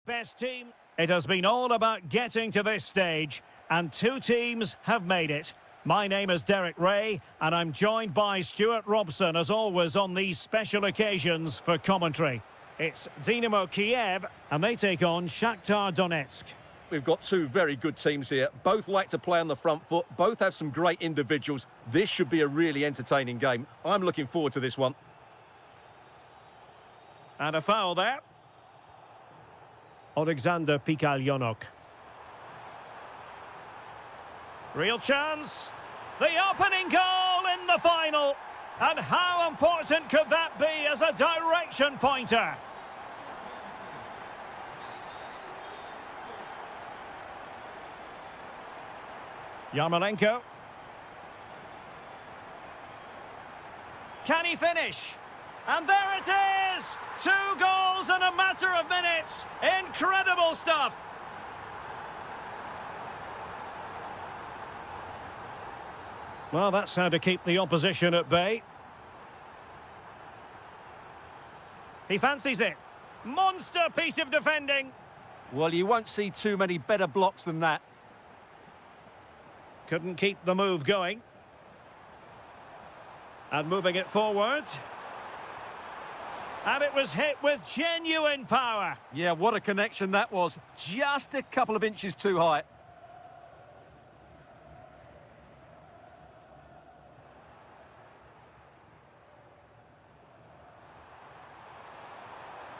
Best team. It has been all about getting to this stage, and two teams have made it. My name is Derek Ray, and I'm joined by Stuart Robson, as always, on these special occasions for commentary. It's Dynamo Kiev, and they take on Shakhtar Donetsk. We've got two very good teams here. Both like to play on the front foot. Both have some great individuals. This should be a really entertaining game. I'm looking forward to this one. And a foul there. Alexander Pikalyonok. Real chance. The opening goal in the final. And how important could that be as a direction pointer? Yarmolenko. Can he finish? And there it is! 2 goals in a matter of minutes. Incredible stuff. Well, that's how to keep the opposition at bay. He fancies it. Monster piece of defending. Well, you won't see too many better blocks than that. Couldn't keep the move going. And moving it forward. And it was hit with genuine power. Yeah, what a connection that was. Just a couple of inches too high.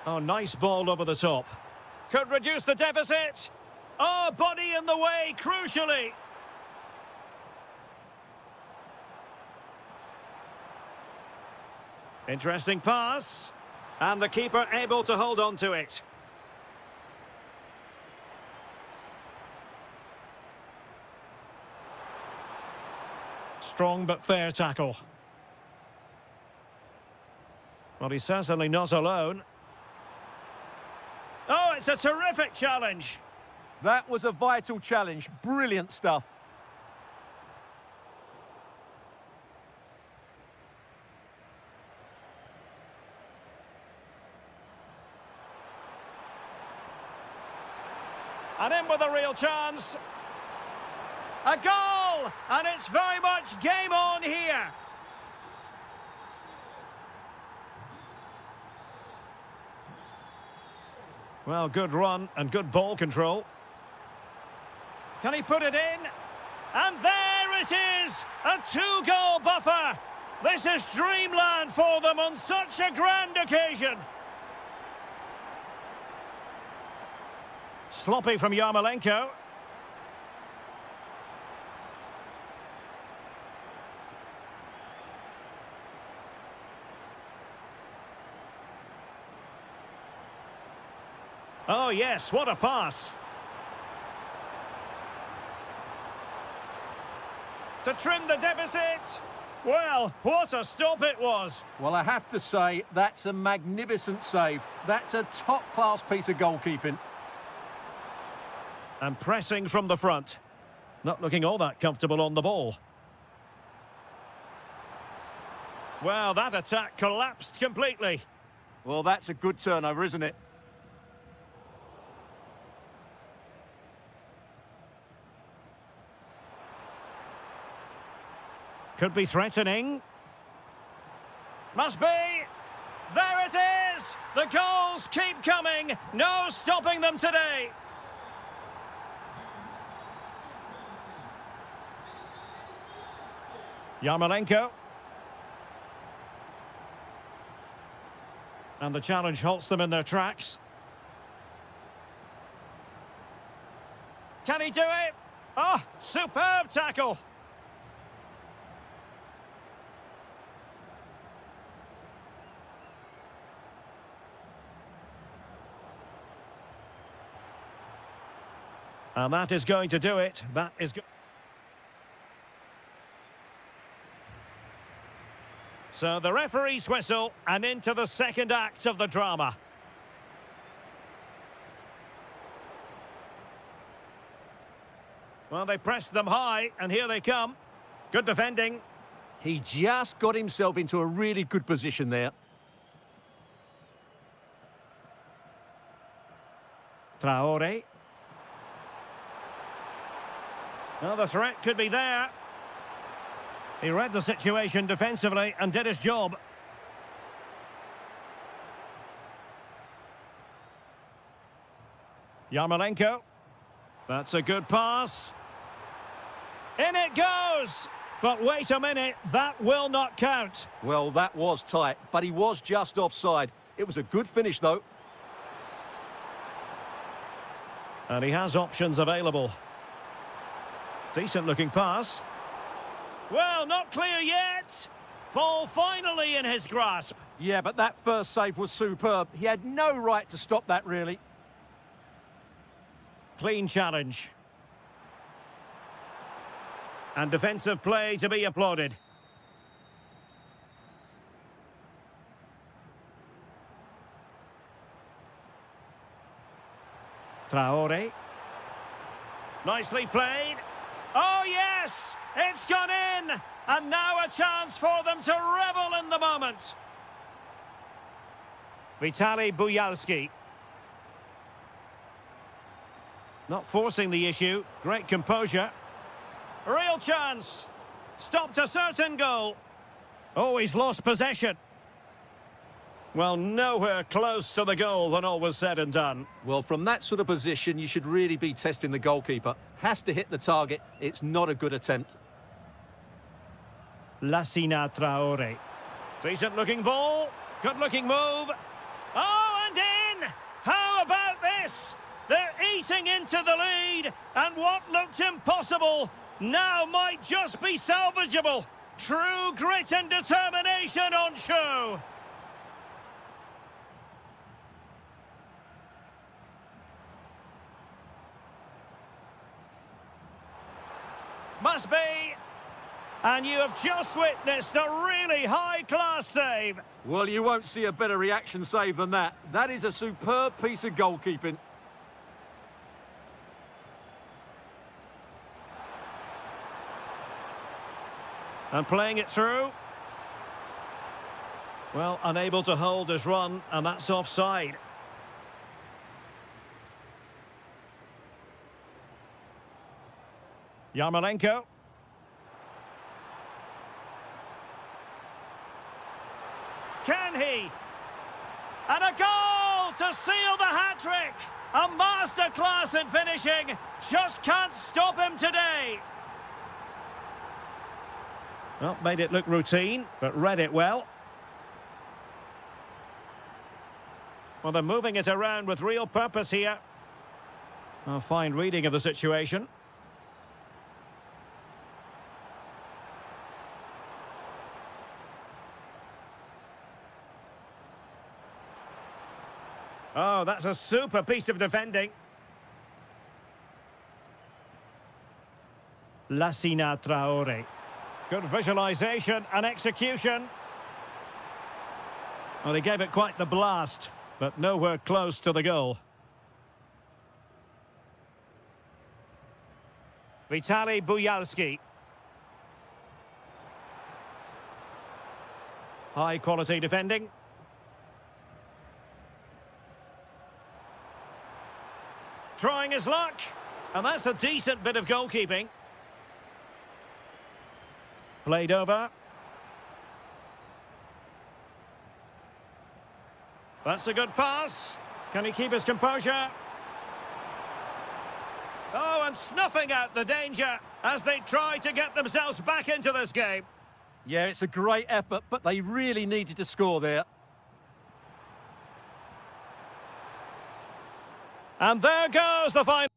Oh, nice ball over the top. Could reduce the deficit. Oh, body in the way, crucially. Interesting pass. And the keeper able to hold on to it. Strong but fair tackle. Well, he's certainly not alone. Oh, it's a terrific challenge. That was a vital challenge. Brilliant stuff. And in with a real chance. A goal! And it's very much game on here. Well, good run and good ball control. Can he put it in? And there it is! A 2-goal buffer! This is dreamland for them on such a grand occasion. Sloppy from Yarmolenko. Oh yes, what a pass. To trim the deficit. Well, what a stop it was. Well, I have to say, that's a magnificent save. That's a top-class piece of goalkeeping. And pressing from the front. Not looking all that comfortable on the ball. Well, that attack collapsed completely. Well, that's a good turnover, isn't it? Could be threatening. Must be. There it is! The goals keep coming. No stopping them today. Yarmolenko. And the challenge halts them in their tracks. Can he do it? Oh, superb tackle. And that is going to do it. That is good. So the referee's whistle, and into the second act of the drama. Well, they pressed them high, and here they come. Good defending. He just got himself into a really good position there. Traore. Well, the threat could be there. He read the situation defensively and did his job. Yarmolenko. That's a good pass. In it goes! But wait a minute, that will not count. Well, that was tight, but he was just offside. It was a good finish, though. And he has options available. Decent-looking pass. Well, not clear yet. Ball finally in his grasp. Yeah, but that first save was superb. He had no right to stop that, really. Clean challenge. And defensive play to be applauded. Traore. Nicely played. Oh, yes! It's gone in! And now a chance for them to revel in the moment. Vitaly Buyalski. Not forcing the issue. Great composure. Real chance. Stopped a certain goal. Oh, he's lost possession. Well, nowhere close to the goal when all was said and done. Well, from that sort of position, you should really be testing the goalkeeper. Has to hit the target. It's not a good attempt. Lassina Traore. Decent-looking ball. Good-looking move. Oh, and in! How about this? They're eating into the lead, and what looked impossible now might just be salvageable. True grit and determination on show. Must be. And you have just witnessed a really high-class save. Well, you won't see a better reaction save than that. That is a superb piece of goalkeeping. And playing it through. Well, unable to hold his run, and that's offside. Yarmolenko. Can he? And a goal to seal the hat-trick! A masterclass in finishing. Just can't stop him today. Well, made it look routine, but read it well. Well, they're moving it around with real purpose here. A fine reading of the situation. Oh, that's a super piece of defending. Lassina Traore. Good visualisation and execution. Well, he gave it quite the blast, but nowhere close to the goal. Vitaly Buyalski. High quality defending. Trying his luck, and that's a decent bit of goalkeeping. Played over. That's a good pass. Can he keep his composure? Oh, and snuffing out the danger as they try to get themselves back into this game. Yeah, it's a great effort, but they really needed to score there. And there goes the final.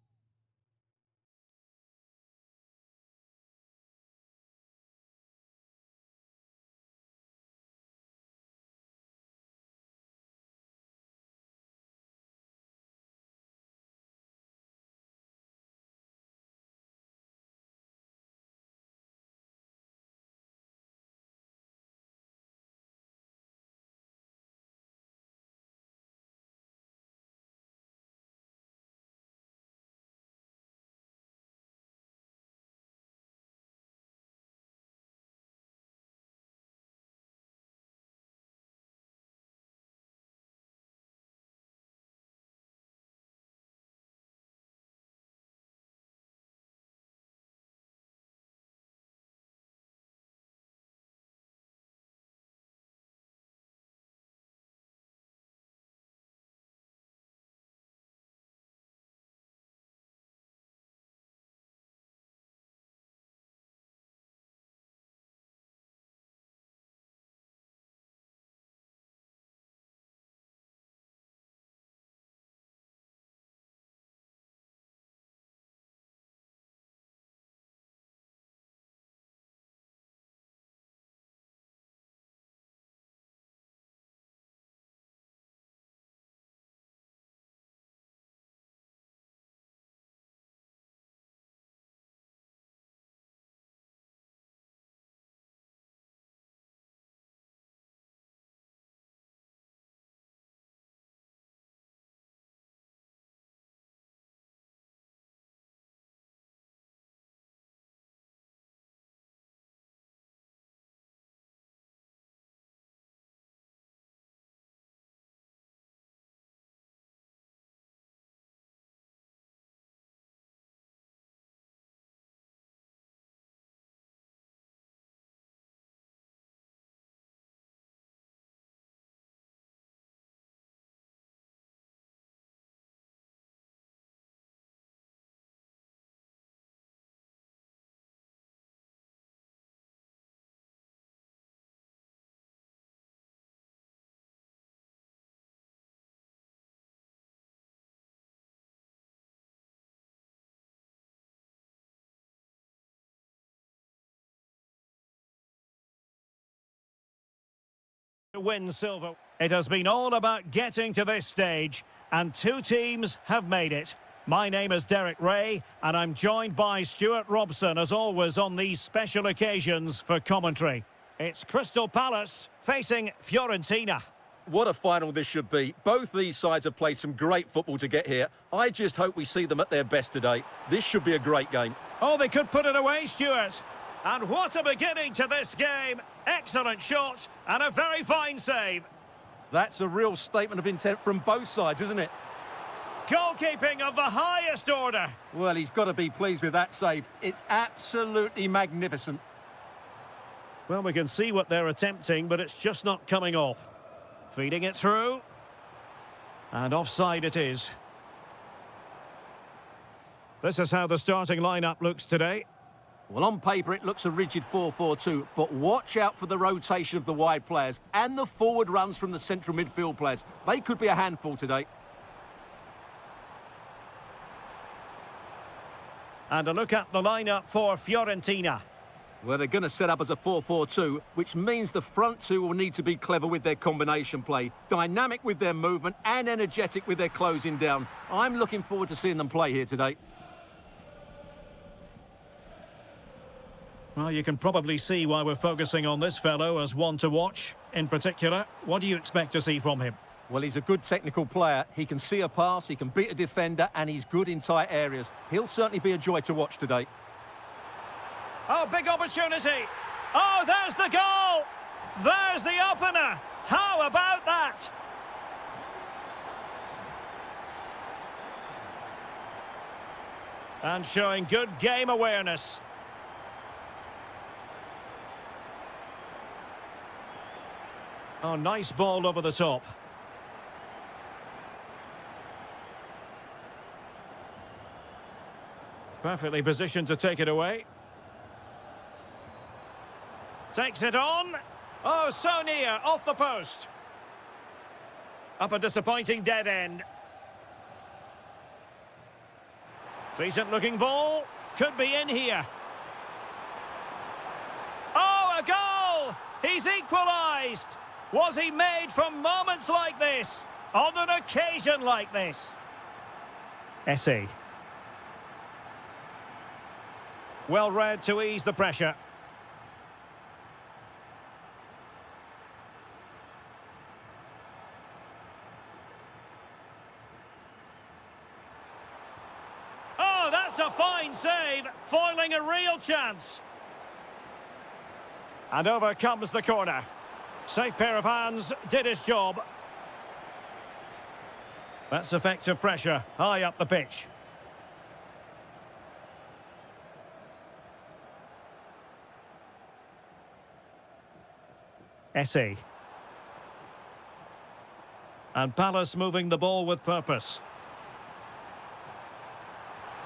To win silver. It has been all about getting to this stage, and two teams have made it. My name is Derek Ray, and I'm joined by Stuart Robson, as always, on these special occasions for commentary. It's Crystal Palace facing Fiorentina. What a final this should be. Both these sides have played some great football to get here. I just hope we see them at their best today. This should be a great game. Oh, they could put it away, Stuart. And what a beginning to this game. Excellent shot and a very fine save. That's a real statement of intent from both sides, isn't it? Goalkeeping of the highest order. Well, he's got to be pleased with that save. It's absolutely magnificent. Well, we can see what they're attempting, but it's just not coming off. Feeding it through. And offside it is. This is how the starting lineup looks today. Well, on paper, it looks a rigid 4-4-2, but watch out for the rotation of the wide players and the forward runs from the central midfield players. They could be a handful today. And a look at the lineup for Fiorentina. Well, they're going to set up as a 4-4-2, which means the front two will need to be clever with their combination play, dynamic with their movement and energetic with their closing down. I'm looking forward to seeing them play here today. Well, you can probably see why we're focusing on this fellow as one to watch. In particular, what do you expect to see from him? Well, he's a good technical player. He can see a pass, he can beat a defender, and he's good in tight areas. He'll certainly be a joy to watch today. Oh, big opportunity. Oh, there's the goal. There's the opener. How about that? And showing good game awareness. Oh, nice ball over the top. Perfectly positioned to take it away. Takes it on. Oh, so near, off the post. Up a disappointing dead end. Decent looking ball. Could be in here. Oh, a goal! He's equalised. Was he made from moments like this? On an occasion like this? Essay. Well read to ease the pressure. Oh, that's a fine save, foiling a real chance. And over comes the corner. Safe pair of hands, did his job. That's effective pressure, high up the pitch. Essay. And Palace moving the ball with purpose.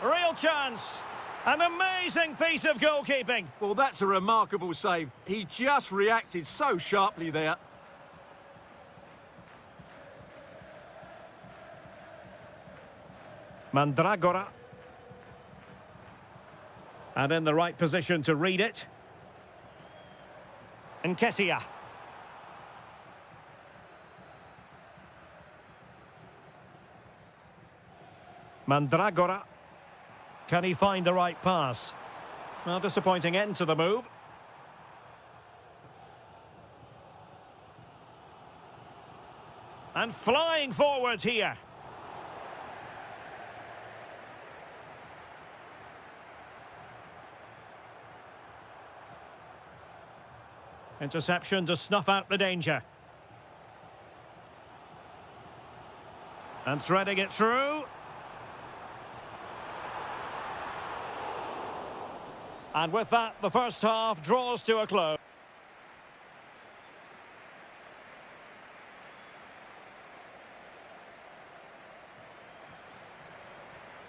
Real chance. An amazing piece of goalkeeping. Well, that's a remarkable save. He just reacted so sharply there. Mandragora. And in the right position to read it. Nketiah. Mandragora. Can he find the right pass? Well, disappointing end to the move. And flying forwards here. Interception to snuff out the danger. And threading it through. And with that, the first half draws to a close.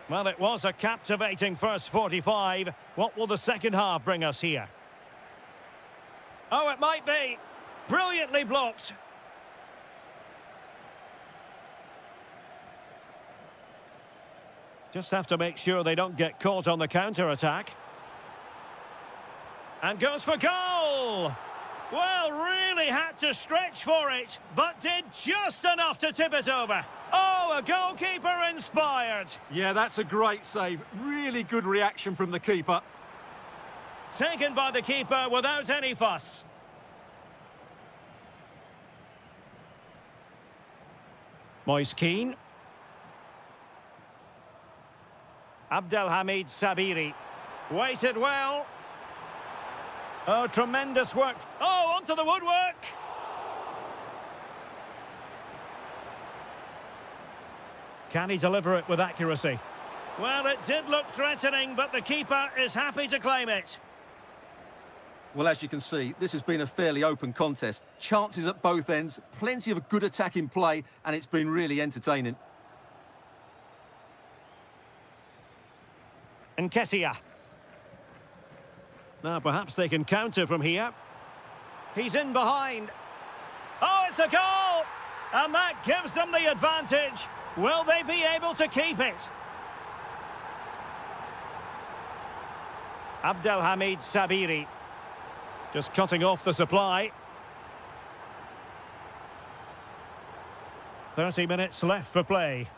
Well, it was a captivating first 45. What will the second half bring us here? Oh, it might be. Brilliantly blocked. Just have to make sure they don't get caught on the counter-attack. And goes for goal! Well, really had to stretch for it, but did just enough to tip it over. Oh, a goalkeeper inspired. Yeah, that's a great save. Really good reaction from the keeper. Taken by the keeper without any fuss. Moise Keane. Abdelhamid Sabiri. Waited well. Oh, tremendous work. Oh, onto the woodwork. Can he deliver it with accuracy? Well, it did look threatening, but the keeper is happy to claim it. Well, as you can see, this has been a fairly open contest. Chances at both ends, plenty of good attacking play, and it's been really entertaining. Nketiah. Now, perhaps they can counter from here. He's in behind. Oh, it's a goal! And that gives them the advantage. Will they be able to keep it? Abdelhamid Sabiri. Just cutting off the supply. 30 minutes left for play.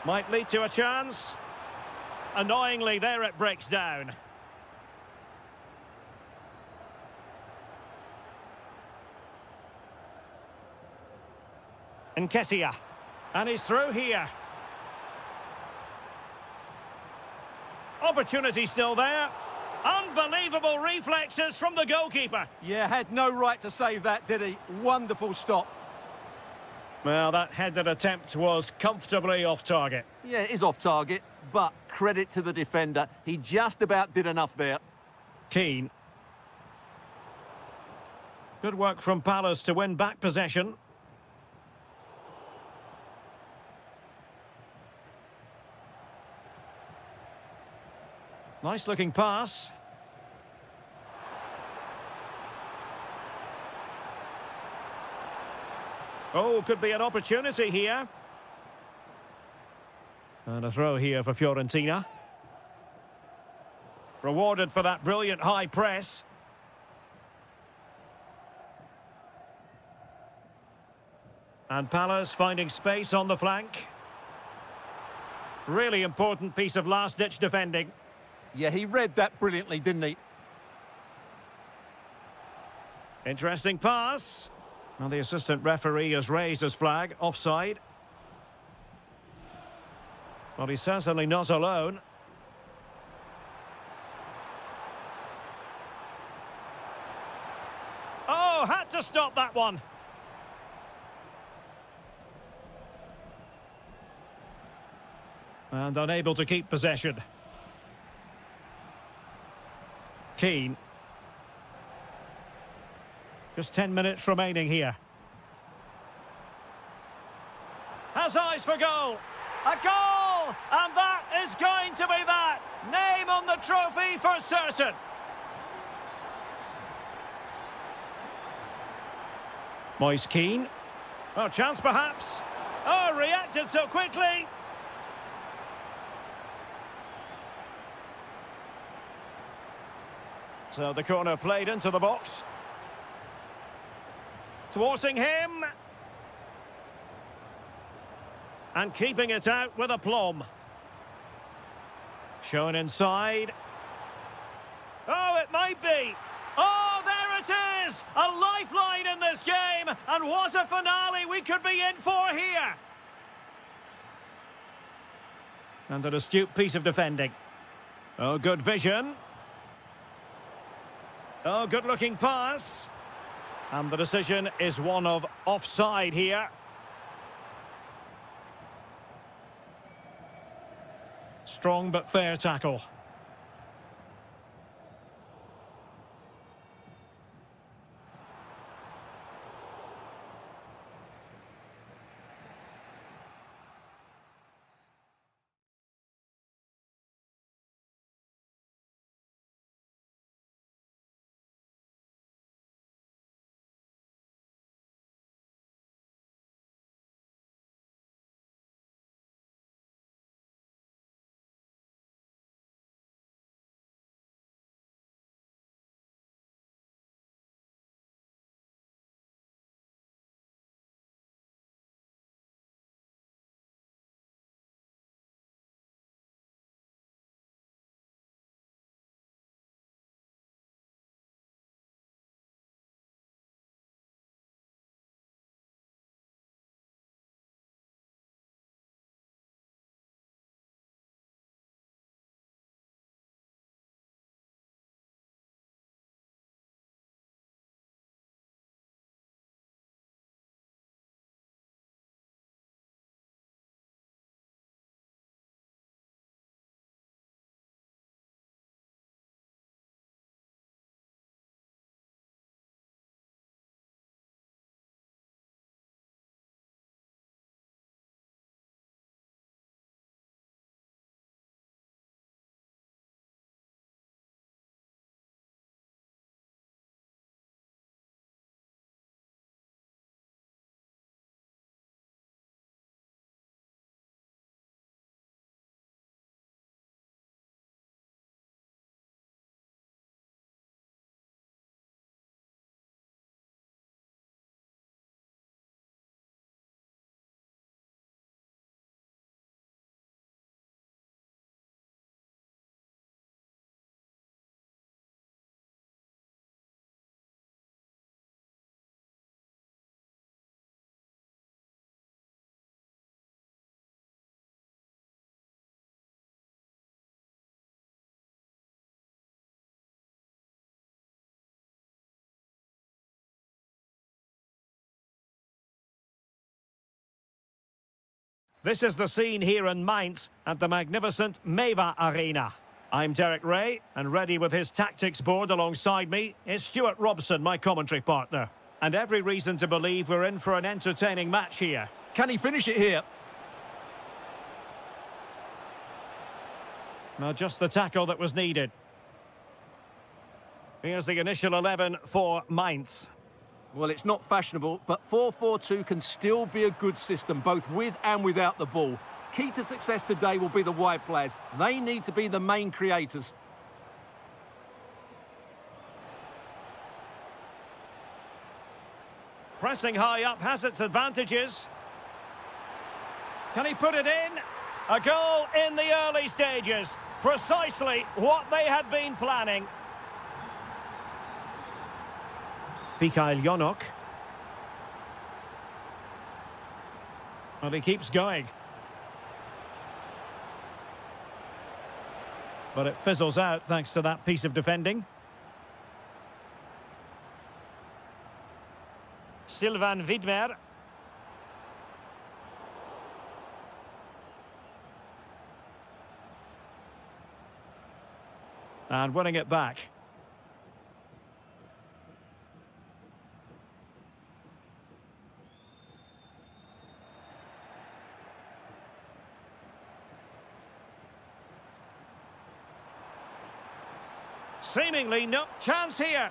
Might lead to a chance. Annoyingly, there it breaks down. Nketiah. And he's through here. Opportunity still there. Unbelievable reflexes from the goalkeeper. Yeah, had no right to save that, did he? Wonderful stop. Well, that headed attempt was comfortably off target. Yeah, it is off target, but credit to the defender. He just about did enough there. Keane. Good work from Palace to win back possession. Nice looking pass. Oh, could be an opportunity here. And a throw here for Fiorentina. Rewarded for that brilliant high press. And Palace finding space on the flank. Really important piece of last-ditch defending. Yeah, he read that brilliantly, didn't he? Interesting pass. Well, the assistant referee has raised his flag, offside. Well, he's certainly not alone. Oh, had to stop that one. And unable to keep possession. Keane. Just 10 minutes remaining here. Has eyes for goal. A goal! And that is going to be that. Name on the trophy for certain. Moise Keane. Oh, chance perhaps. Oh, reacted so quickly. So the corner played into the box. Thwarting him. And keeping it out with aplomb. Shown inside. Oh, it might be. Oh, there it is! A lifeline in this game. And what a finale we could be in for here. And an astute piece of defending. Oh, good vision. Oh, good-looking pass. And the decision is one of offside here. Strong but fair tackle. This is the scene here in Mainz at the magnificent Meva Arena. I'm Derek Ray, and ready with his tactics board alongside me is Stuart Robson, my commentary partner. And every reason to believe we're in for an entertaining match here. Can he finish it here? Now, just the tackle that was needed. Here's the initial 11 for Mainz. Well, it's not fashionable, but 4-4-2 can still be a good system, both with and without the ball. Key to success today will be the wide players. They need to be the main creators. Pressing high up has its advantages. Can he put it in? A goal in the early stages. Precisely what they had been planning. Mikhail Yonok. And he keeps going. But it fizzles out thanks to that piece of defending. Sylvain Widmer. And winning it back. Seemingly no chance here.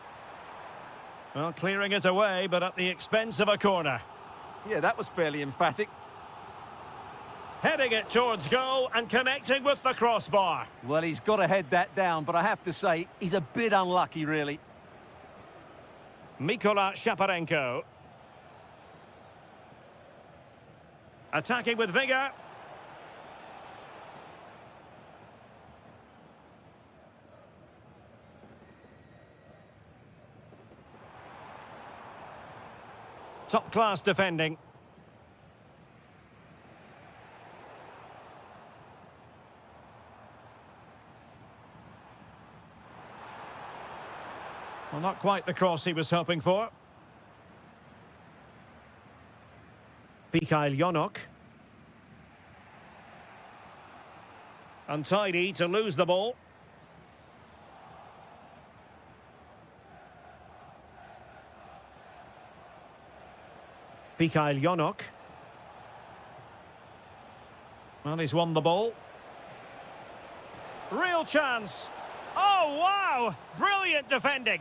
Well, clearing it away, but at the expense of a corner. Yeah, that was fairly emphatic. Heading it towards goal and connecting with the crossbar. Well, he's got to head that down, but I have to say, he's a bit unlucky, really. Mykola Shaparenko. Attacking with vigour. Top-class defending. Well, not quite the cross he was hoping for. Mikhail Yonok. Untidy to lose the ball. Mikhail Yonok. Well, he's won the ball. Real chance. Oh, wow! Brilliant defending.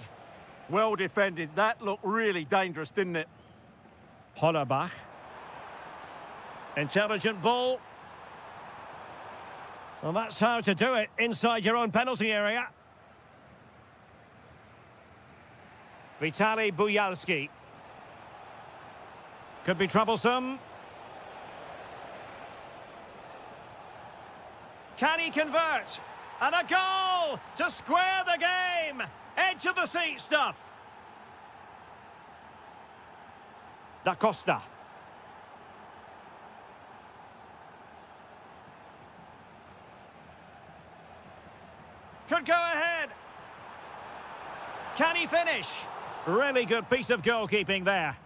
Well defended. That looked really dangerous, didn't it? Hollerbach. Intelligent ball. Well, that's how to do it inside your own penalty area. Vitaly Buyalski. Could be troublesome. Can he convert? And a goal to square the game. Edge of the seat stuff. Da Costa. Could go ahead. Can he finish? Really good piece of goalkeeping there.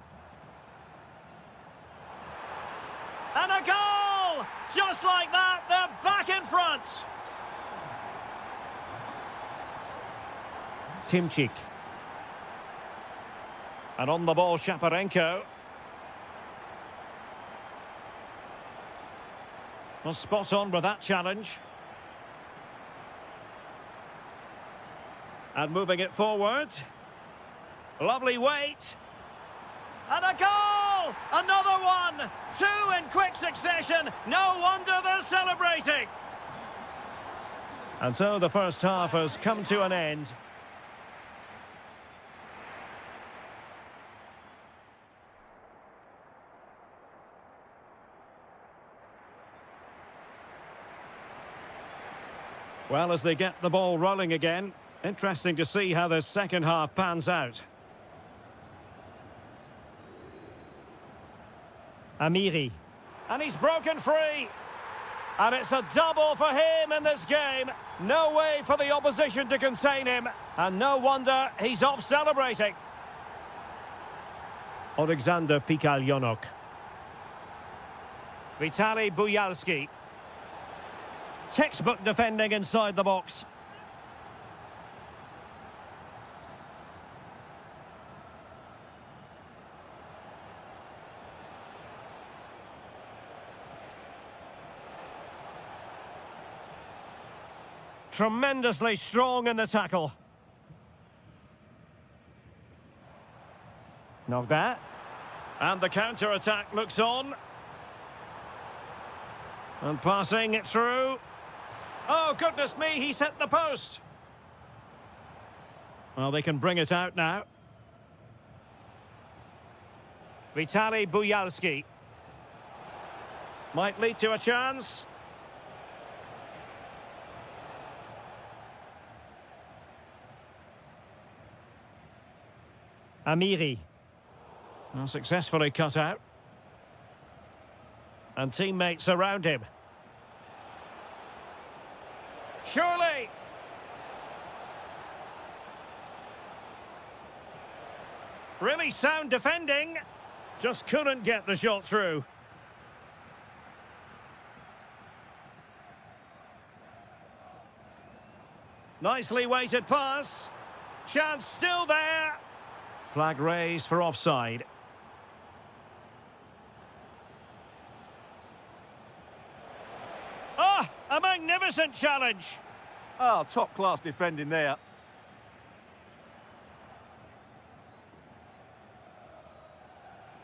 And a goal! Just like that, they're back in front. Timchik. And on the ball, Shaparenko. Well, spot on with that challenge. And moving it forward. Lovely weight. And a goal! Another one! Two in quick succession. No wonder they're celebrating. And so the first half has come to an end. Well, as they get the ball rolling again, interesting to see how the second half pans out. Amiri. And he's broken free. And it's a double for him in this game. No way for the opposition to contain him. And no wonder he's off celebrating. Alexander Mikhail Yonok. Vitaly Buyalski. Textbook defending inside the box. Tremendously strong in the tackle. Knocked that. And the counter-attack looks on. And passing it through. Oh, goodness me, he's hit the post. Well, they can bring it out now. Vitaly Buyalski. Might lead to a chance. Amiri. Well, successfully cut out. And teammates around him. Surely! Really sound defending. Just couldn't get the shot through. Nicely weighted pass. Chance still there. Flag raised for offside. Ah, a magnificent challenge. Oh, top-class defending there.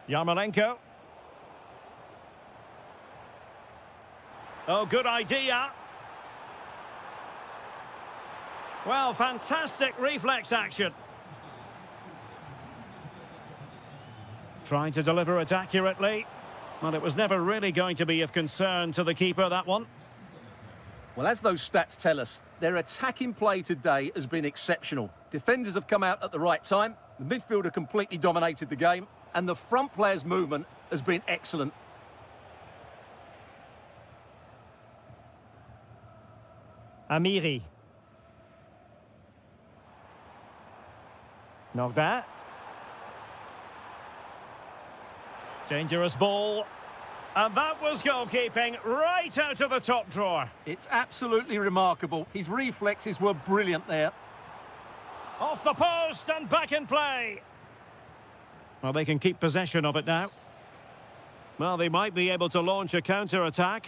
Yarmolenko. Oh, good idea. Well, fantastic reflex action. Trying to deliver it accurately. Well, it was never really going to be of concern to the keeper, that one. Well, as those stats tell us, their attacking play today has been exceptional. Defenders have come out at the right time, the midfielder completely dominated the game, and the front player's movement has been excellent. Amiri. Knocked that. Dangerous ball. And that was goalkeeping right out of the top drawer. It's absolutely remarkable. His reflexes were brilliant there. Off the post and back in play. Well, they can keep possession of it now. Well, they might be able to launch a counter-attack.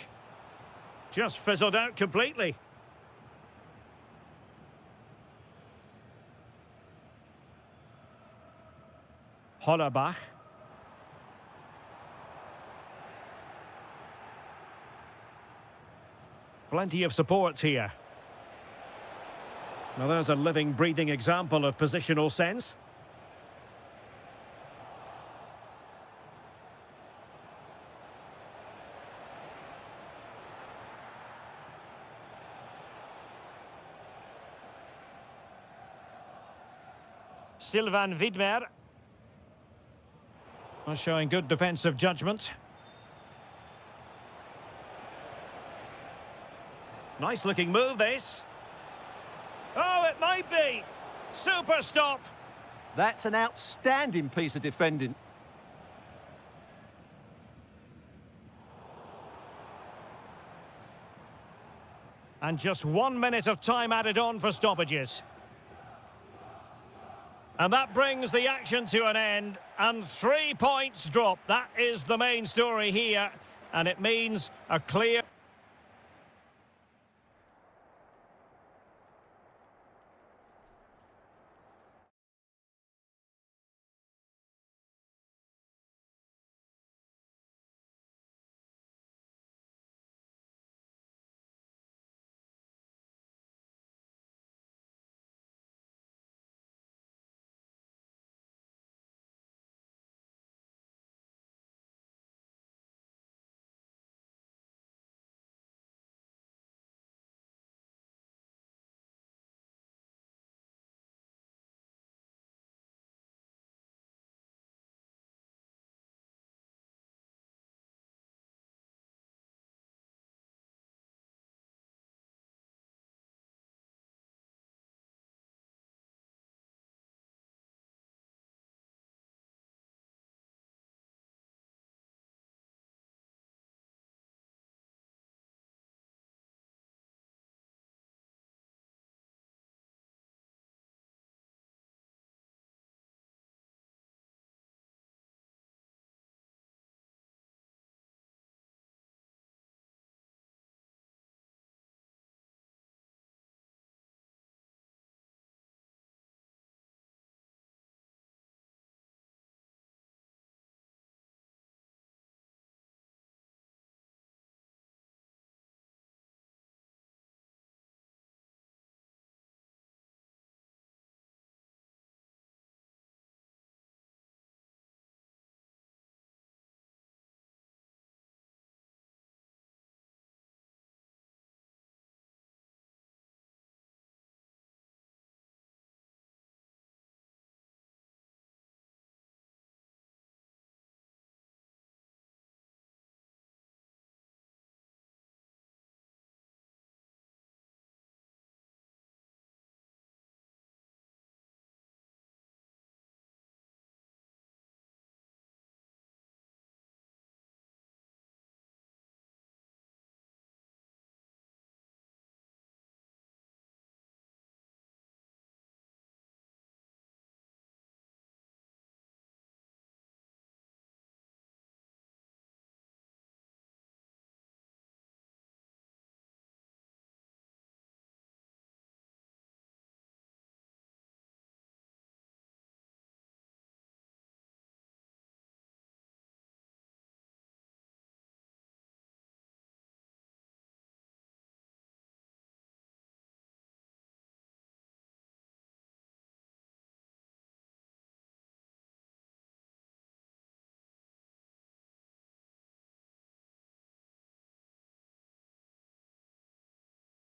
Just fizzled out completely. Hollerbach. Plenty of support here. Now there's a living, breathing example of positional sense. Sylvain Widmer. Showing good defensive judgment. Nice looking move, this. Oh, it might be. Super stop. That's an outstanding piece of defending. And just 1 minute of time added on for stoppages. And that brings the action to an end. And 3 points drop. That is the main story here. And it means a clear...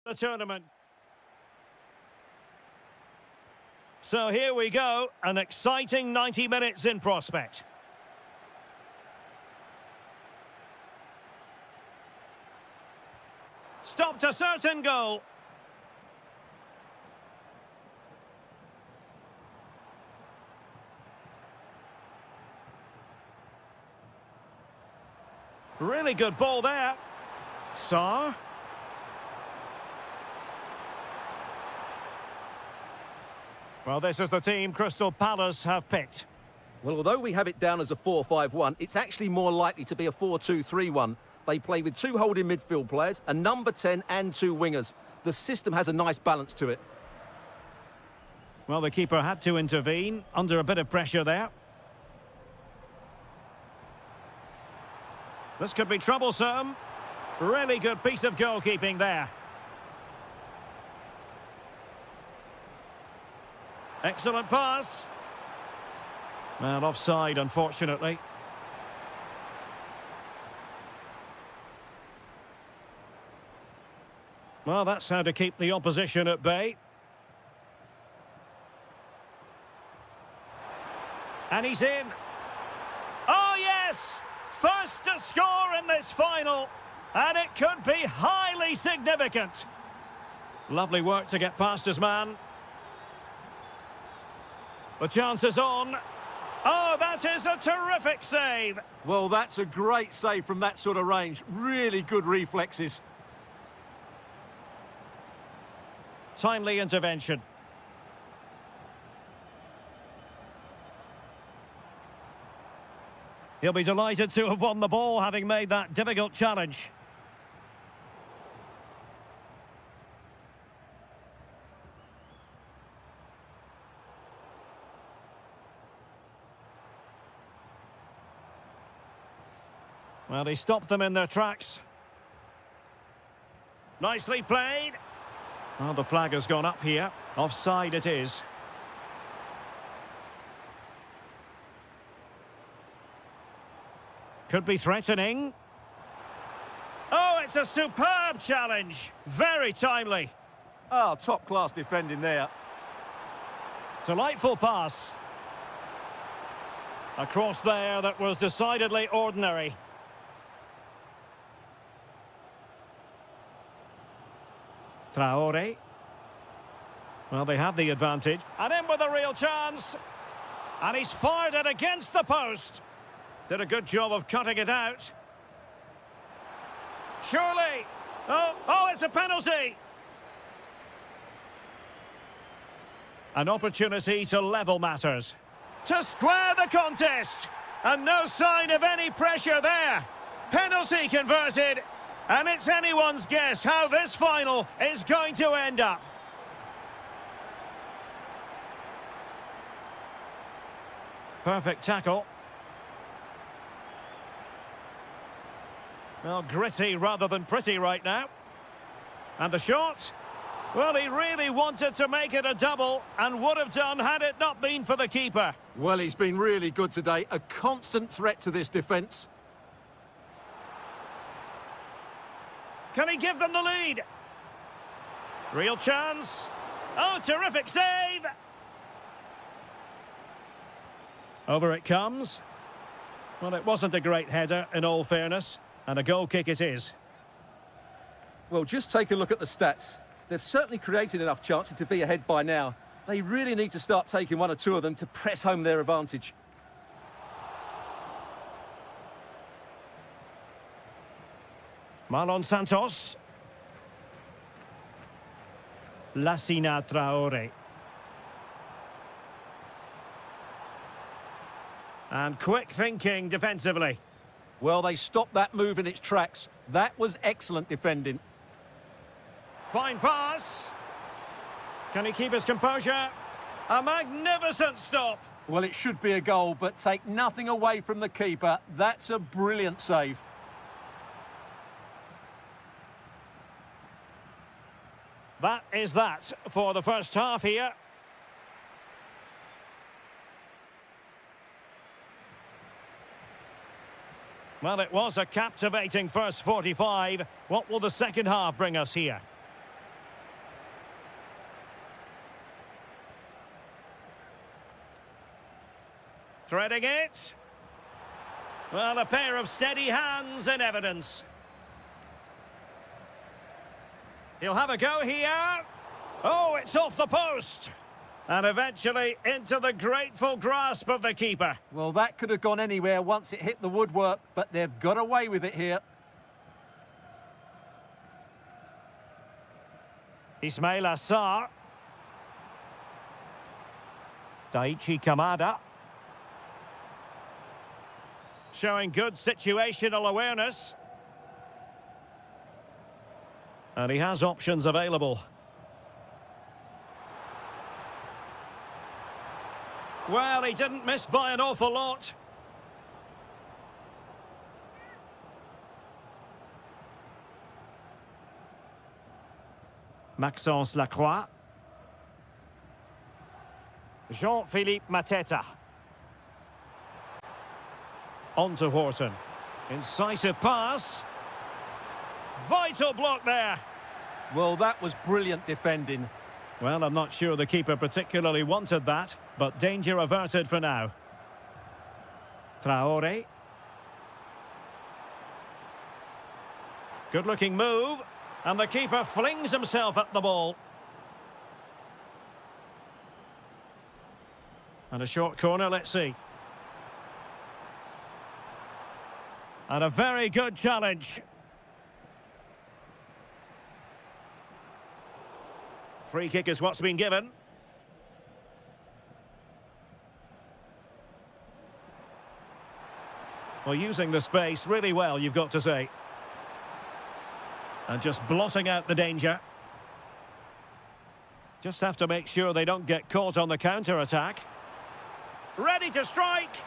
the tournament. So here we go, an exciting 90 minutes in prospect. Stopped a certain goal. Really good ball there. Saar. Well, this is the team Crystal Palace have picked. Well, although we have it down as a 4-5-1, it's actually more likely to be a 4-2-3-1. They play with two holding midfield players, a number 10 and two wingers. The system has a nice balance to it. Well, the keeper had to intervene under a bit of pressure there. This could be troublesome. Really good piece of goalkeeping there. Excellent pass. And offside, unfortunately. Well, that's how to keep the opposition at bay. And he's in. Oh, yes! First to score in this final. And it could be highly significant. Lovely work to get past his man. The chance is on. Oh, that is a terrific save. Well, that's a great save from that sort of range. Really good reflexes. Timely intervention. He'll be delighted to have won the ball, having made that difficult challenge. Well, he stopped them in their tracks. Nicely played. Well, the flag has gone up here. Offside it is. Could be threatening. Oh, it's a superb challenge. Very timely. Oh, top-class defending there. Delightful pass. A cross there that was decidedly ordinary. Traore. Well, they have the advantage. And in with a real chance. And he's fired it against the post. Did a good job of cutting it out. Surely. Oh, it's a penalty. An opportunity to level matters. To square the contest. And no sign of any pressure there. Penalty converted. And it's anyone's guess how this final is going to end up. Perfect tackle. Well, gritty rather than pretty right now. And the shot? Well, he really wanted to make it a double and would have done had it not been for the keeper. Well, he's been really good today. A constant threat to this defence. Can he give them the lead? Real chance. Oh, terrific save. Over it comes. Well, it wasn't a great header, in all fairness. And a goal kick it is. Well, just take a look at the stats. They've certainly created enough chances to be ahead by now. They really need to start taking one or two of them to press home their advantage. Marlon Santos. Lassina Traore. And quick thinking defensively. Well, they stopped that move in its tracks. That was excellent defending. Fine pass. Can he keep his composure? A magnificent stop. Well, it should be a goal, but take nothing away from the keeper. That's a brilliant save. That is that for the first half here. Well, it was a captivating first 45. What will the second half bring us here? Threading it. Well, a pair of steady hands in evidence. He'll have a go here. Oh, it's off the post. And eventually into the grateful grasp of the keeper. Well, that could have gone anywhere once it hit the woodwork, but they've got away with it here. Ismail Assar. Daichi Kamada. Showing good situational awareness. And he has options available. Well, he didn't miss by an awful lot. Maxence Lacroix. Jean-Philippe Mateta. On to Horton. Incisive pass. Vital block there. Well, that was brilliant defending. Well, I'm not sure the keeper particularly wanted that, but danger averted for now. Traore. Good-looking move, and the keeper flings himself at the ball. And a short corner, let's see. And a very good challenge. Free kick is what's been given. Well, using the space really well, you've got to say. And just blotting out the danger. Just have to make sure they don't get caught on the counter-attack. Ready to strike.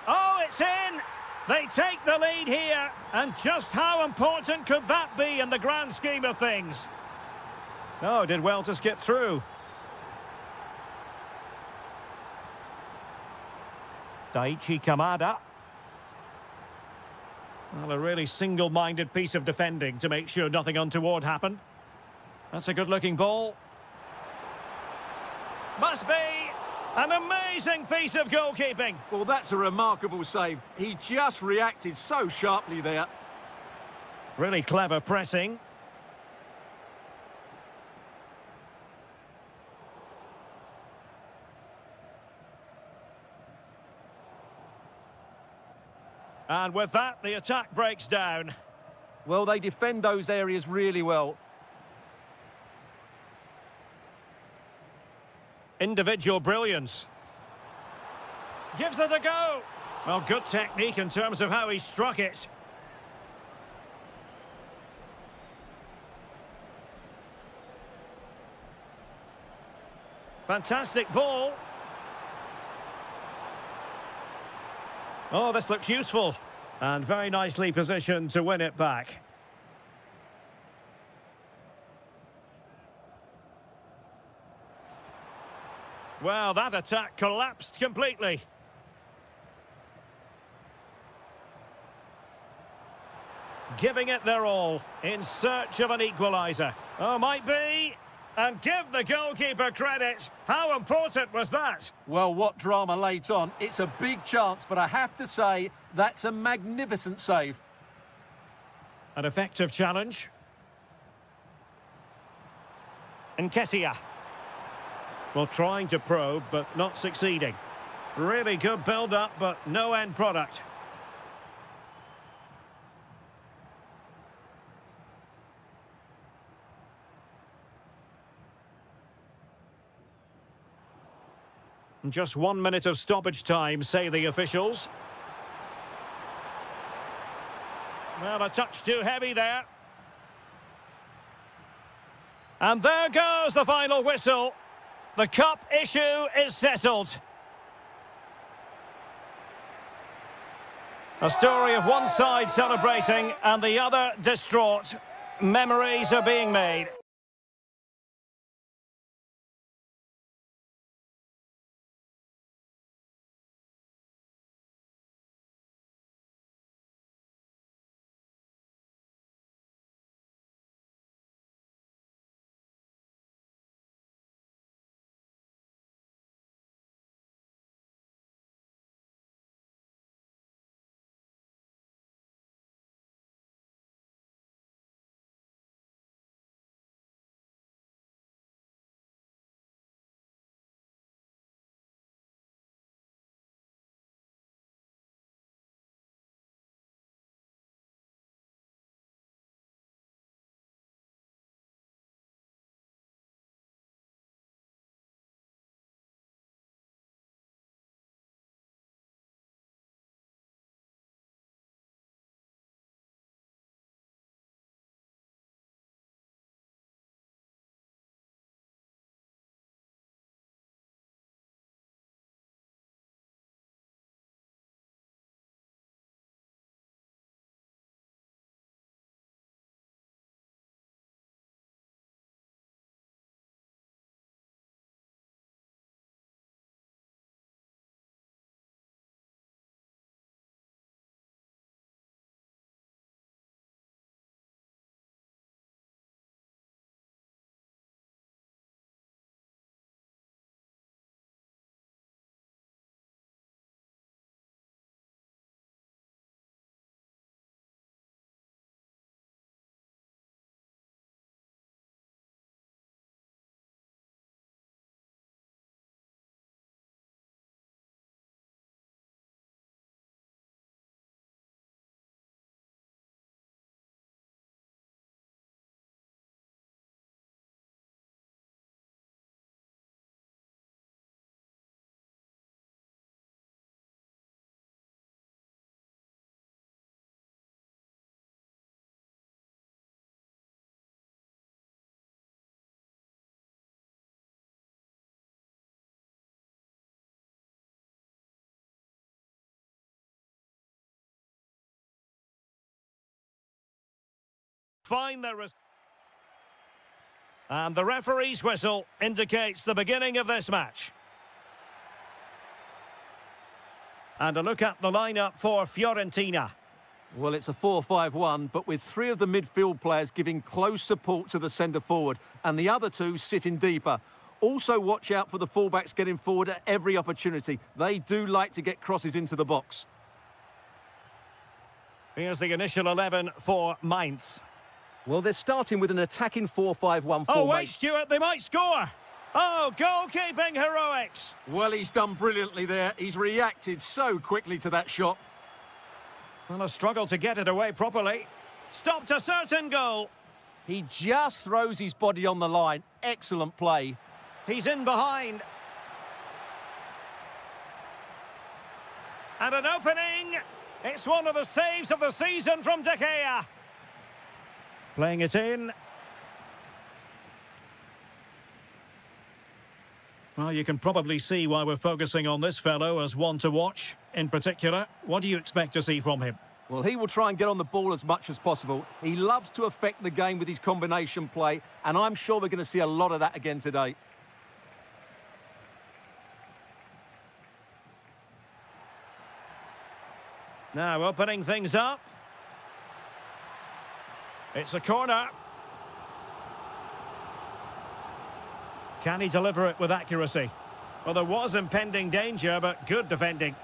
Oh, it's in. They take the lead here. And just how important could that be in the grand scheme of things? Oh, did well to skip through. Daichi Kamada. Well, a really single-minded piece of defending to make sure nothing untoward happened. That's a good-looking ball. Must be an amazing piece of goalkeeping. Well, that's a remarkable save. He just reacted so sharply there. Really clever pressing. And with that, the attack breaks down. Well, they defend those areas really well. Individual brilliance. Gives it a go. Well, good technique in terms of how he struck it. Fantastic ball. Oh, this looks useful. And very nicely positioned to win it back. Well, that attack collapsed completely. Giving it their all in search of an equaliser. Oh, might be. And give the goalkeeper credit. How important was that? Well, what drama late on. It's a big chance, but I have to say, that's a magnificent save. An effective challenge. Nketiah. Well, trying to probe, but not succeeding. Really good build-up, but no end product. Just 1 minute of stoppage time, say the officials. Well, a touch too heavy there. And there goes the final whistle. The cup issue is settled. A story of one side celebrating and the other distraught. Memories are being made. find their... And the referee's whistle indicates the beginning of this match. And a look at the lineup for Fiorentina. Well, it's a 4-5-1, but with three of the midfield players giving close support to the centre-forward, and the other two sitting deeper. Also watch out for the fullbacks getting forward at every opportunity. They do like to get crosses into the box. Here's the initial 11 for Mainz. Well, they're starting with an attacking 4-5-1 formation. Oh, wait, Stuart, they might score. Oh, goalkeeping heroics. Well, he's done brilliantly there. He's reacted so quickly to that shot. Well, a struggle to get it away properly. Stopped a certain goal. He just throws his body on the line. Excellent play. He's in behind. And an opening. It's one of the saves of the season from De Gea. Playing it in. Well, you can probably see why we're focusing on this fellow as one to watch. In particular, what do you expect to see from him? Well, he will try and get on the ball as much as possible. He loves to affect the game with his combination play, and I'm sure we're going to see a lot of that again today. Now opening things up. It's a corner. Can he deliver it with accuracy? Well, there was impending danger, but good defending.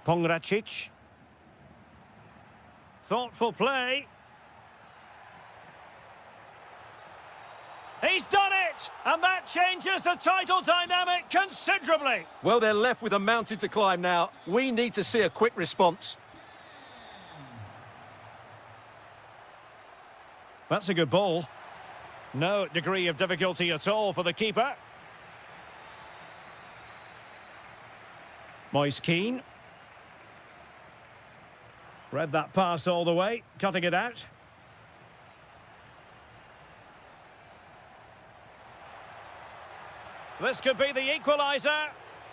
Pongracic. Thoughtful play. He's done it! And that changes the title dynamic considerably. Well, they're left with a mountain to climb now. We need to see a quick response. That's a good ball. No degree of difficulty at all for the keeper. Moise Keane. Read that pass all the way, cutting it out. This could be the equaliser.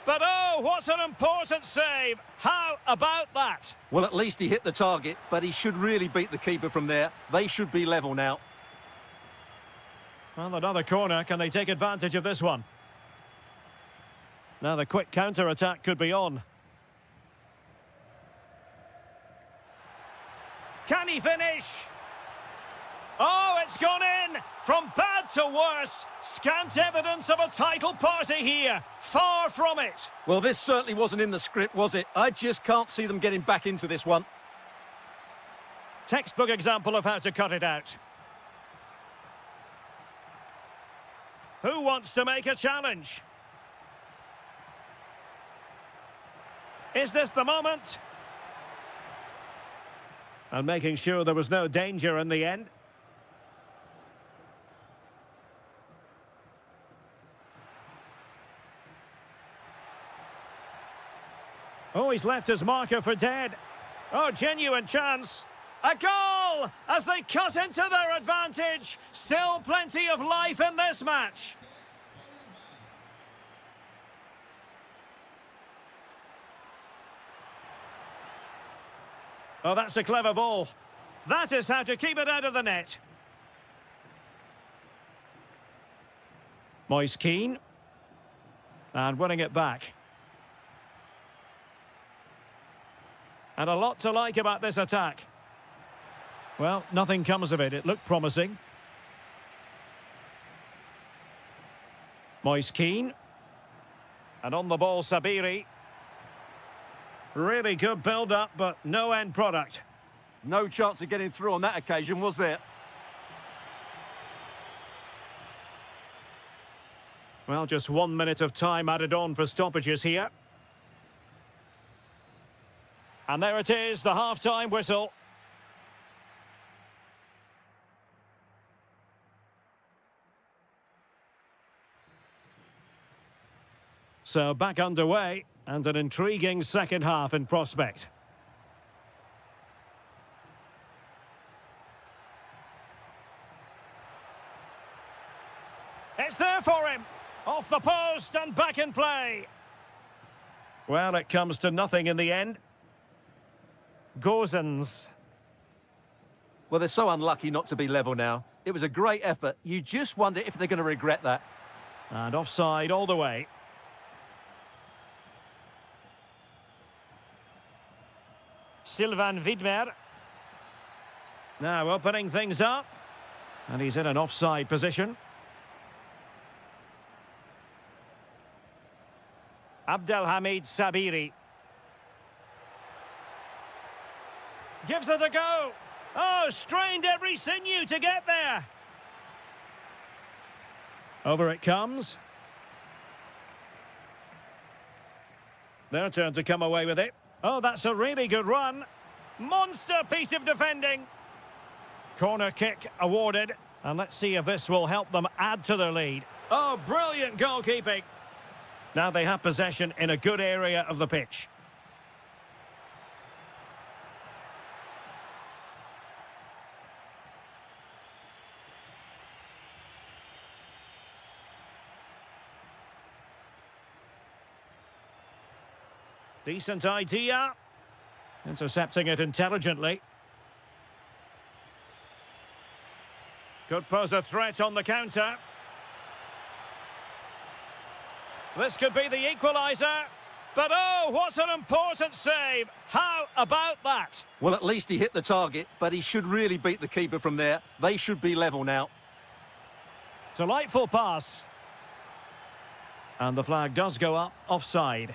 But oh, what an important save. How about that? Well, at least he hit the target, but he should really beat the keeper from there. They should be level now. Well, another corner. Can they take advantage of this one? Now the quick counter-attack could be on. Can he finish? Oh, it's gone in! From bad to worse. Scant evidence of a title party here. Far from it. Well, this certainly wasn't in the script, was it? I just can't see them getting back into this one. Textbook example of how to cut it out. Who wants to make a challenge? Is this the moment? And making sure there was no danger in the end. Oh, he's left his marker for dead. Oh, genuine chance. A goal as they cut into their advantage. Still plenty of life in this match. Oh, that's a clever ball. That is how to keep it out of the net. Moise Keane. And winning it back. And a lot to like about this attack. Well, nothing comes of it. It looked promising. Moise Keane. And on the ball, Sabiri. Really good build-up, but no end product. No chance of getting through on that occasion, was there? Well, just 1 minute of time added on for stoppages here. And there it is, the half-time whistle. So back underway, and an intriguing second half in prospect. It's there for him. Off the post and back in play. Well, it comes to nothing in the end. Gozens. Well, they're so unlucky not to be level now. It was a great effort. You just wonder if they're going to regret that. And offside all the way. Sylvain Widmer. Now opening things up. And he's in an offside position. Abdelhamid Sabiri. Gives it a go. Oh, strained every sinew to get there. Over it comes. Their turn to come away with it. Oh, that's a really good run. Monster piece of defending. Corner kick awarded. And let's see if this will help them add to their lead. Oh, brilliant goalkeeping. Now they have possession in a good area of the pitch. Decent idea. Intercepting it intelligently. Could pose a threat on the counter. This could be the equaliser. But oh, what an important save. How about that? Well, at least he hit the target, but he should really beat the keeper from there. They should be level now. Delightful pass. And the flag does go up, offside.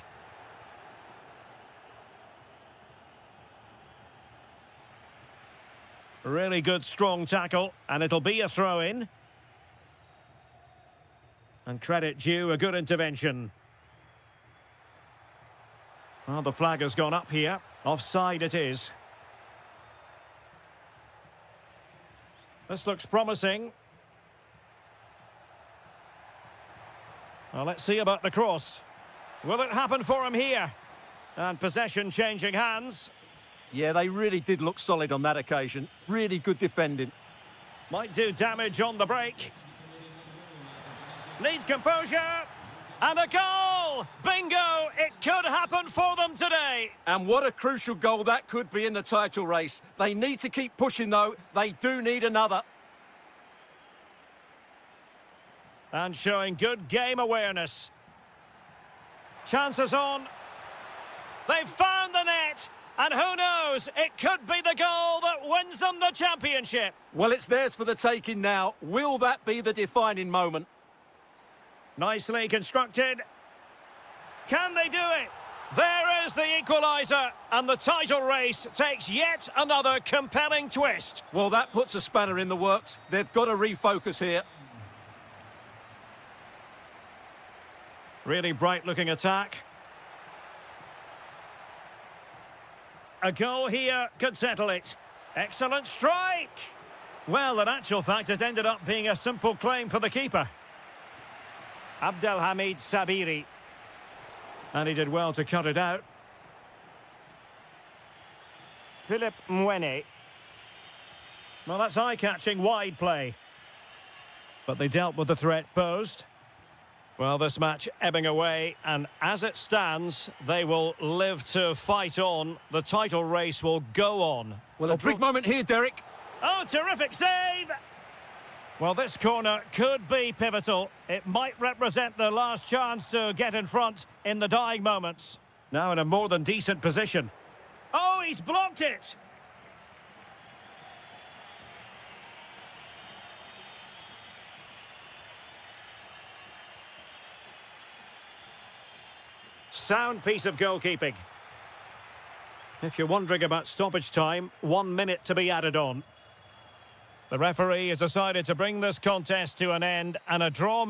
Really good, strong tackle, and it'll be a throw-in. And credit due, a good intervention. Well, the flag has gone up here. Offside it is. This looks promising. Well, let's see about the cross. Will it happen for him here? And possession changing hands. Yeah, they really did look solid on that occasion. Really good defending. Might do damage on the break. Needs composure. And a goal! Bingo! It could happen for them today. And what a crucial goal that could be in the title race. They need to keep pushing, though. They do need another. And showing good game awareness. Chances on. They've found the net. And who knows, it could be the goal that wins them the championship. Well, it's theirs for the taking now. Will that be the defining moment? Nicely constructed. Can they do it? There is the equaliser, and the title race takes yet another compelling twist. Well, that puts a spanner in the works. They've got to refocus here. Really bright-looking attack. A goal here could settle it. Excellent strike! Well, in actual fact, it ended up being a simple claim for the keeper. Abdelhamid Sabiri. And he did well to cut it out. Philip Mwene. Well, that's eye-catching wide play. But they dealt with the threat posed. Well, this match ebbing away, and as it stands, they will live to fight on. The title race will go on. Well, a big moment here, Derek. Oh, terrific save! Well, this corner could be pivotal. It might represent their last chance to get in front in the dying moments. Now in a more than decent position. Oh, he's blocked it! Sound piece of goalkeeping. If you're wondering about stoppage time, 1 minute to be added on. The referee has decided to bring this contest to an end, and a draw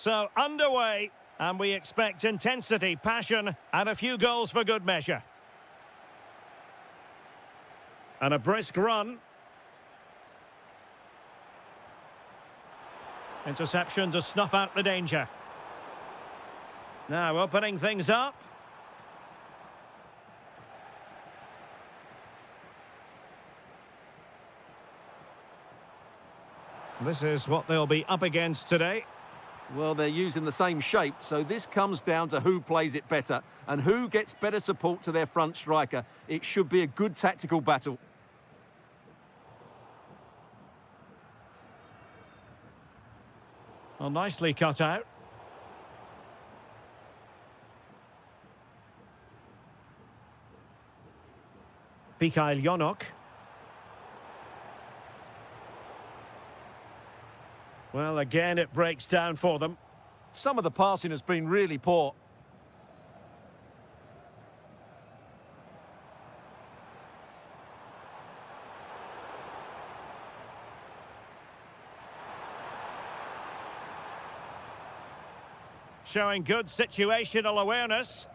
So, underway, and we expect intensity, passion, and a few goals for good measure. And a brisk run. Interception to snuff out the danger. Now opening things up. This is what they'll be up against today. Well, they're using the same shape, so this comes down to who plays it better and who gets better support to their front striker. It should be a good tactical battle. Well, nicely cut out. Jonok. Well, again, it breaks down for them. Some of the passing has been really poor. Showing good situational awareness.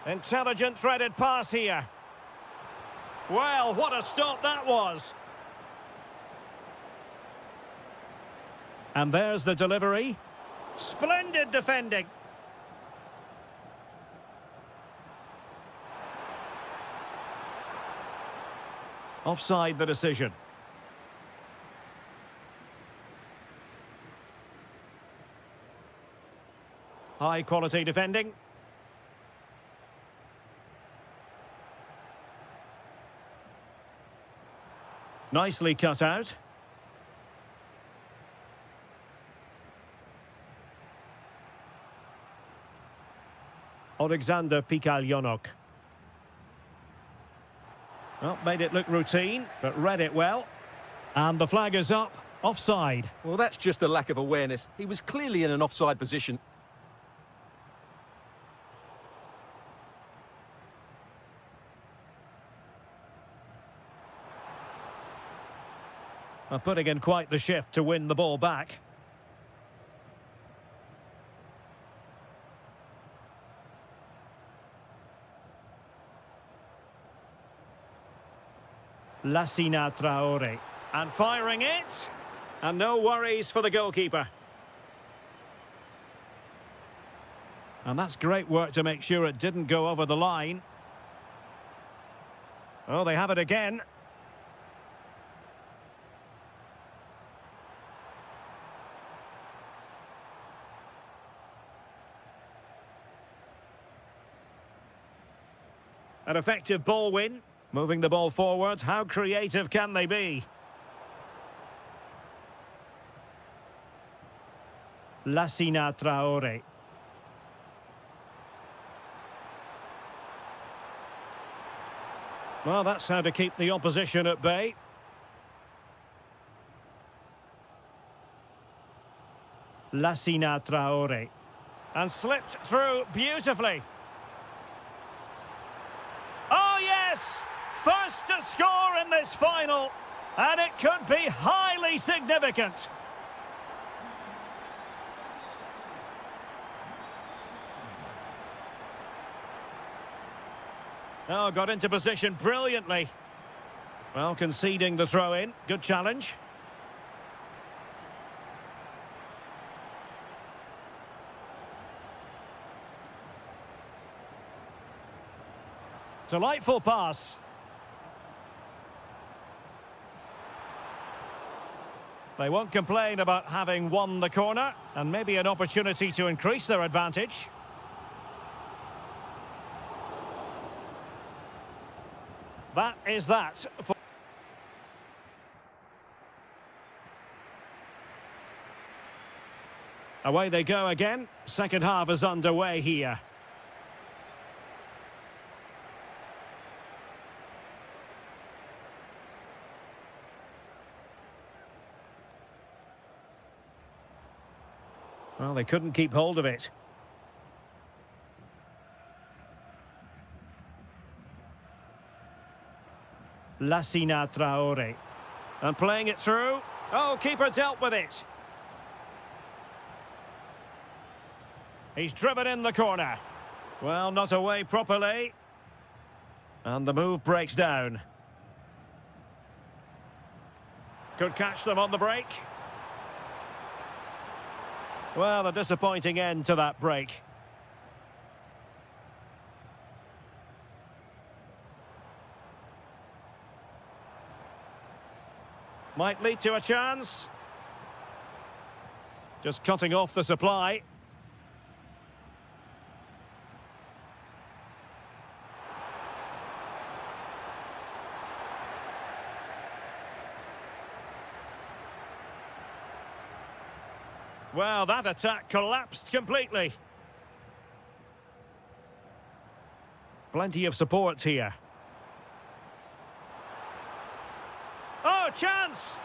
Intelligent threaded pass here. Well, what a stop that was. And there's the delivery. Splendid defending. Offside the decision. High quality defending. Nicely cut out. Alexander Jonok. Well, made it look routine, but read it well. And the flag is up, offside. Well, that's just a lack of awareness. He was clearly in an offside position. Putting in quite the shift to win the ball back. Lassina Traore. And firing it. And no worries for the goalkeeper. And that's great work to make sure it didn't go over the line. Oh, they have it again. An effective ball win. Moving the ball forward. How creative can they be? Lassina Traore. Well, that's how to keep the opposition at bay. Lassina Traore. And slipped through beautifully. Oh, yes! First to score in this final. And it could be highly significant. Oh, got into position brilliantly. Well, conceding the throw-in. Good challenge. Delightful pass. They won't complain about having won the corner, and maybe an opportunity to increase their advantage. That is that. Away they go again. Second half is underway here. Well, they couldn't keep hold of it. Lassina Traore. And playing it through. Oh, keeper dealt with it. He's driven in the corner. Well, not away properly. And the move breaks down. Could catch them on the break. Well, a disappointing end to that break. Might lead to a chance. Just cutting off the supply. Well, that attack collapsed completely. Plenty of support here. Oh, chance!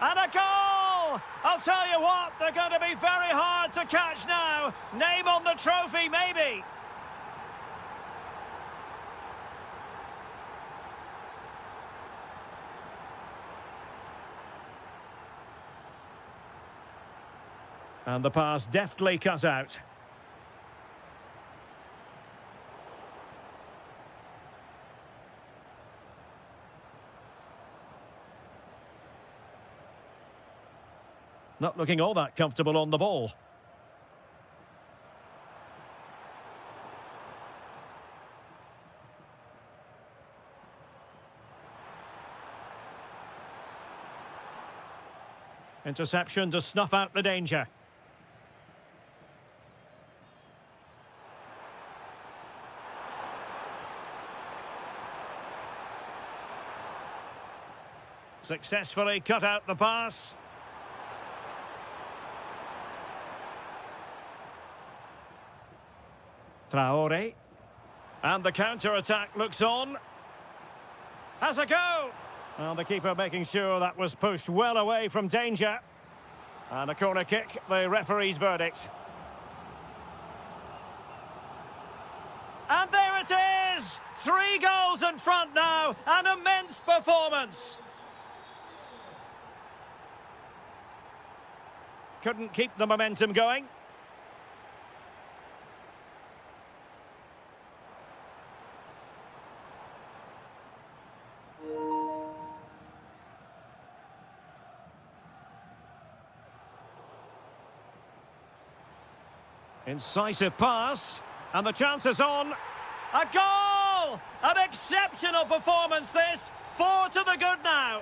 And a goal! I'll tell you what, they're going to be very hard to catch now. Name on the trophy, maybe. And the pass deftly cut out. Not looking all that comfortable on the ball. Interception to snuff out the danger. Successfully cut out the pass. Traore. And the counter-attack looks on. Has a go! Well, the keeper making sure that was pushed well away from danger. And a corner kick, the referee's verdict. And there it is! 3 goals in front now, an immense performance. Couldn't keep the momentum going. Incisive pass, and the chance is on. A goal! An exceptional performance this. 4 to the good now.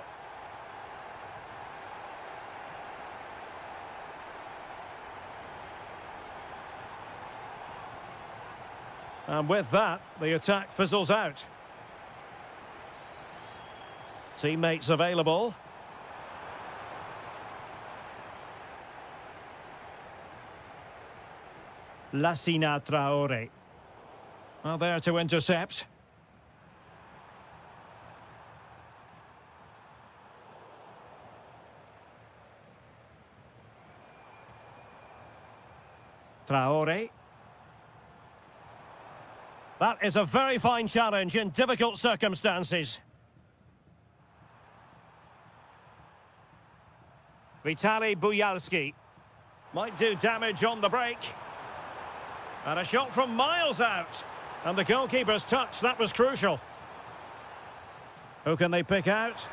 And with that, the attack fizzles out. Teammates available. Lassina Traore. Well, there to intercept. Traore. That is a very fine challenge in difficult circumstances. Vitaly Buyalski might do damage on the break. And a shot from miles out. And the goalkeeper's touch, that was crucial. Who can they pick out?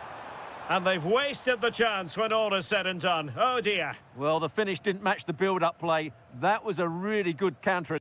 And they've wasted the chance when all is said and done. Oh dear. Well, the finish didn't match the build-up play. That was a really good counter.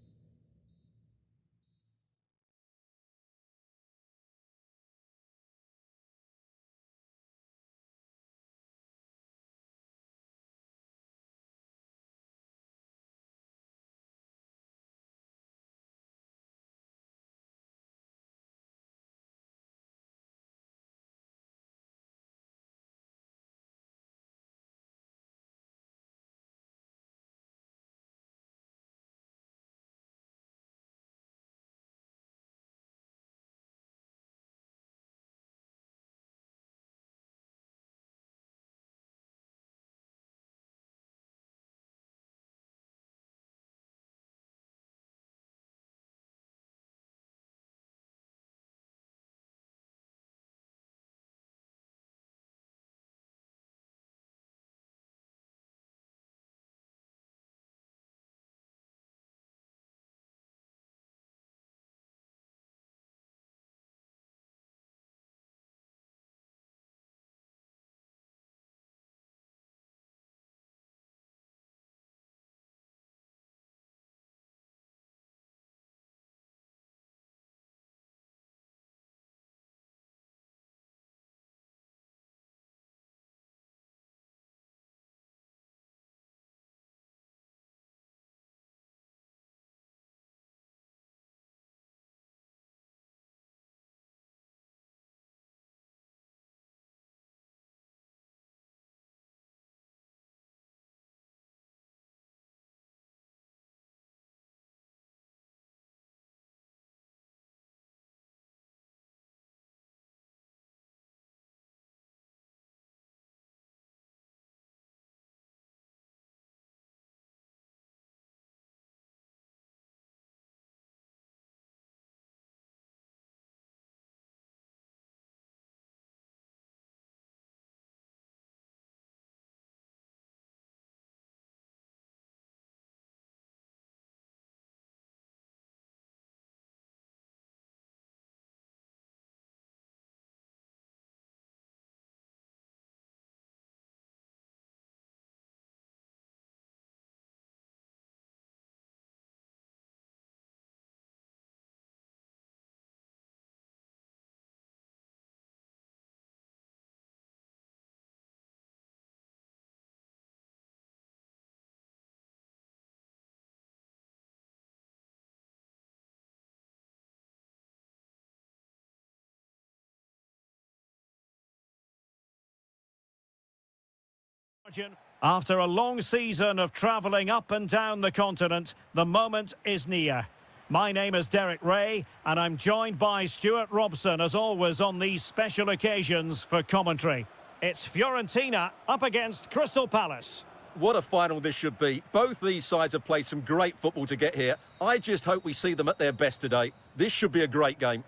fortune. After a long season of travelling up and down the continent, the moment is near. My name is Derek Ray, and I'm joined by Stuart Robson, as always, on these special occasions for commentary. It's Fiorentina up against Crystal Palace. What a final this should be. Both these sides have played some great football to get here. I just hope we see them at their best today. This should be a great game.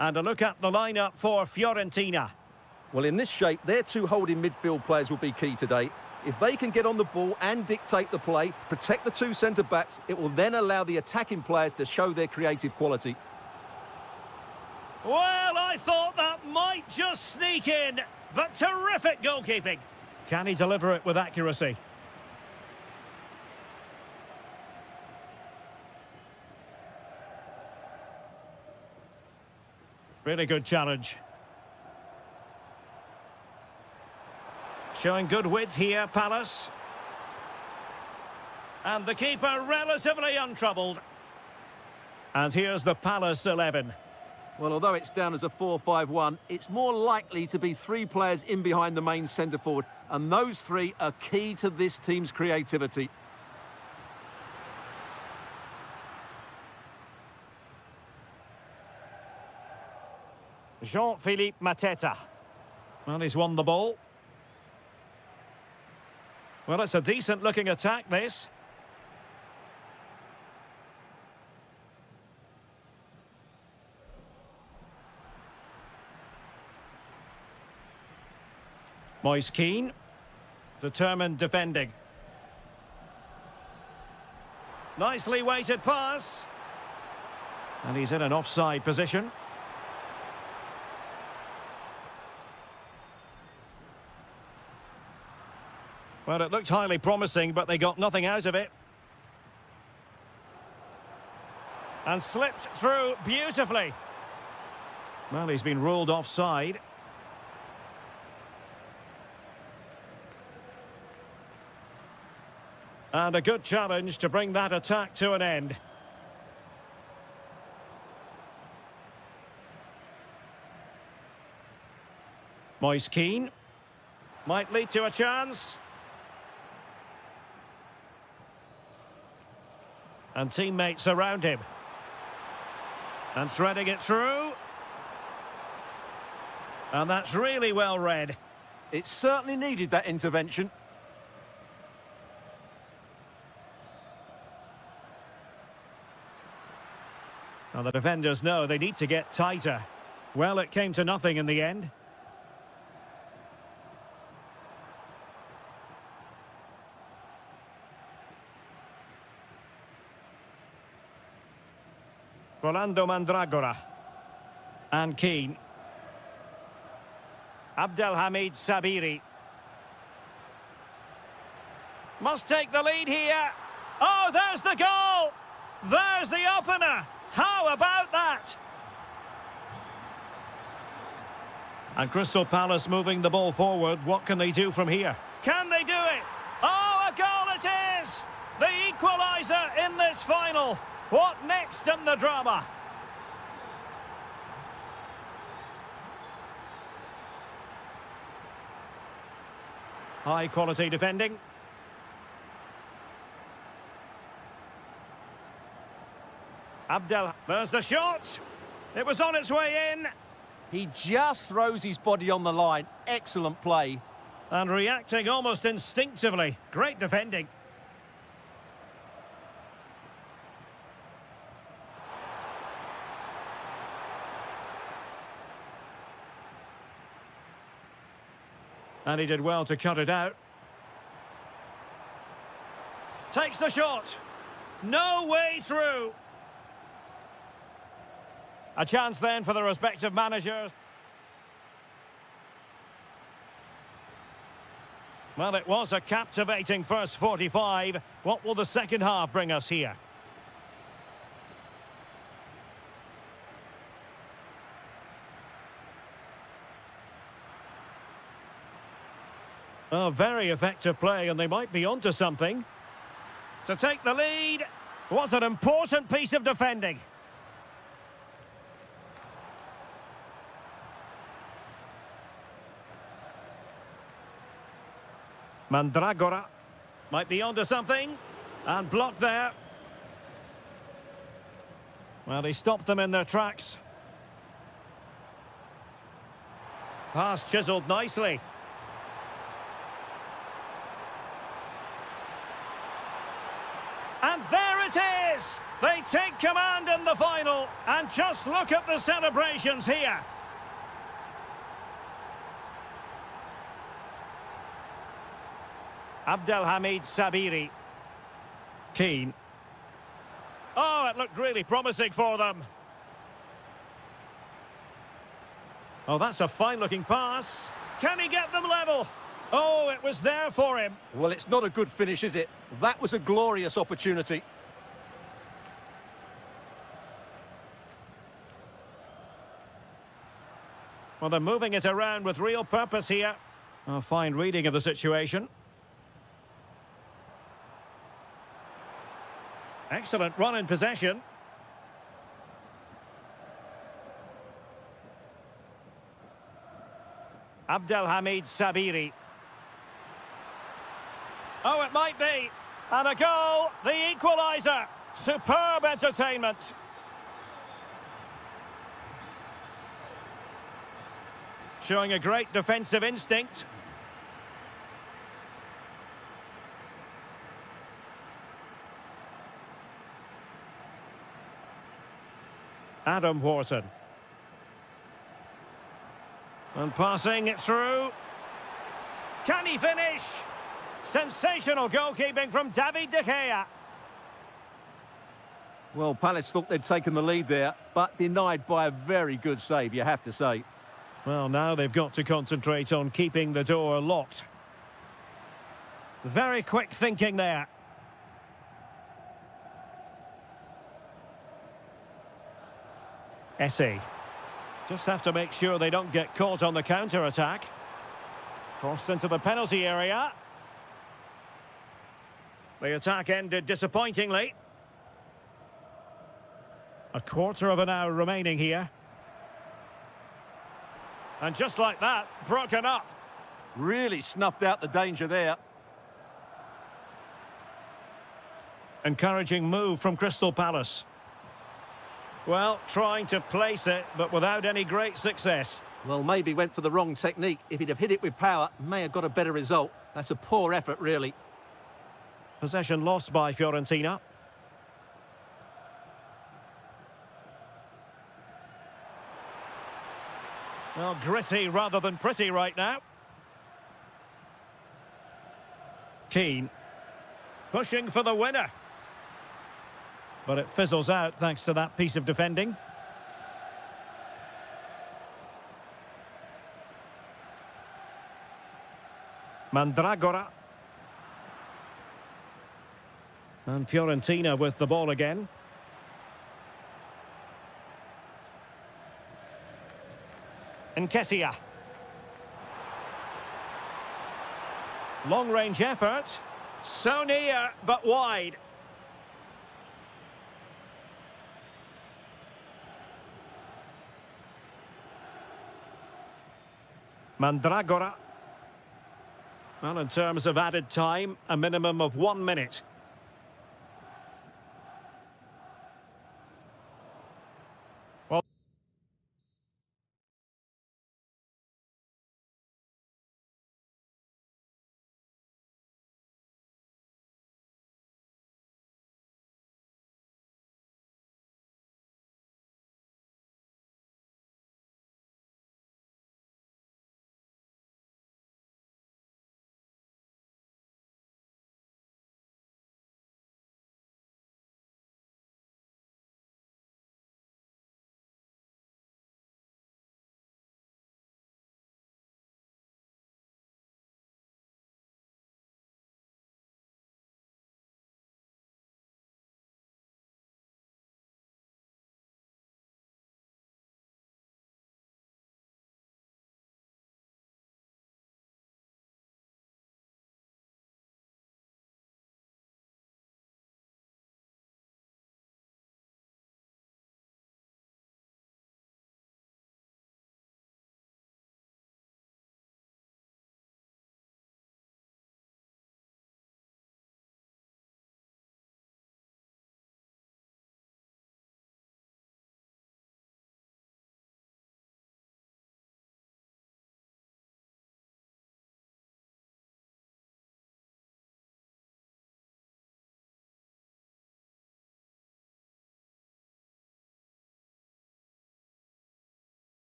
And a look at the lineup for Fiorentina. Well, in this shape, their two holding midfield players will be key today. If they can get on the ball and dictate the play, protect the two centre-backs, it will then allow the attacking players to show their creative quality. Well, I thought that might just sneak in, but terrific goalkeeping. Can he deliver it with accuracy? Really good challenge. Showing good width here, Palace. And the keeper relatively untroubled. And here's the Palace 11. Well, although it's down as a 4-5-1, it's more likely to be three players in behind the main centre-forward, and those three are key to this team's creativity. Jean-Philippe Mateta. Well, he's won the ball. Well, it's a decent-looking attack, this. Moise Keane. Determined defending. Nicely weighted pass. And he's in an offside position. Well, it looked highly promising, but they got nothing out of it. And slipped through beautifully. Well, he's been ruled offside. And a good challenge to bring that attack to an end. Moise Keane. Might lead to a chance. And teammates around him. And threading it through. And that's really well read. It certainly needed that intervention. Now the defenders know they need to get tighter. Well, it came to nothing in the end. Rolando Mandragora. And Keane. Abdelhamid Sabiri. Must take the lead here. Oh, there's the goal! There's the opener! How about that? And Crystal Palace moving the ball forward. What can they do from here? Can they do it? Oh, a goal it is! The equaliser in this final. What next in the drama? High quality defending. There's the shot. It was on its way in. He just throws his body on the line. Excellent play. And reacting almost instinctively. Great defending. And he did well to cut it out. Takes the shot. No way through. A chance then for the respective managers. Well, it was a captivating first 45. What will the second half bring us here? Oh, very effective play, and they might be onto something. To take the lead was an important piece of defending. Mandragora might be onto something. And blocked there. Well, he stopped them in their tracks. Pass chiselled nicely. And there it is! They take command in the final. And just look at the celebrations here. Abdelhamid Sabiri. Keane. Oh, it looked really promising for them. Oh, that's a fine-looking pass. Can he get them level? Oh, it was there for him. Well, it's not a good finish, is it? That was a glorious opportunity. Well, they're moving it around with real purpose here. A fine reading of the situation. Excellent run in possession. Abdelhamid Sabiri. Oh, it might be. And a goal, the equaliser. Superb entertainment. Showing a great defensive instinct. Adam Wharton. And passing it through. Can he finish? Sensational goalkeeping from David De Gea. Well, Palace thought they'd taken the lead there, but denied by a very good save, you have to say. Well, now they've got to concentrate on keeping the door locked. Very quick thinking there. Essie. Just have to make sure they don't get caught on the counter-attack. Crossed into the penalty area. The attack ended disappointingly. A quarter of an hour remaining here. And just like that, broken up. Really snuffed out the danger there. Encouraging move from Crystal Palace. Well, trying to place it, but without any great success. Well, maybe went for the wrong technique. If he'd have hit it with power, may have got a better result. That's a poor effort, really. Possession lost by Fiorentina. Well, gritty rather than pretty right now. Keane. Pushing for the winner. But it fizzles out thanks to that piece of defending. Mandragora. And Fiorentina with the ball again. Nketiah. Long-range effort. So near, but wide. Mandragora. Well, in terms of added time, a minimum of 1 minute.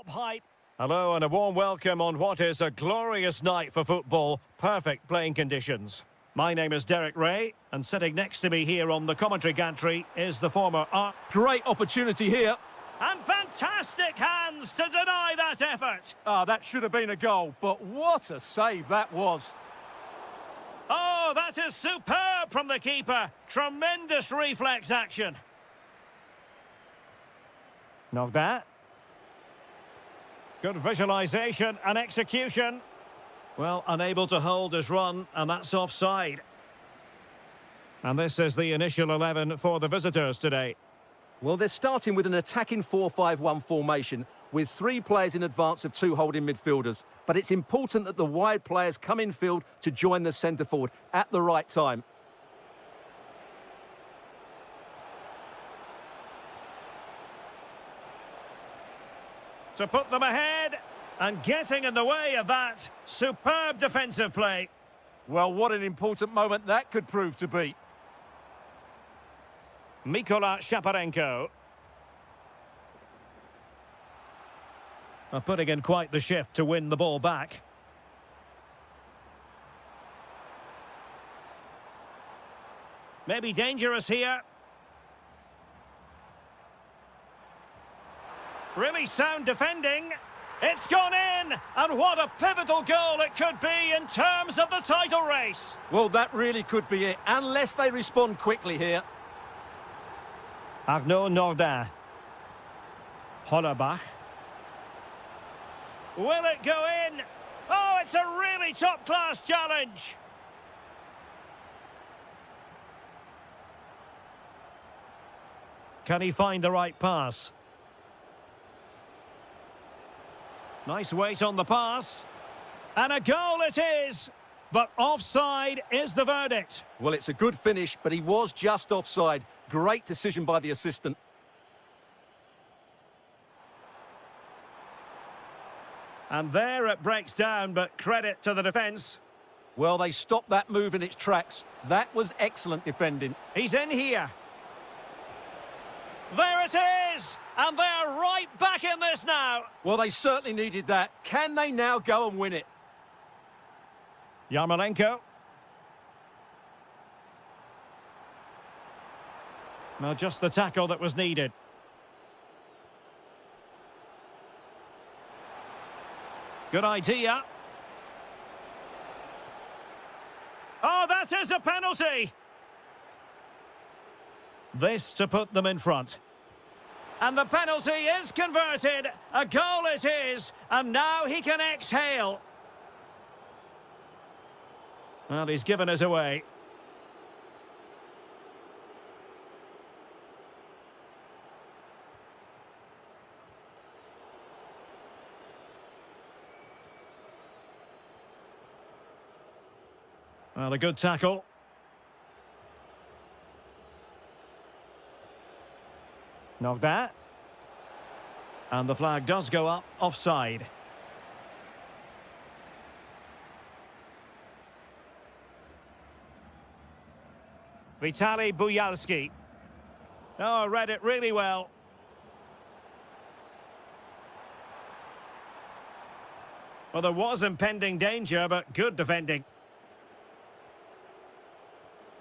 Height. Hello and a warm welcome on what is a glorious night for football. Perfect playing conditions. My name is Derek Ray, and sitting next to me here on the commentary gantry is the former Great opportunity here. And fantastic hands to deny that effort. That should have been a goal, but what a save that was. Oh, that is superb from the keeper. Tremendous reflex action. Not bad. Good visualisation and execution. Well, unable to hold his run, and that's offside. And this is the initial 11 for the visitors today. Well, they're starting with an attacking 4-5-1 formation with 3 players in advance of 2 holding midfielders. But it's important that the wide players come in field to join the centre forward at the right time. To put them ahead, and getting in the way of that. Superb defensive play. Well, what an important moment that could prove to be. Mikola Shaparenko. Putting in quite the shift to win the ball back. Maybe dangerous here. Really sound defending. It's gone in, and what a pivotal goal it could be in terms of the title race. Well, that really could be it, unless they respond quickly here. Arnaud Nordin. Hollerbach. Will it go in? Oh, it's a really top-class challenge. Can he find the right pass? Nice weight on the pass. And a goal it is. But offside is the verdict. Well, it's a good finish, but he was just offside. Great decision by the assistant. And there it breaks down, but credit to the defence. Well, they stopped that move in its tracks. That was excellent defending. He's in here. There it is! And they're right back in this now. Well, they certainly needed that. Can they now go and win it? Yarmolenko. Well, just the tackle that was needed. Good idea. Oh, that is a penalty! This to put them in front. And the penalty is converted. A goal it is. And now he can exhale. Well, he's given us away. Well, a good tackle. Not bad. And the flag does go up offside. Vitaly Buyalski. Oh, read it really well. Well, there was impending danger, but good defending.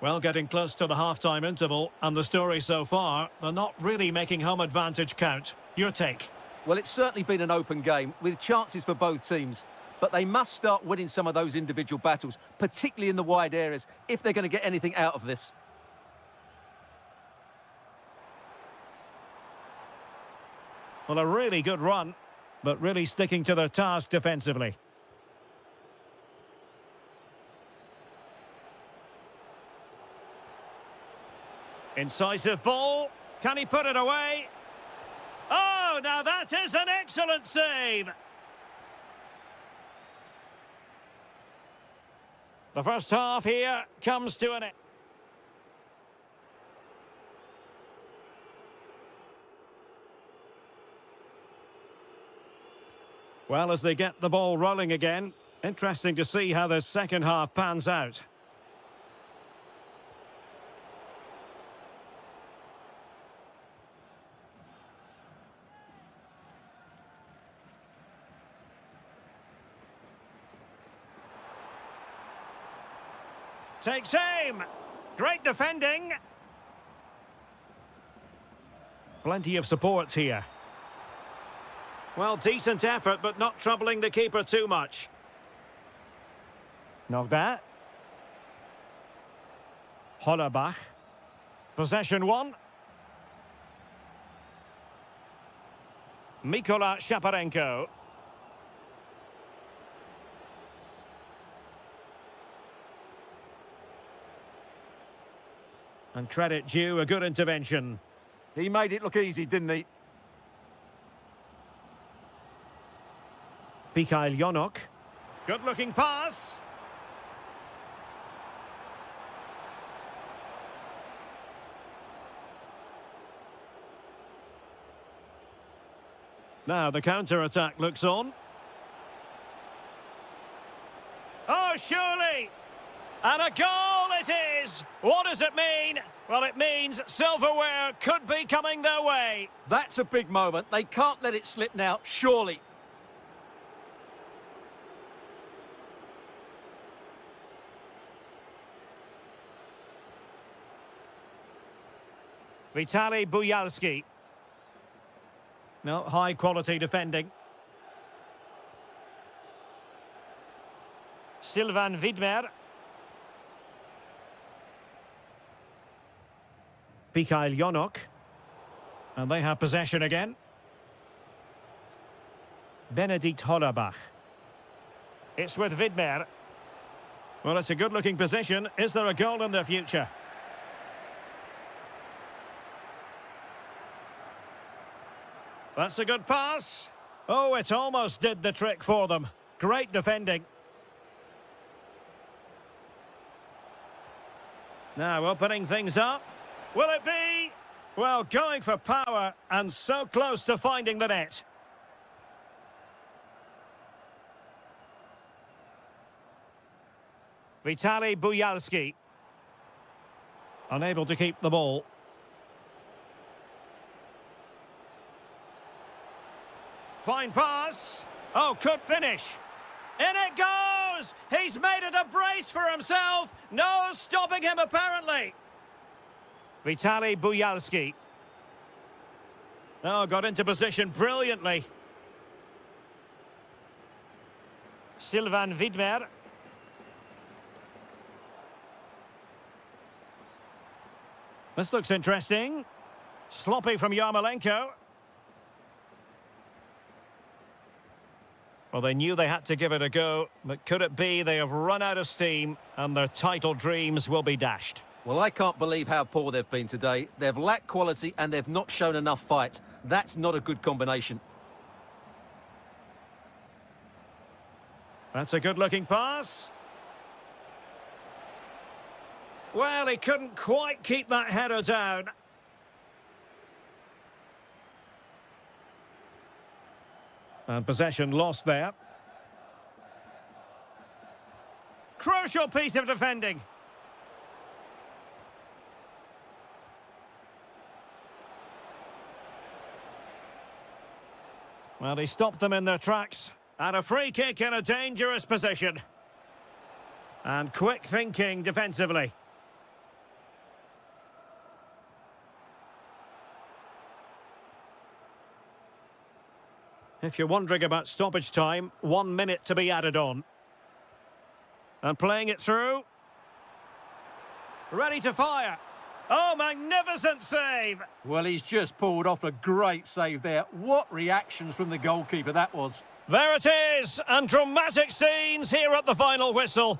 Well, getting close to the half-time interval, and the story so far, they're not really making home advantage count. Your take? Well, it's certainly been an open game, with chances for both teams. But they must start winning some of those individual battles, particularly in the wide areas, if they're going to get anything out of this. Well, a really good run, but really sticking to their task defensively. Incisive ball. Can he put it away? Oh, now that is an excellent save. The first half here comes to an end. Well, as they get the ball rolling again, interesting to see how the second half pans out. Takes aim. Great defending. Plenty of support here. Well, decent effort, but not troubling the keeper too much. Not that. Hollerbach. Possession one. Mikola Shaparenko. And credit due, a good intervention. He made it look easy, didn't he? Mikhail Yonok. Good-looking pass. Now the counter-attack looks on. Oh, surely! And a goal it is! What does it mean? Well, it means silverware could be coming their way. That's a big moment. They can't let it slip now, surely. Vitaly Buyalski. No, high-quality defending. Sylvan Widmer. Mikhail Yonok. And they have possession again. Benedikt Hollerbach. It's with Widmer. Well, it's a good-looking position. Is there a goal in the future? That's a good pass. Oh, it almost did the trick for them. Great defending. Now opening things up. Will it be? Well, going for power and so close to finding the net. Vitaly Buyalski. Unable to keep the ball. Fine pass. Oh, could finish. In it goes! He's made it a brace for himself. No stopping him, apparently. Vitaly Buyalski. Oh, got into position brilliantly. Sylvan Widmer. This looks interesting. Sloppy from Yarmolenko. Well, they knew they had to give it a go, but could it be they have run out of steam and their title dreams will be dashed? Well, I can't believe how poor they've been today. They've lacked quality and they've not shown enough fight. That's not a good combination. That's a good-looking pass. Well, he couldn't quite keep that header down. And possession lost there. Crucial piece of defending. Well, he stopped them in their tracks. And a free kick in a dangerous position. And quick thinking defensively. If you're wondering about stoppage time, 1 minute to be added on. And playing it through. Ready to fire. Oh, magnificent save! Well, he's just pulled off a great save there. What reactions from the goalkeeper that was. There it is, and dramatic scenes here at the final whistle.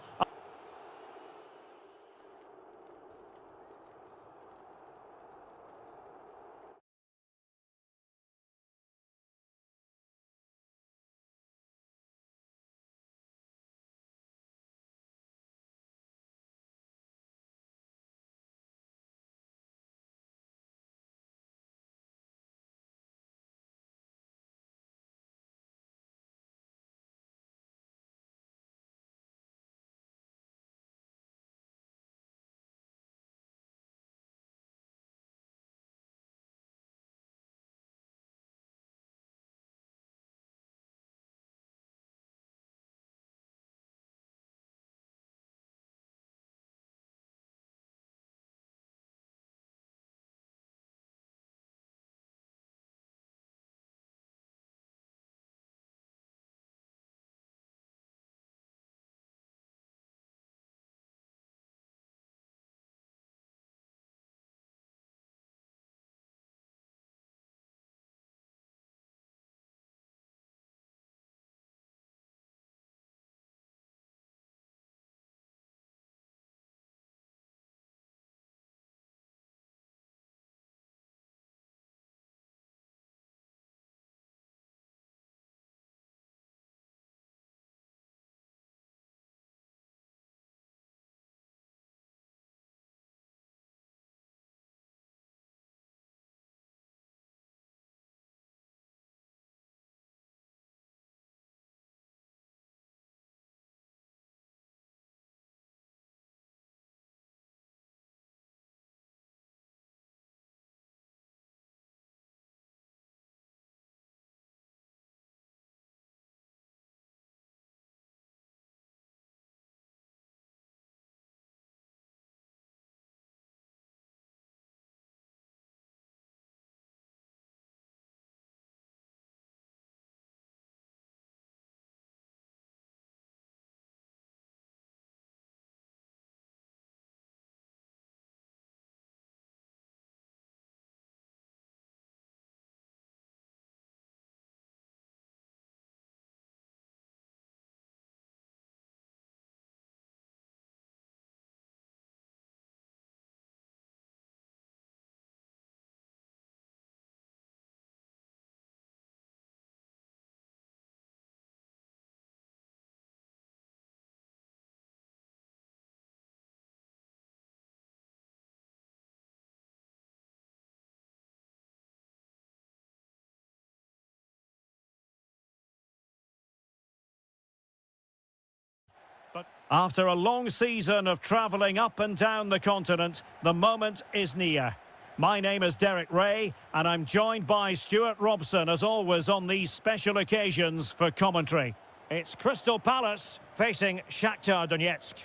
But after a long season of travelling up and down the continent, the moment is near. My name is Derek Ray, and I'm joined by Stuart Robson, as always, on these special occasions for commentary. It's Crystal Palace facing Shakhtar Donetsk.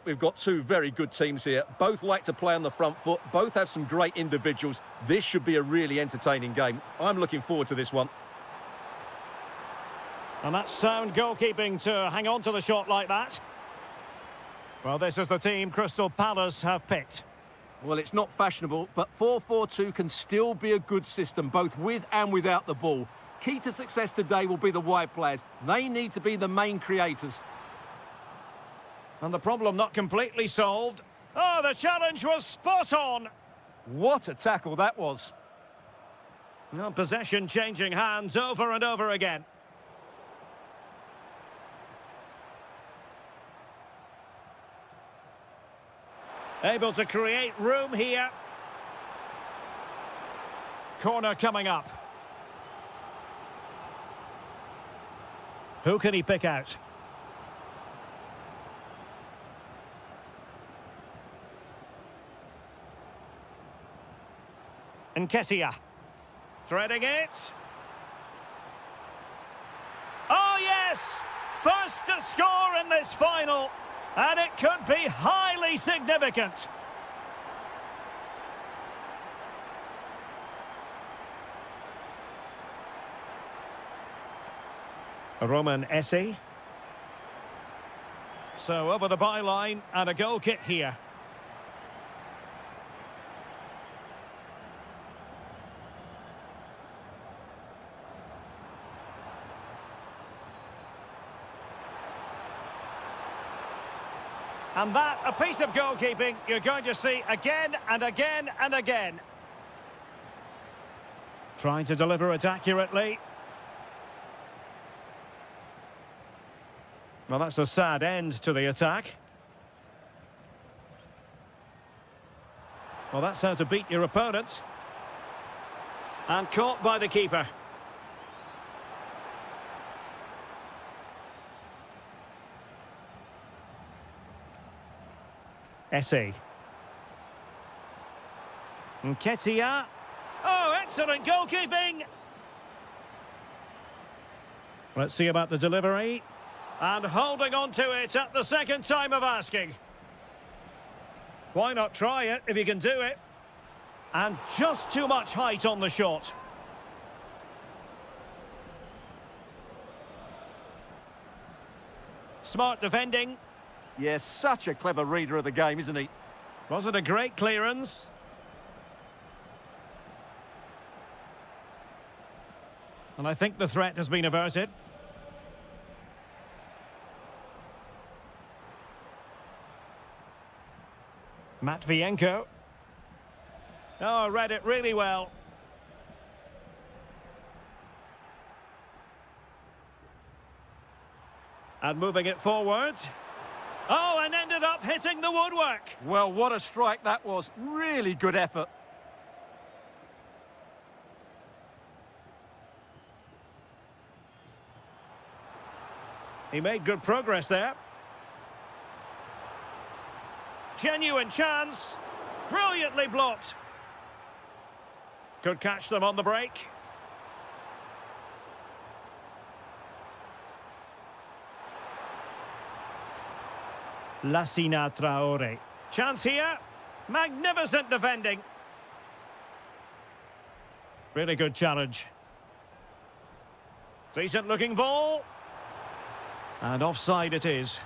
We've got two very good teams here. Both like to play on the front foot. Both have some great individuals. This should be a really entertaining game. I'm looking forward to this one. And that's sound goalkeeping to hang on to the shot like that. Well, this is the team Crystal Palace have picked. Well, it's not fashionable, but 4-4-2 can still be a good system, both with and without the ball. Key to success today will be the wide players. They need to be the main creators. And the problem not completely solved. Oh, the challenge was spot on. What a tackle that was. Well, possession changing hands over and over again. Able to create room here. Corner coming up. Who can he pick out? Nketiah. Threading it. Oh, yes! First to score in this final. And it could be highly significant. Roman Essie. So over the byline and a goal kick here. And that, a piece of goalkeeping you're going to see again and again and again. Trying to deliver it accurately. Well, that's a sad end to the attack. Well, that's how to beat your opponent. And caught by the keeper. Essie. Nketiah. Oh, excellent goalkeeping! Let's see about the delivery. And holding on to it at the second time of asking. Why not try it if you can do it? And just too much height on the shot. Smart defending. Yes, such a clever reader of the game, isn't he? Was it a great clearance? And I think the threat has been averted. Matvienko. Oh, read it really well. And moving it forward. Oh, and ended up hitting the woodwork. Well, what a strike that was. Really good effort. He made good progress there. Genuine chance. Brilliantly blocked. Could catch them on the break. Lassina Traore. Chance here. Magnificent defending. Really good challenge. Decent looking ball. And offside it is.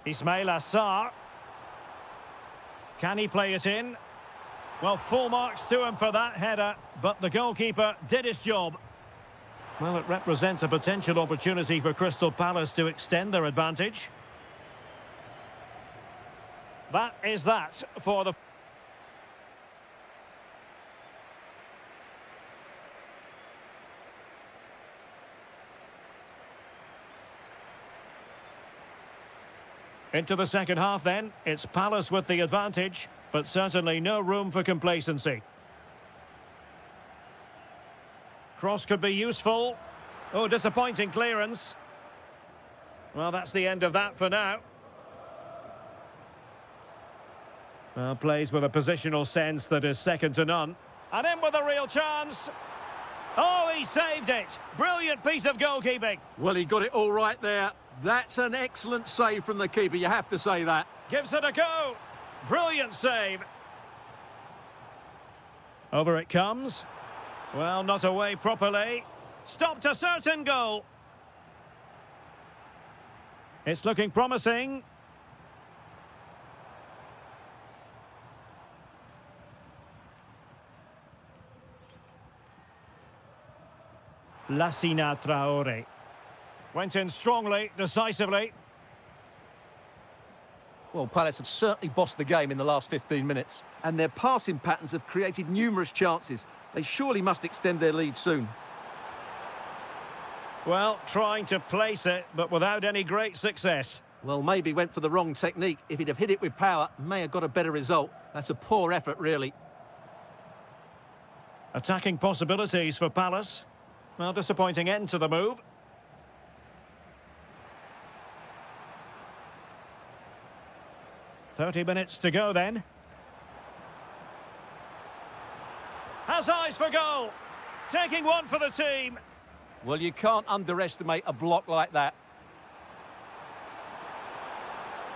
Ismail Assar. Can he play it in? Well, full marks to him for that header, but the goalkeeper did his job. Well, it represents a potential opportunity for Crystal Palace to extend their advantage. That is that for the... Into the second half then. It's Palace with the advantage, but certainly no room for complacency. Cross could be useful. Oh, disappointing clearance. Well, that's the end of that for now. Well, plays with a positional sense that is second to none. And in with a real chance. Oh, he saved it. Brilliant piece of goalkeeping. Well, he got it all right there. That's an excellent save from the keeper, you have to say that. Gives it a go. Brilliant save. Over it comes. Well, not away properly. Stopped a certain goal. It's looking promising. Lassina Traore. Went in strongly, decisively. Well, Palace have certainly bossed the game in the last 15 minutes, and their passing patterns have created numerous chances. They surely must extend their lead soon. Well, trying to place it, but without any great success. Well, maybe went for the wrong technique. If he'd have hit it with power, may have got a better result. That's a poor effort, really. Attacking possibilities for Palace. Well, disappointing end to the move. "30 minutes to go then. Has eyes for goal. Taking one for the team. Well, you can't underestimate a block like that.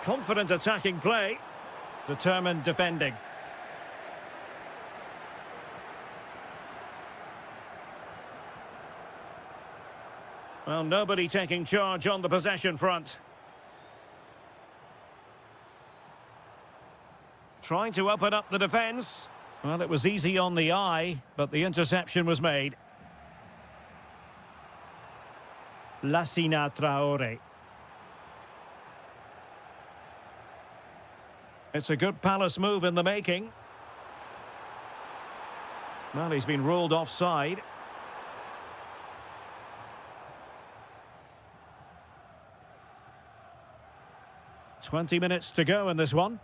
Confident attacking play. Determined defending. Well, nobody taking charge on the possession front. Trying to open up the defence. Well, it was easy on the eye, but the interception was made. Lassina Traore. It's a good Palace move in the making. Well, he's been ruled offside. "20 minutes to go in this one.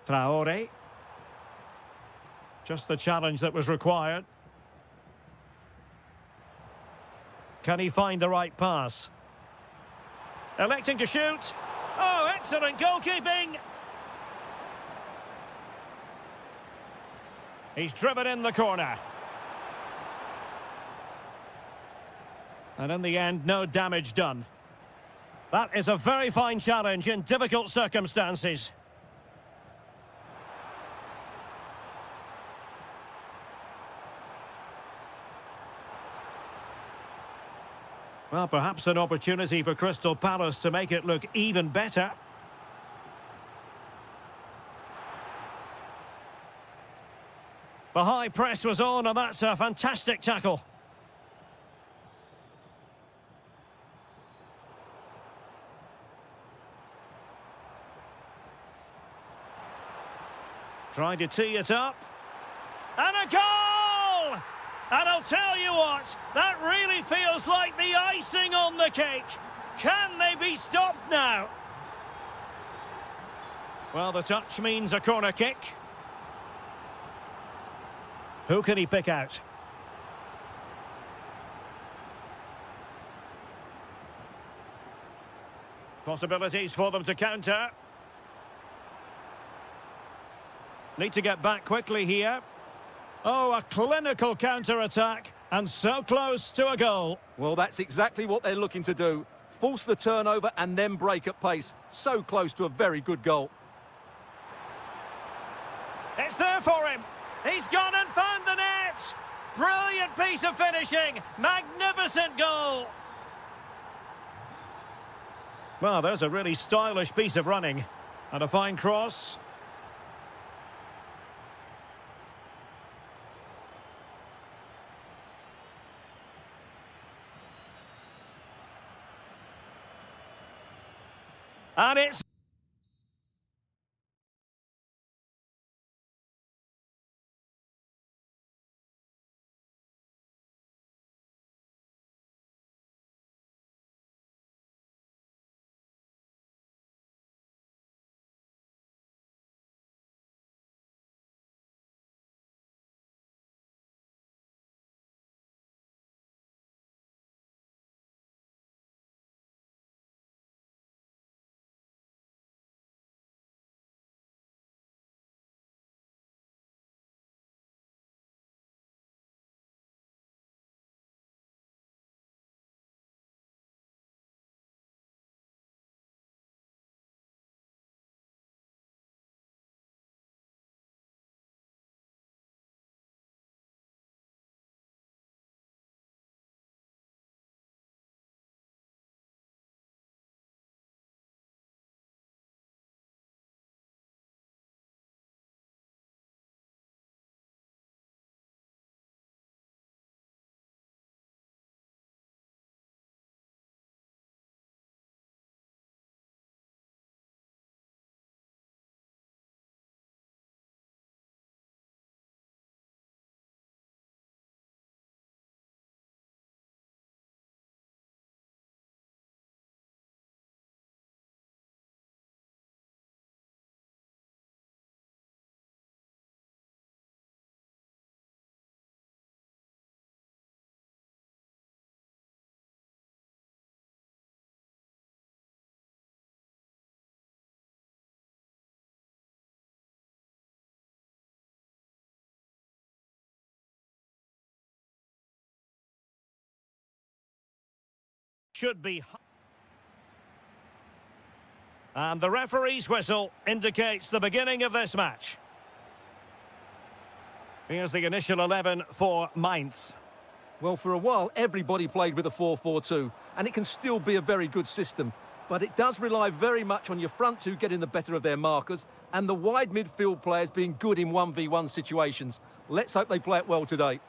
Traore. Just the challenge that was required. Can he find the right pass? Electing to shoot. Oh, excellent goalkeeping. He's driven in the corner. And in the end, no damage done. That is a very fine challenge in difficult circumstances. Well, perhaps an opportunity for Crystal Palace to make it look even better. The high press was on, and that's a fantastic tackle. Trying to tee it up. And a goal! And I'll tell you what, that really feels like the icing on the cake. Can they be stopped now? Well, the touch means a corner kick. Who can he pick out? Possibilities for them to counter. Need to get back quickly here. Oh, a clinical counter-attack, and so close to a goal. Well, that's exactly what they're looking to do. Force the turnover and then break at pace. So close to a very good goal. It's there for him. He's gone and found the net. Brilliant piece of finishing. Magnificent goal. Well, there's a really stylish piece of running. And a fine cross. And it's should be... And the referee's whistle indicates the beginning of this match. Here's the initial 11 for Mainz. Well, for a while, everybody played with a 4-4-2, and it can still be a very good system. But it does rely very much on your front two getting the better of their markers and the wide midfield players being good in 1v1 situations. Let's hope they play it well today.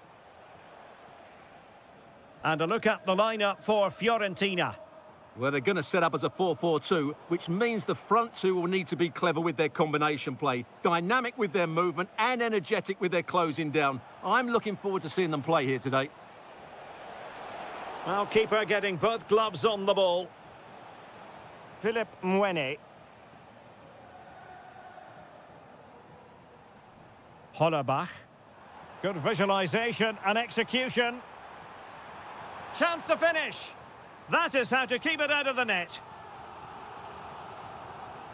And a look at the lineup for Fiorentina. Well, they're going to set up as a 4-4-2, which means the front two will need to be clever with their combination play, dynamic with their movement and energetic with their closing down. I'm looking forward to seeing them play here today. Well, keeper getting both gloves on the ball. Philip Mwene. Hollerbach. Good visualisation and execution. Chance to finish. That is how to keep it out of the net.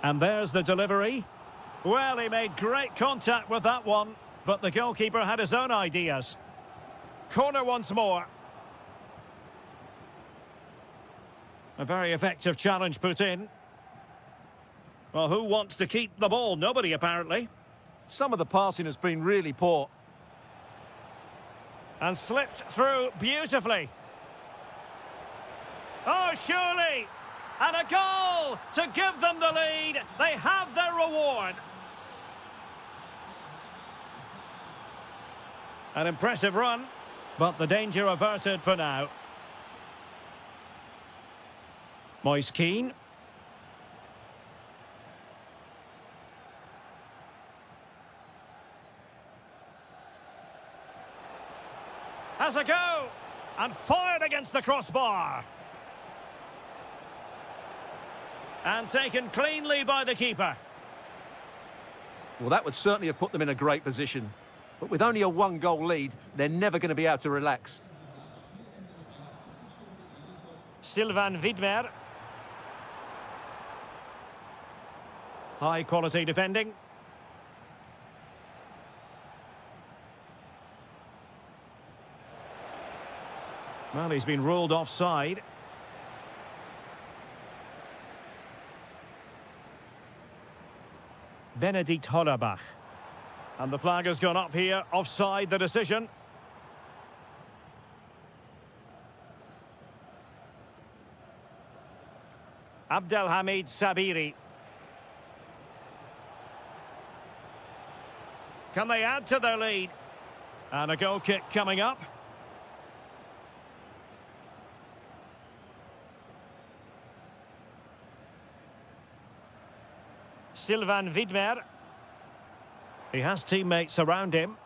And there's the delivery. Well, he made great contact with that one, but the goalkeeper had his own ideas. Corner once more. A very effective challenge put in. Well, who wants to keep the ball? Nobody, apparently. Some of the passing has been really poor. And slipped through beautifully. Oh, surely! And a goal to give them the lead. They have their reward. An impressive run, but the danger averted for now. Moise Keane. Has a go! And fired against the crossbar. And taken cleanly by the keeper. Well, that would certainly have put them in a great position. But with only a one-goal lead, they're never going to be able to relax. Sylvain Widmer. High-quality defending. Well, he's been ruled offside. Benedikt Hollerbach. And the flag has gone up here, offside the decision. Abdelhamid Sabiri. Can they add to their lead? And a goal kick coming up. Sylvain Widmer. He has teammates around him.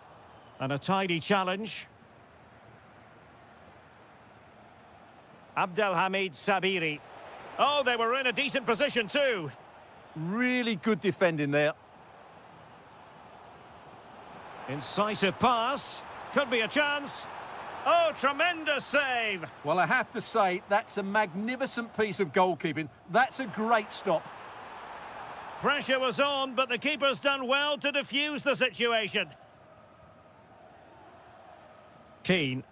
And a tidy challenge. Abdelhamid Sabiri. Oh, they were in a decent position too. Really good defending there. Incisive pass. Could be a chance. Oh, tremendous save. Well, I have to say, that's a magnificent piece of goalkeeping. That's a great stop. Pressure was on, but the keeper's done well to defuse the situation. Keane.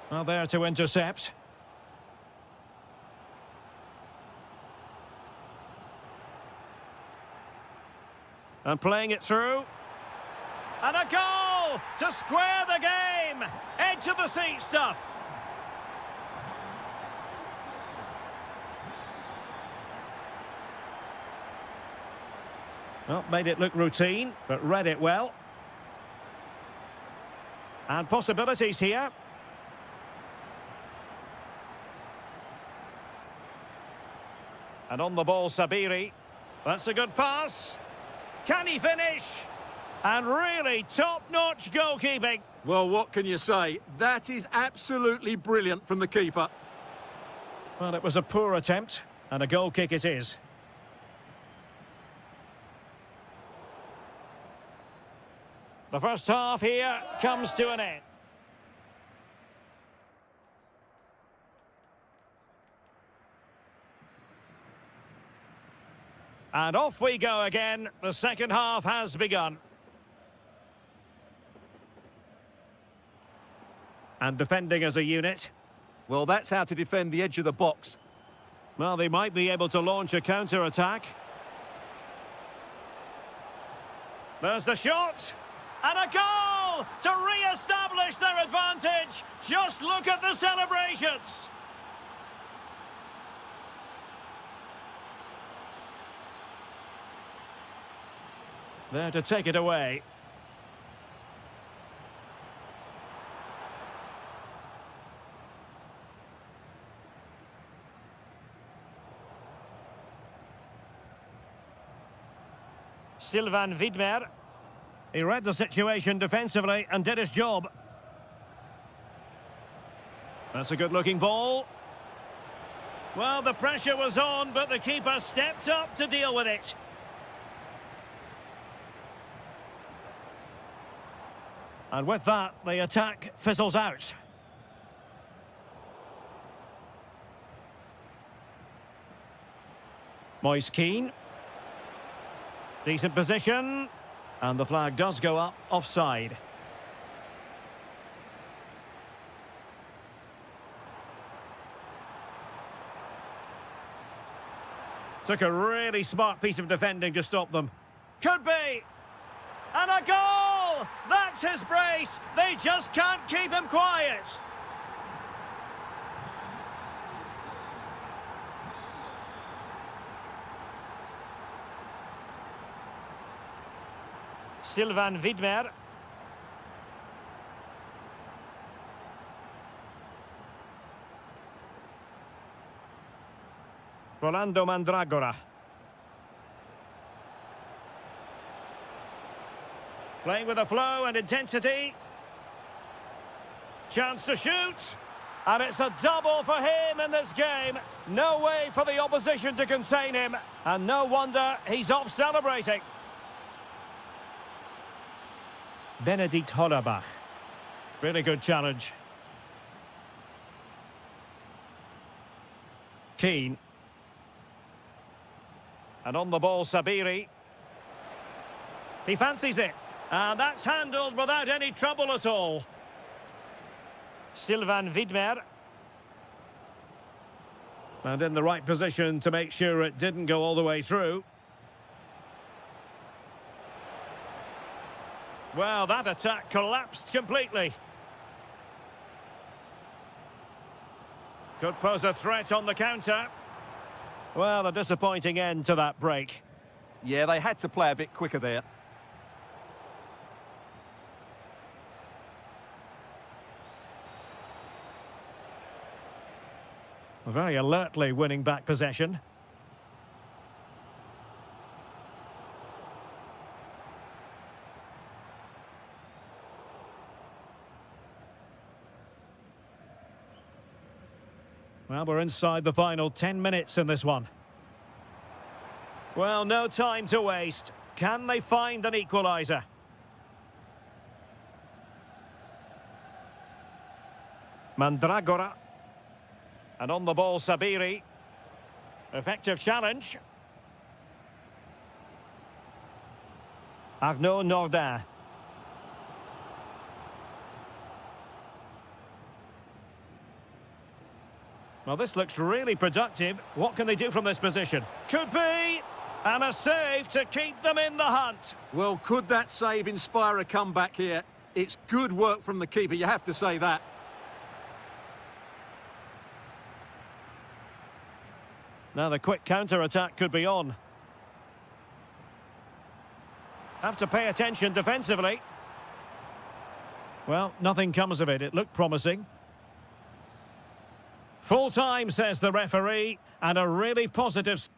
Well, there to intercept. And playing it through. And a goal to square the game. Edge of the seat stuff. Well, made it look routine, but read it well. And possibilities here. And on the ball, Sabiri. That's a good pass. Can he finish? And really top-notch goalkeeping. Well, what can you say? That is absolutely brilliant from the keeper. Well, it was a poor attempt, and a goal kick it is. The first half here comes to an end. And off we go again. The second half has begun. And defending as a unit. Well, that's how to defend the edge of the box. Well, they might be able to launch a counter-attack. There's the shot. And a goal to re-establish their advantage. Just look at the celebrations. There to take it away. Sylvain Widmer. He read the situation defensively and did his job. That's a good-looking ball. Well, the pressure was on, but the keeper stepped up to deal with it. And with that, the attack fizzles out. Moise Keane. Decent position. And the flag does go up offside. Took a really smart piece of defending to stop them. Could be! And a goal! That's his brace! They just can't keep him quiet! Sylvain Widmer. Rolando Mandragora. Playing with a flow and intensity. Chance to shoot. And it's a double for him in this game. No way for the opposition to contain him. And no wonder he's off celebrating. Benedikt Hollerbach. Really good challenge. Keane. And on the ball, Sabiri. He fancies it. And that's handled without any trouble at all. Sylvain Widmer. And in the right position to make sure it didn't go all the way through. Well, that attack collapsed completely. Could pose a threat on the counter. Well, a disappointing end to that break. Yeah, they had to play a bit quicker there. Very alertly winning back possession. Well, we're inside the final 10 minutes in this one. Well, no time to waste. Can they find an equaliser? Mandragora. And on the ball, Sabiri. Effective challenge. Arnaud Nordin. Well, this looks really productive. What can they do from this position? Could be! And a save to keep them in the hunt. Well, could that save inspire a comeback here? It's good work from the keeper, you have to say that. Now the quick counter-attack could be on. Have to pay attention defensively. Well, nothing comes of it. It looked promising. Full time, says the referee, and a really positive...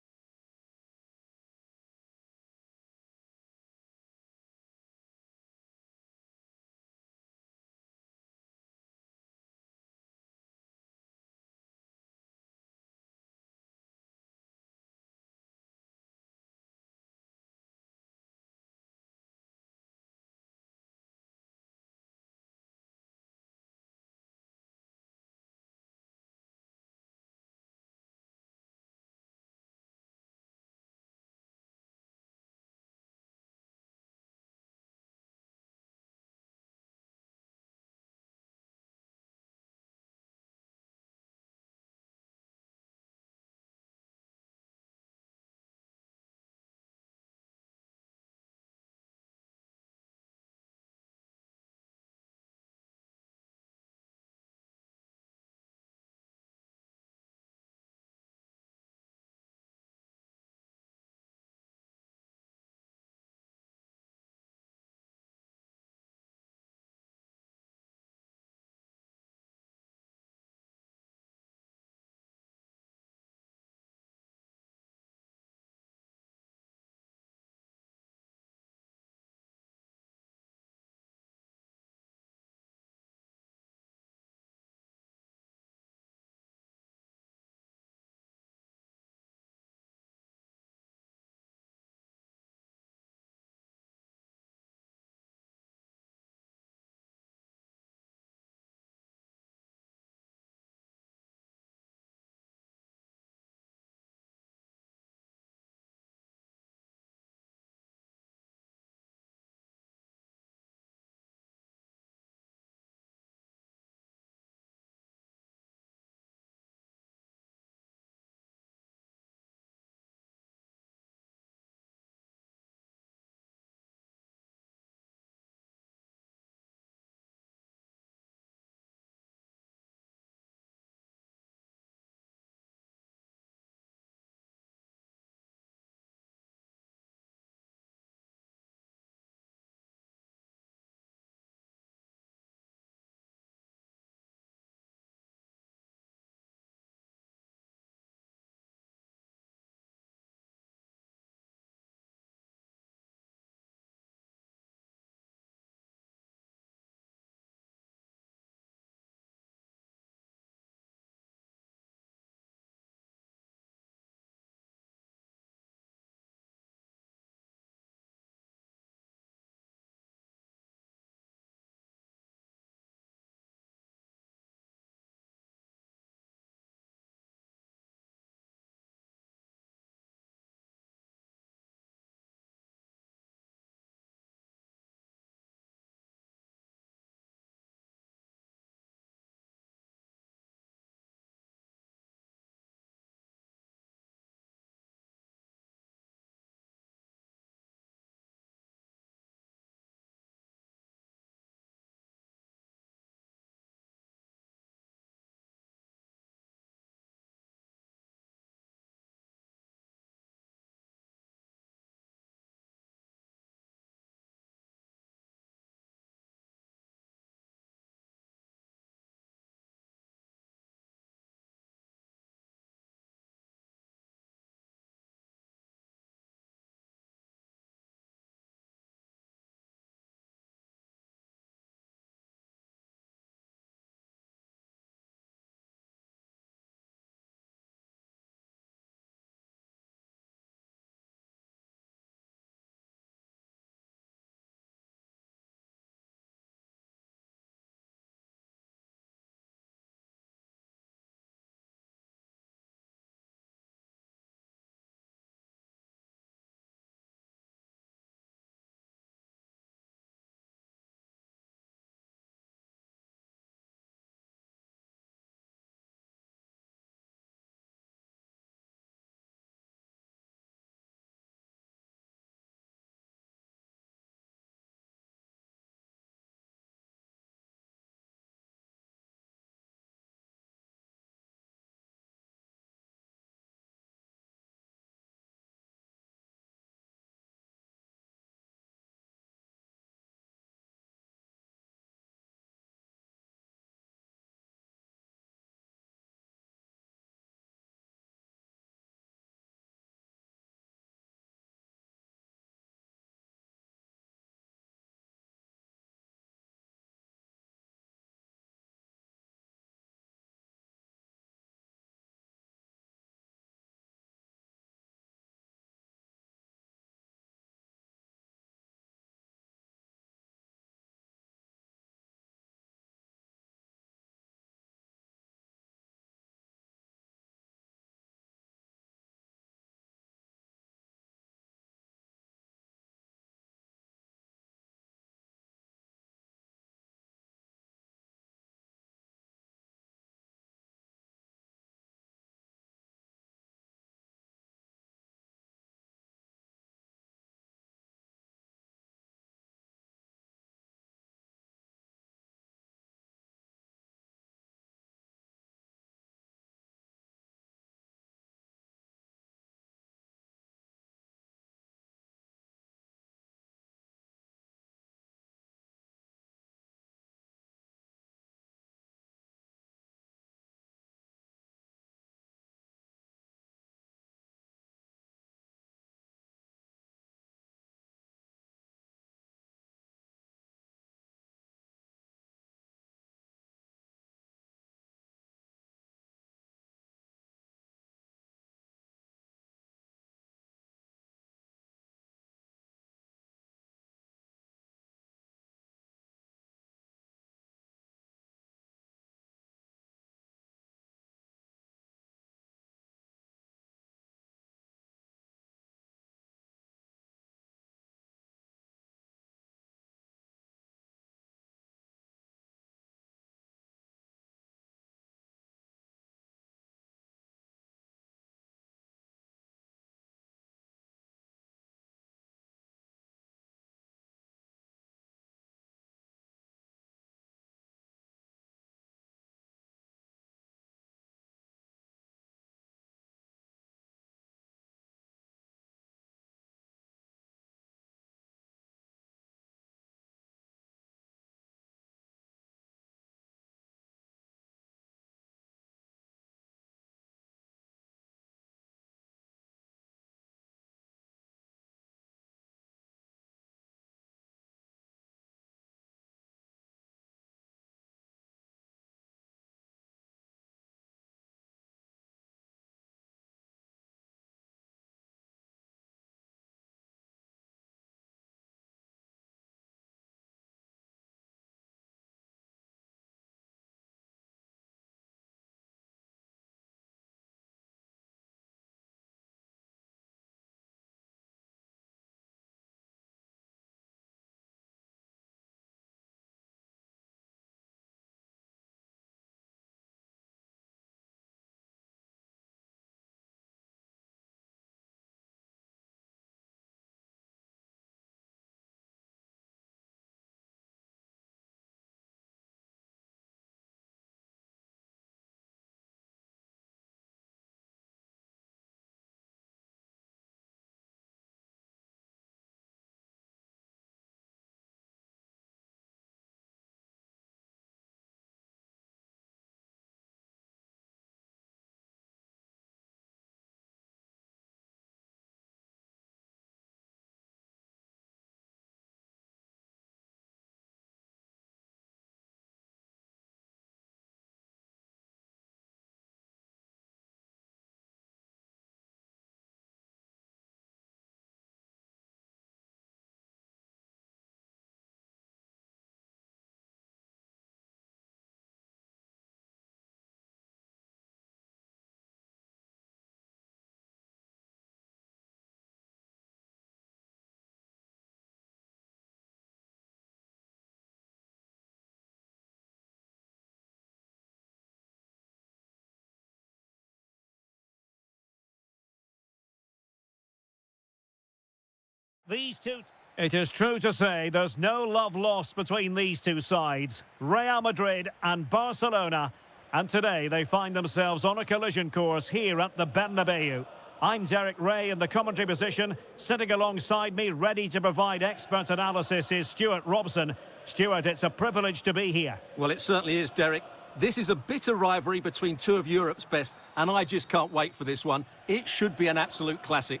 these two... It is true to say there's no love lost between these two sides, Real Madrid and Barcelona, and today they find themselves on a collision course here at the Bernabeu. I'm Derek Ray in the commentary position. Sitting alongside me, ready to provide expert analysis, is Stuart Robson. Stuart, it's a privilege to be here. Well, it certainly is, Derek. This is a bitter rivalry between two of Europe's best, and I just can't wait for this one. It should be an absolute classic.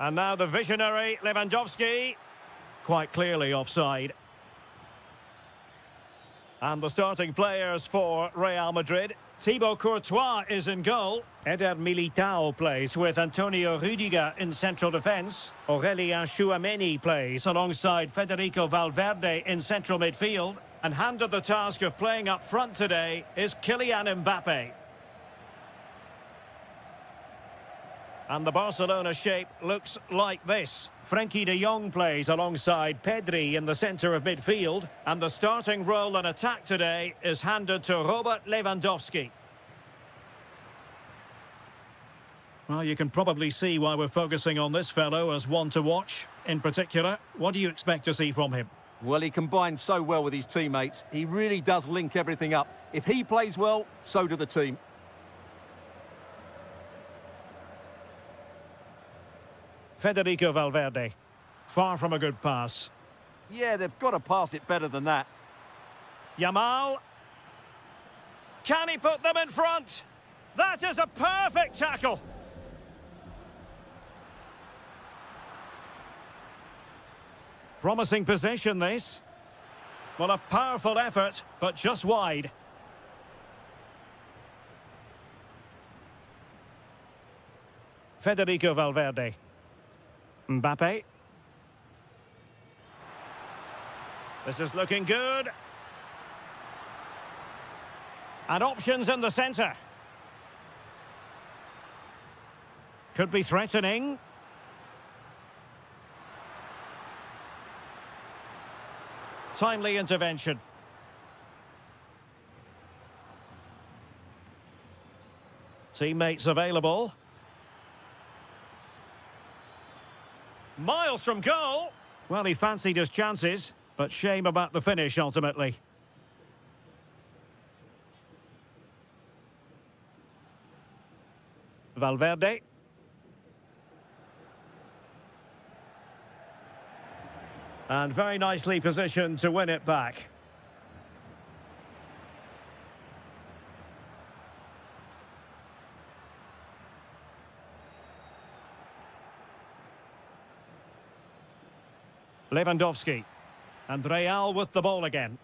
And now the visionary Lewandowski. Quite clearly offside. And the starting players for Real Madrid. Thibaut Courtois is in goal. Eder Militao plays with Antonio Rüdiger in central defence. Aurélien Tchouameni plays alongside Federico Valverde in central midfield. And handed the task of playing up front today is Kylian Mbappe. And the Barcelona shape looks like this. Frenkie de Jong plays alongside Pedri in the centre of midfield. And the starting role in attack today is handed to Robert Lewandowski. Well, you can probably see why we're focusing on this fellow as one to watch. In particular, what do you expect to see from him? Well, he combines so well with his teammates. He really does link everything up. If he plays well, so do the team. Federico Valverde. Far from a good pass. Yeah, they've got to pass it better than that. Yamal. Can he put them in front? That is a perfect tackle. Promising position, this. Well, a powerful effort, but just wide. Federico Valverde. Mbappe. This is looking good. And options in the centre. Could be threatening. Timely intervention. Teammates available. Miles from goal. Well, he fancied his chances, but shame about the finish ultimately. Valverde. And very nicely positioned to win it back. Lewandowski. And Real with the ball again.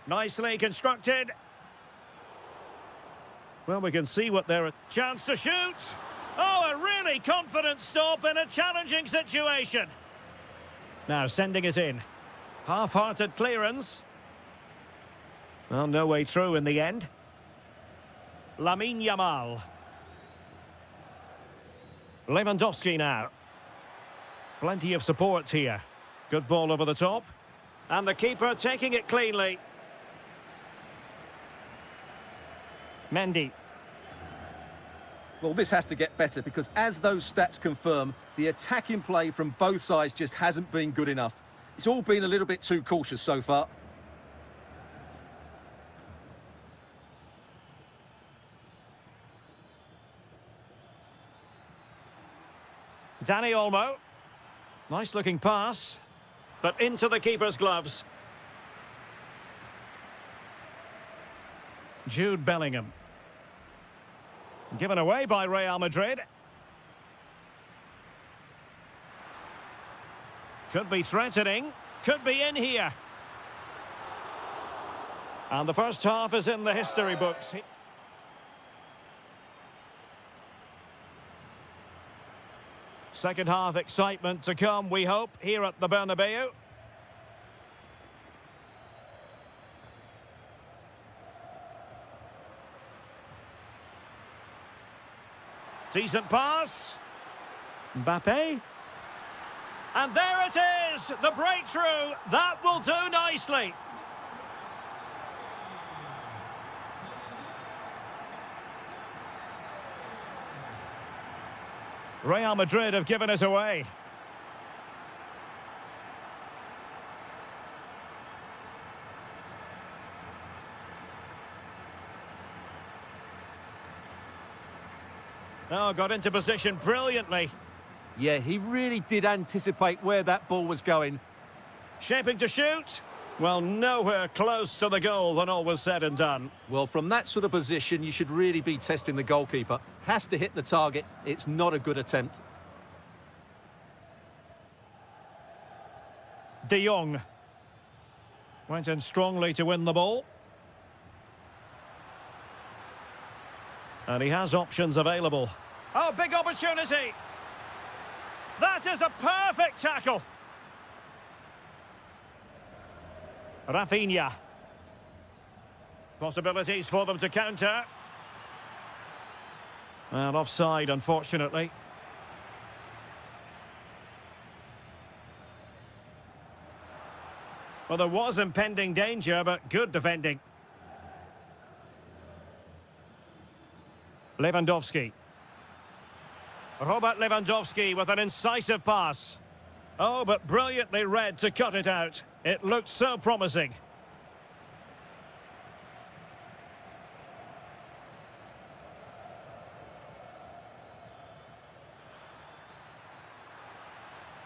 Nicely constructed. Well, we can see what they're... Chance to shoot! Oh, a really confident stop in a challenging situation. Now sending it in. Half-hearted clearance. Well, no way through in the end. Lamine Yamal. Lewandowski now. Plenty of support here. Good ball over the top. And the keeper taking it cleanly. Mendy. Well, this has to get better because as those stats confirm, the attacking play from both sides just hasn't been good enough. It's all been a little bit too cautious so far. Dani Olmo. Nice looking pass, but into the keeper's gloves. Jude Bellingham. Given away by Real Madrid. Could be threatening, could be in here. And the first half is in the history books. Second half excitement to come, we hope, here at the Bernabeu. Decent pass. Mbappe. And there it is, the breakthrough. That will do nicely. Real Madrid have given us away. Oh, got into position brilliantly. Yeah, he really did anticipate where that ball was going. Shaping to shoot. Well, nowhere close to the goal when all was said and done. Well, from that sort of position, you should really be testing the goalkeeper. Has to hit the target. It's not a good attempt. De Jong. Went in strongly to win the ball. And he has options available. Oh, big opportunity! That is a perfect tackle! Rafinha. Possibilities for them to counter. And offside, unfortunately. Well, there was impending danger, but good defending. Lewandowski. Robert Lewandowski with an incisive pass. Oh, but brilliantly read to cut it out. It looked so promising.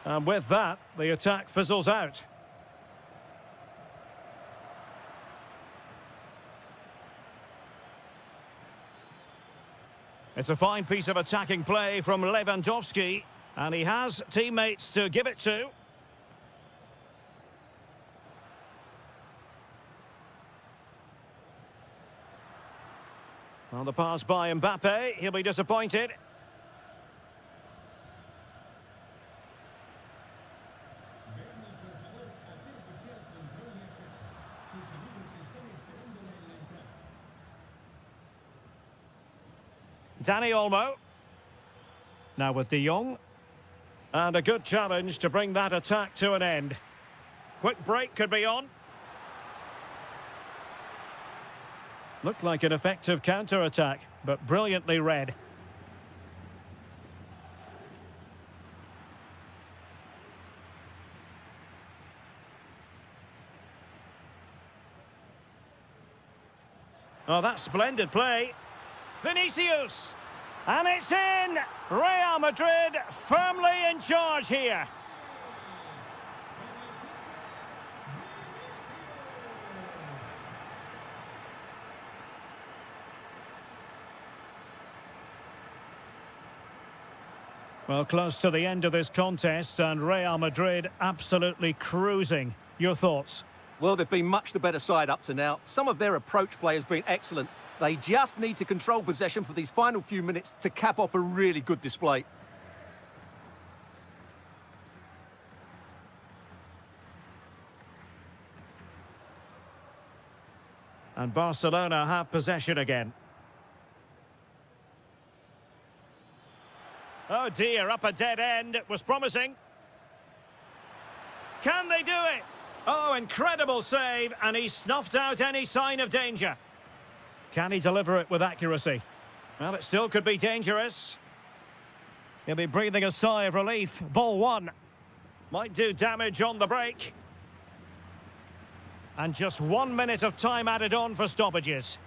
And with that, the attack fizzles out. It's a fine piece of attacking play from Lewandowski, and he has teammates to give it to. Well, the pass by Mbappe, he'll be disappointed. Dani Olmo. Now with De Jong. And a good challenge to bring that attack to an end. Quick break could be on. Looked like an effective counter-attack, but brilliantly read. Oh, that's splendid play. Vinicius! And it's in! Real Madrid firmly in charge here. Well, close to the end of this contest, and Real Madrid absolutely cruising. Your thoughts? Well, they've been much the better side up to now. Some of their approach play has been excellent. They just need to control possession for these final few minutes to cap off a really good display. And Barcelona have possession again. Oh dear, up a dead end. It was promising. Can they do it? Oh, incredible save, and he snuffed out any sign of danger. Can he deliver it with accuracy? Well, it still could be dangerous. He'll be breathing a sigh of relief. Ball one. Might do damage on the break. And just 1 minute of time added on for stoppages.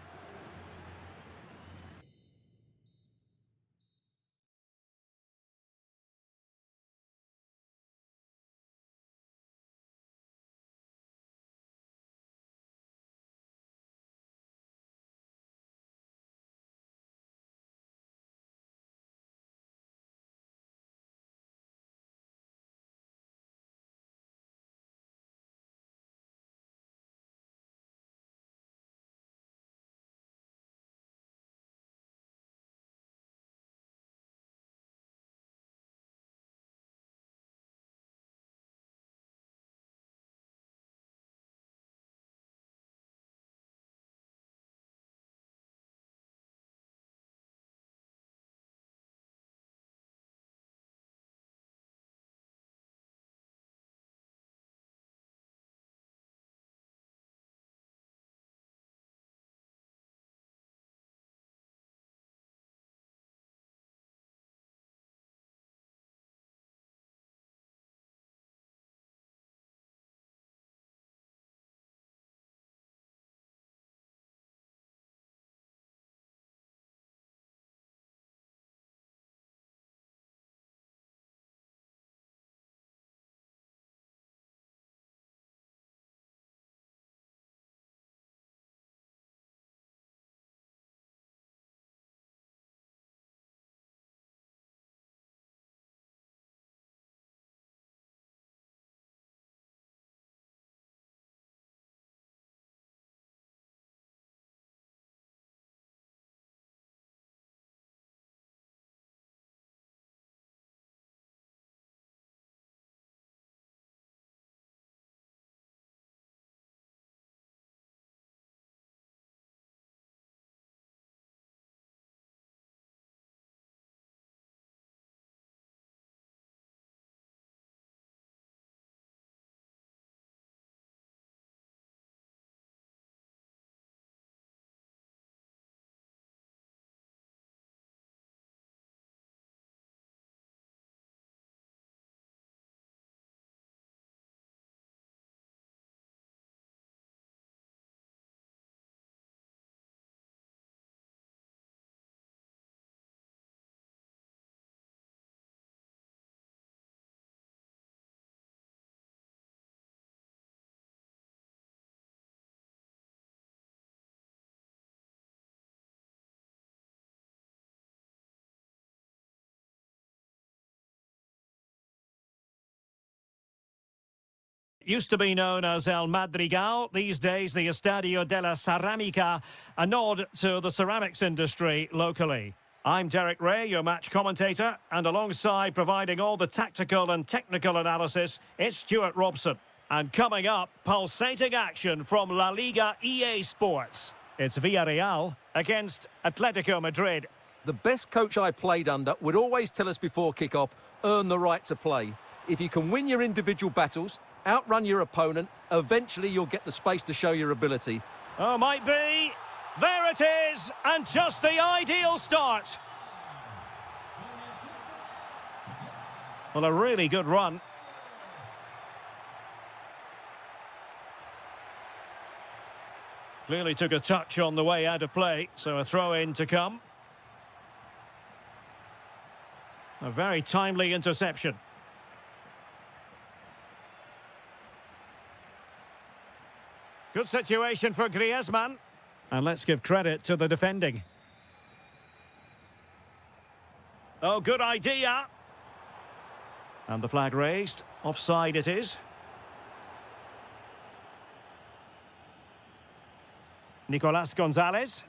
used to be known as El Madrigal, these days the Estadio de la Ceramica, a nod to the ceramics industry locally. I'm Derek Ray, your match commentator, and alongside providing all the tactical and technical analysis, it's Stuart Robson. And coming up, pulsating action from La Liga EA Sports. It's Villarreal against Atletico Madrid. The best coach I played under would always tell us before kick-off, earn the right to play. If you can win your individual battles, outrun your opponent, eventually you'll get the space to show your ability. Oh, might be. There it is, and just the ideal start. Well, a really good run. Clearly took a touch on the way out of play, so a throw-in to come. A very timely interception. Good situation for Griezmann. And let's give credit to the defending. Oh, good idea. And the flag raised. Offside it is. Nicolas Gonzalez.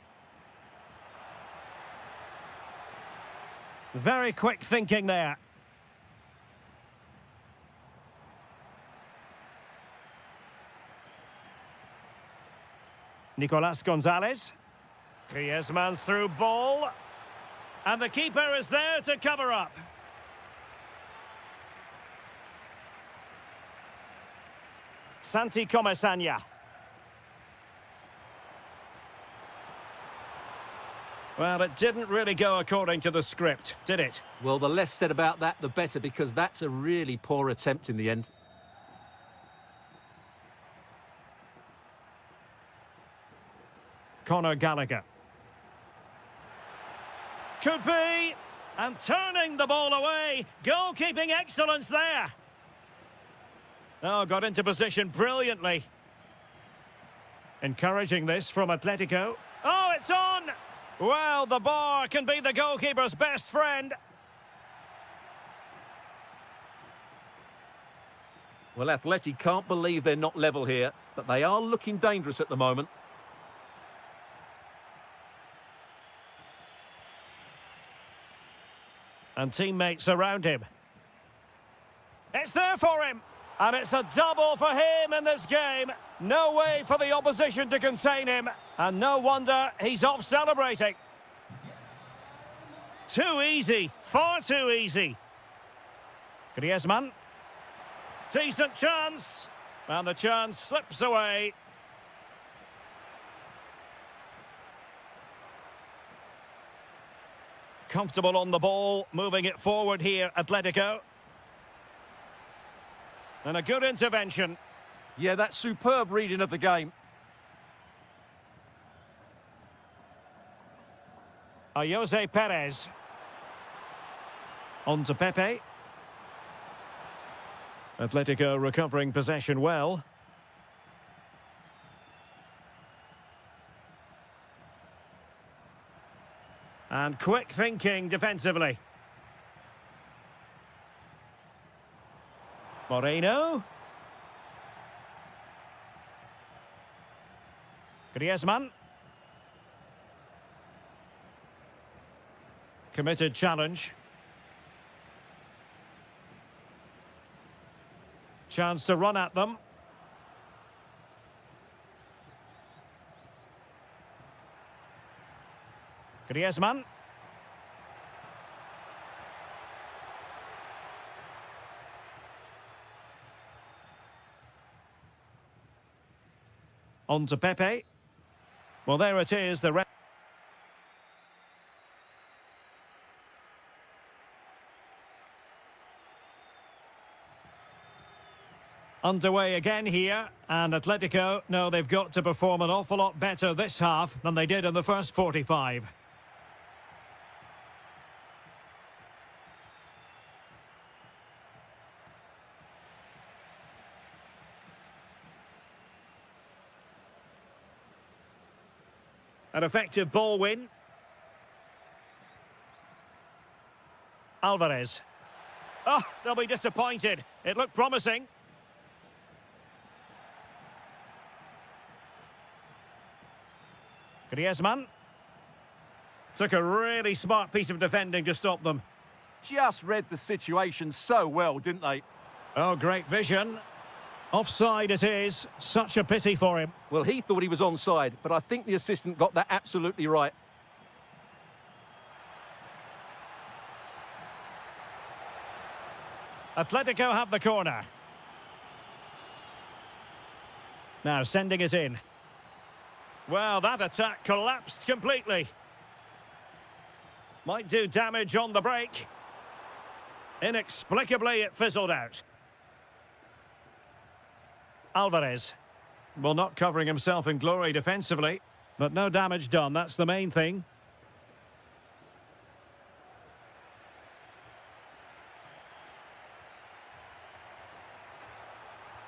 Very quick thinking there. Nicolas Gonzalez. Griezmann's through ball. And the keeper is there to cover up. Santi Comesaña. Well, it didn't really go according to the script, did it? Well, the less said about that, the better, because that's a really poor attempt in the end. Conor Gallagher. Could be. And turning the ball away. Goalkeeping excellence there. Oh, got into position brilliantly. Encouraging this from Atletico. Oh, it's on! Well, the bar can be the goalkeeper's best friend. Well, Atleti can't believe they're not level here, but they are looking dangerous at the moment. And teammates around him. It's there for him. And it's a double for him in this game. No way for the opposition to contain him. And no wonder he's off celebrating. Too easy. Far too easy. Griezmann. Decent chance. And the chance slips away. Comfortable on the ball. Moving it forward here, Atletico. And a good intervention. Yeah, that's superb reading of the game. Jose Perez. On to Pepe. Atletico recovering possession well. And quick thinking defensively. Moreno. Griezmann. Committed challenge. Chance to run at them. Griezmann. On to Pepe. Well, there it is. The underway again here, and Atletico know they've got to perform an awful lot better this half than they did in the first 45. An effective ball win. Alvarez. Oh, they'll be disappointed. It looked promising. Griezmann. Took a really smart piece of defending to stop them. Just read the situation so well, didn't they? Oh, great vision. Offside it is. Such a pity for him. Well, he thought he was onside, but I think the assistant got that absolutely right. Atletico have the corner. Now sending it in. Well, that attack collapsed completely. Might do damage on the break. Inexplicably, it fizzled out. Alvarez. Well, not covering himself in glory defensively, but no damage done. That's the main thing.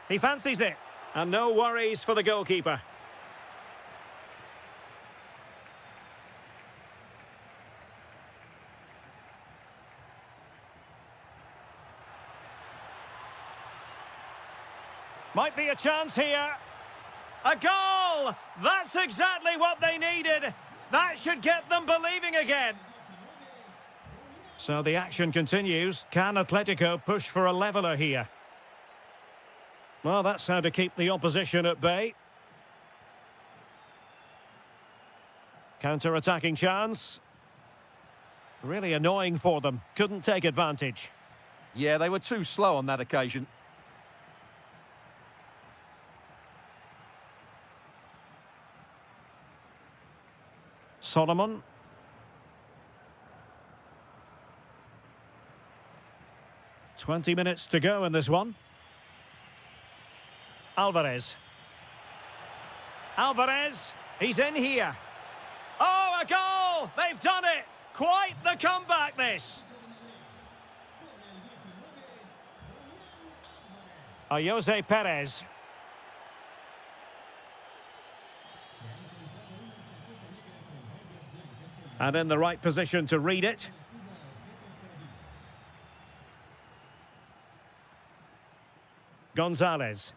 He fancies it. And no worries for the goalkeeper. Might be a chance here. A goal! That's exactly what they needed. That should get them believing again. So the action continues. Can Atletico push for a leveller here? Well, that's how to keep the opposition at bay. Counter-attacking chance. Really annoying for them. Couldn't take advantage. Yeah, they were too slow on that occasion. Solomon. "20 minutes to go in this one. Alvarez. Alvarez, he's in here. Oh, a goal! They've done it! Quite the comeback, this. Jose Perez. And in the right position to read it. Gonzalez.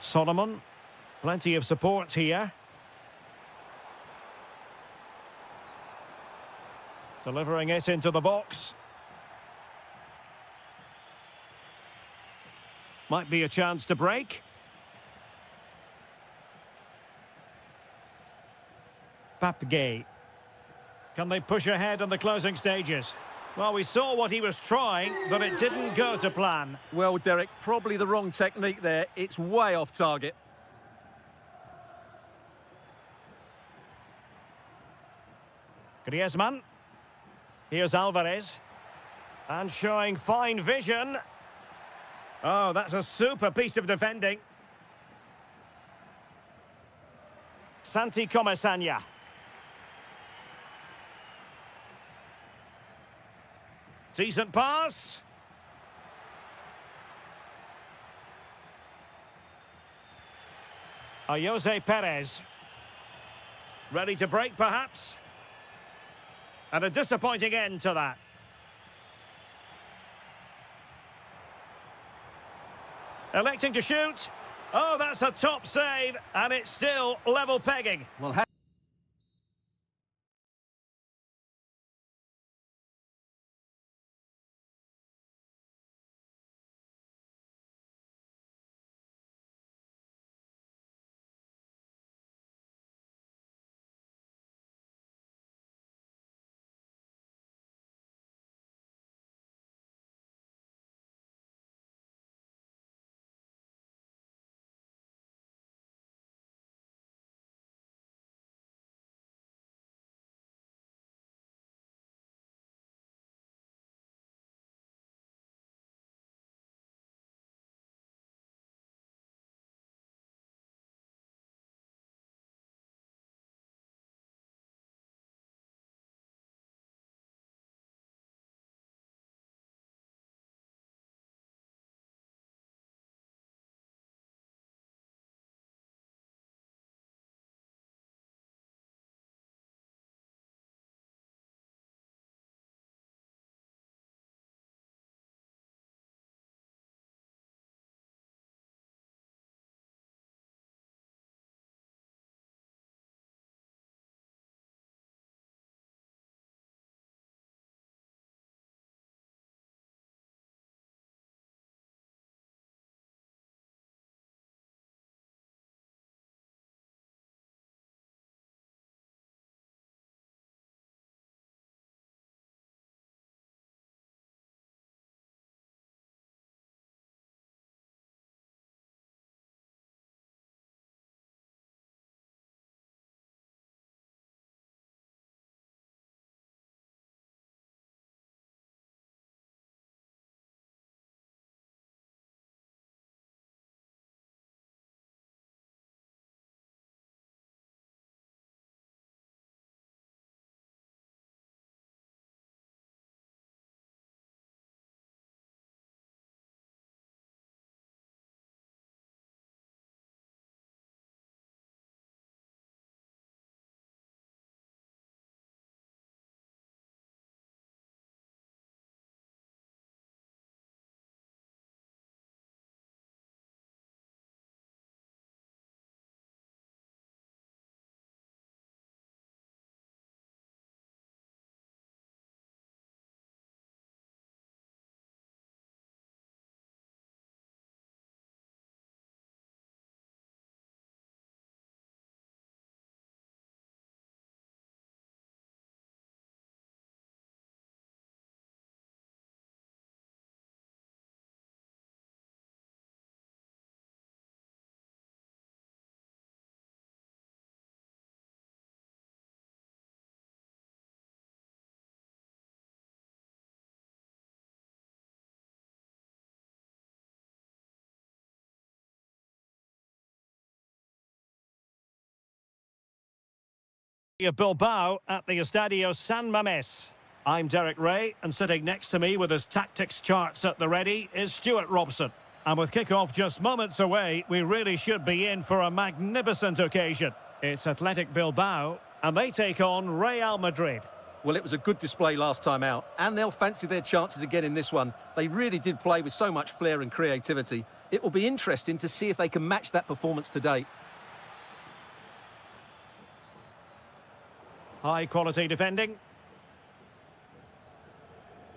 Solomon. Plenty of support here. Delivering it into the box. Might be a chance to break. Papgay. Can they push ahead in the closing stages? Well, we saw what he was trying, but it didn't go to plan. Well, Derek, probably the wrong technique there. It's way off target. Griezmann. Here's Alvarez. And showing fine vision. Oh, that's a super piece of defending. Santi Comesaña. Decent pass. Jose Perez. Ready to break, perhaps? And a disappointing end to that. Electing to shoot. Oh, that's a top save, and it's still level pegging. Well, of Bilbao at the Estadio San Mamés. I'm Derek Ray, and sitting next to me with his tactics charts at the ready is Stuart Robson. And with kick-off just moments away, we really should be in for a magnificent occasion. It's Athletic Bilbao, and they take on Real Madrid. Well, it was a good display last time out, and they'll fancy their chances again in this one. They really did play with so much flair and creativity. It will be interesting to see if they can match that performance today. High-quality defending.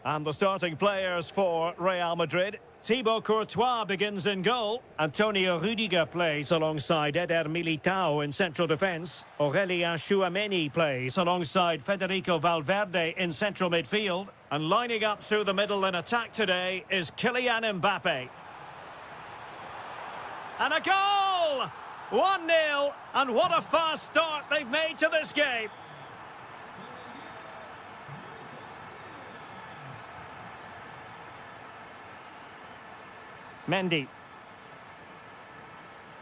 And the starting players for Real Madrid. Thibaut Courtois begins in goal. Antonio Rudiger plays alongside Eder Militao in central defence. Aurélien Tchouameni plays alongside Federico Valverde in central midfield. And lining up through the middle in attack today is Kylian Mbappe. And a goal! 1-0, and what a fast start they've made to this game. Mendy.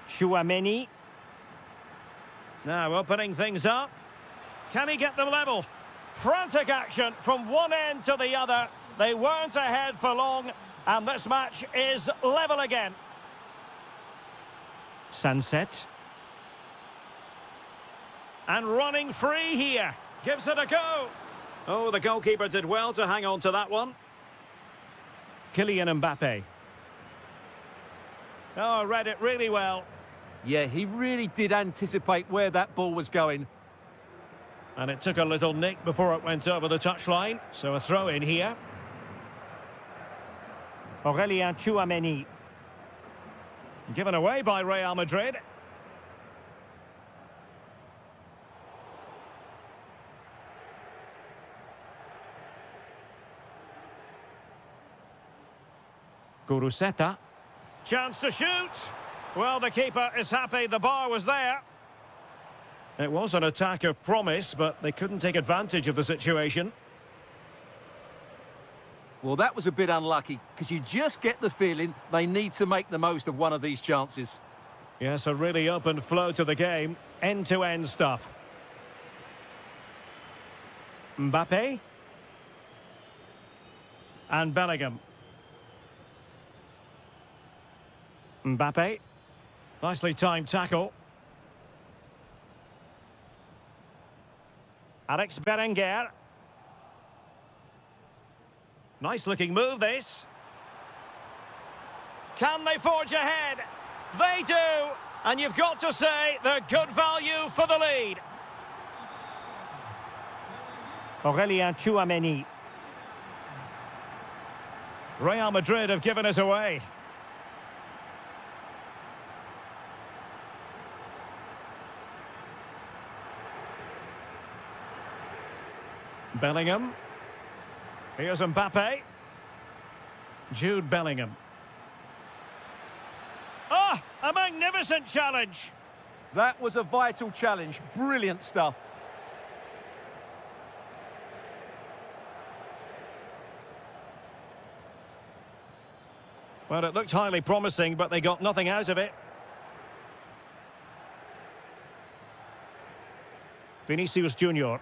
Tchouameni. Now opening things up. Can he get them level? Frantic action from one end to the other. They weren't ahead for long, and this match is level again. Sunset. And running free here. Gives it a go. Oh, the goalkeeper did well to hang on to that one. Kylian Mbappe. Oh, read it really well. Yeah, he really did anticipate where that ball was going. And it took a little nick before it went over the touchline. So a throw in here. Aurélien Tchouameni. Given away by Real Madrid. Guruseta. Chance to shoot. Well, the keeper is happy the bar was there. It was an attack of promise, but they couldn't take advantage of the situation. Well, that was a bit unlucky, because you just get the feeling they need to make the most of one of these chances. Yes, a really open flow to the game. End-to-end stuff. Mbappe. And Bellingham. Mbappe. Nicely timed tackle. Alex Berenguer. Nice looking move this. Can they forge ahead? They do! And you've got to say they're good value for the lead. Aurélien Tchouameni. Real Madrid have given us away. Bellingham. Here's Mbappe. Jude Bellingham. Ah, a magnificent challenge. That was a vital challenge. Brilliant stuff. Well, it looked highly promising, but they got nothing out of it. Vinicius Junior.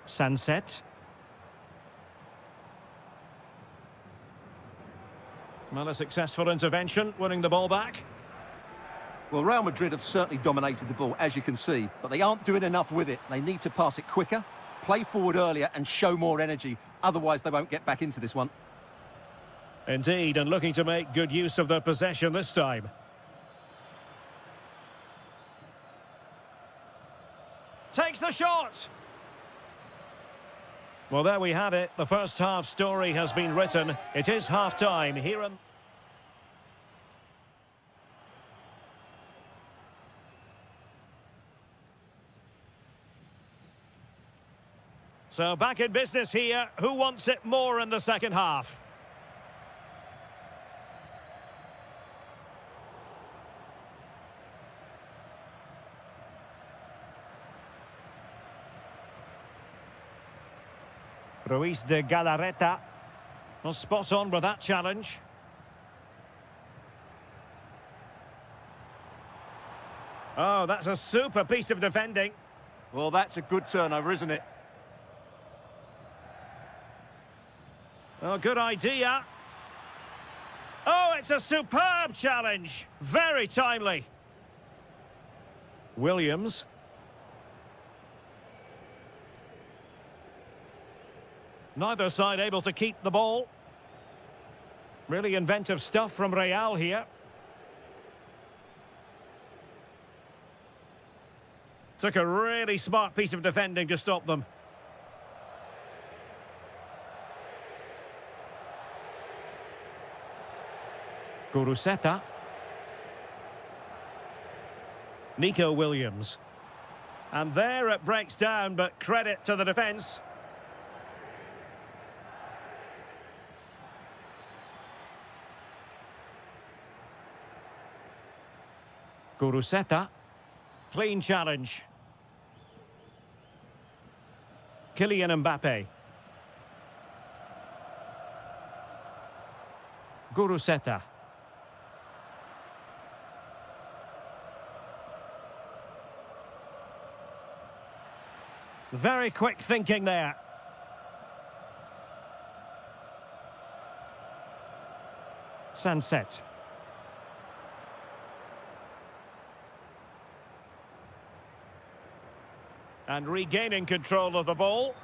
Sunset. Well, a successful intervention, winning the ball back. Well, Real Madrid have certainly dominated the ball, as you can see, but they aren't doing enough with it. They need to pass it quicker, play forward earlier and show more energy. Otherwise, they won't get back into this one. Indeed, and looking to make good use of their possession this time. Takes the shot! Well, there we have it. The first half story has been written. It is half-time here and... So back in business here. Who wants it more in the second half? Ruiz de Galarreta. Well, spot on with that challenge. Oh, that's a super piece of defending. Well, that's a good turnover, isn't it? Oh, good idea. Oh, it's a superb challenge. Very timely. Williams. Neither side able to keep the ball. Really inventive stuff from Real here. Took a really smart piece of defending to stop them. Guruseta. Nico Williams. And there it breaks down, but credit to the defence. Guruseta. Clean challenge. Kylian Mbappe. Guruseta. Very quick thinking there. Sunset. And regaining control of the ball.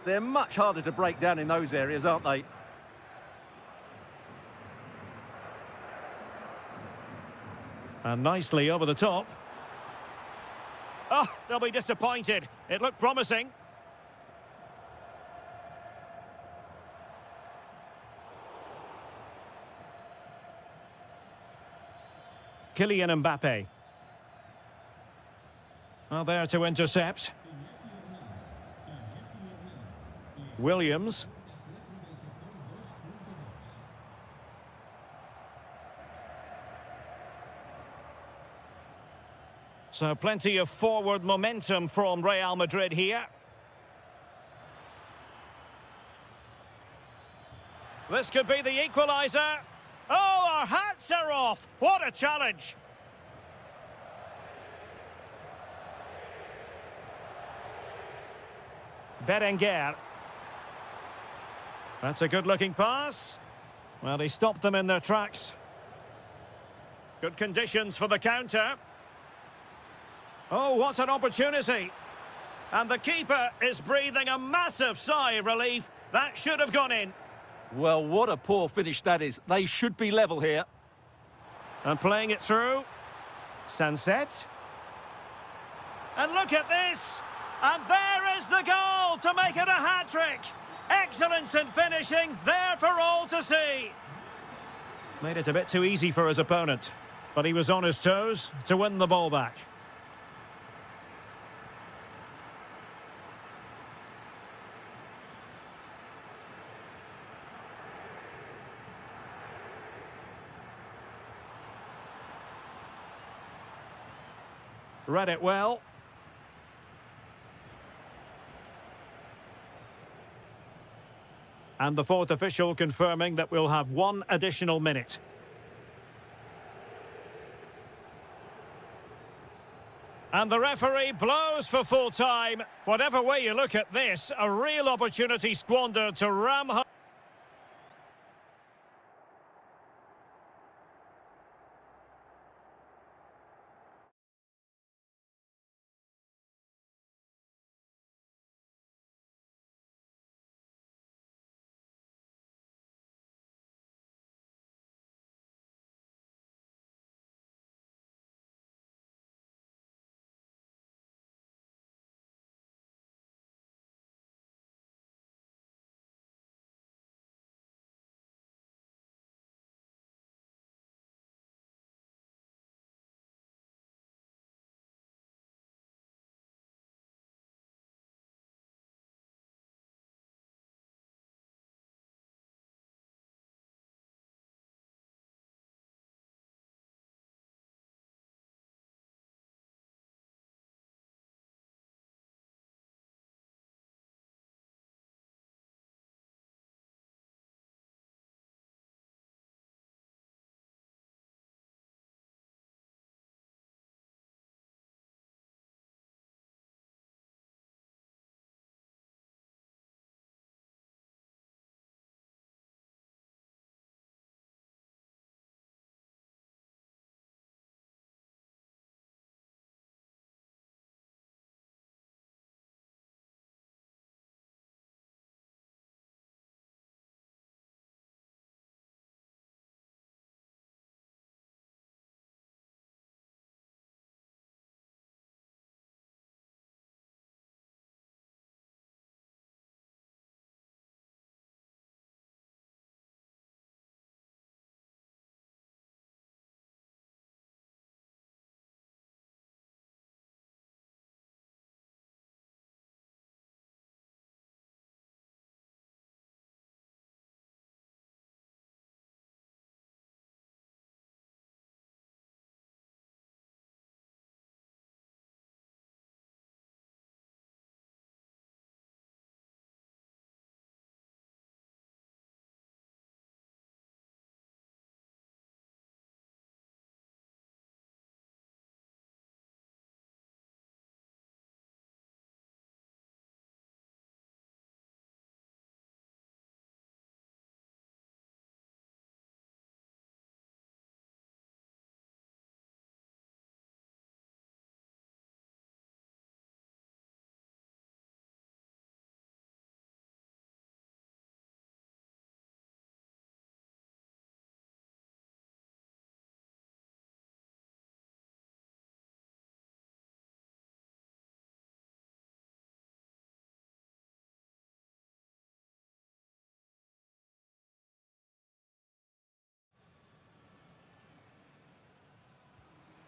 They're much harder to break down in those areas, aren't they? And nicely over the top. Oh, they'll be disappointed. It looked promising. Kylian Mbappe. Well, there to intercept. Williams. So plenty of forward momentum from Real Madrid here. This could be the equaliser. Oh, our hats are off. What a challenge. Berenguer. That's a good-looking pass. Well, he stopped them in their tracks. Good conditions for the counter. Oh, what an opportunity. And the keeper is breathing a massive sigh of relief. That should have gone in. Well, what a poor finish that is. They should be level here. And playing it through. Sunset. And look at this. And there is the goal to make it a hat-trick. Excellence in finishing, there for all to see. Made it a bit too easy for his opponent, but he was on his toes to win the ball back. Read it well. And the fourth official confirming that we'll have one additional minute. And the referee blows for full time. Whatever way you look at this, a real opportunity squandered to ram home.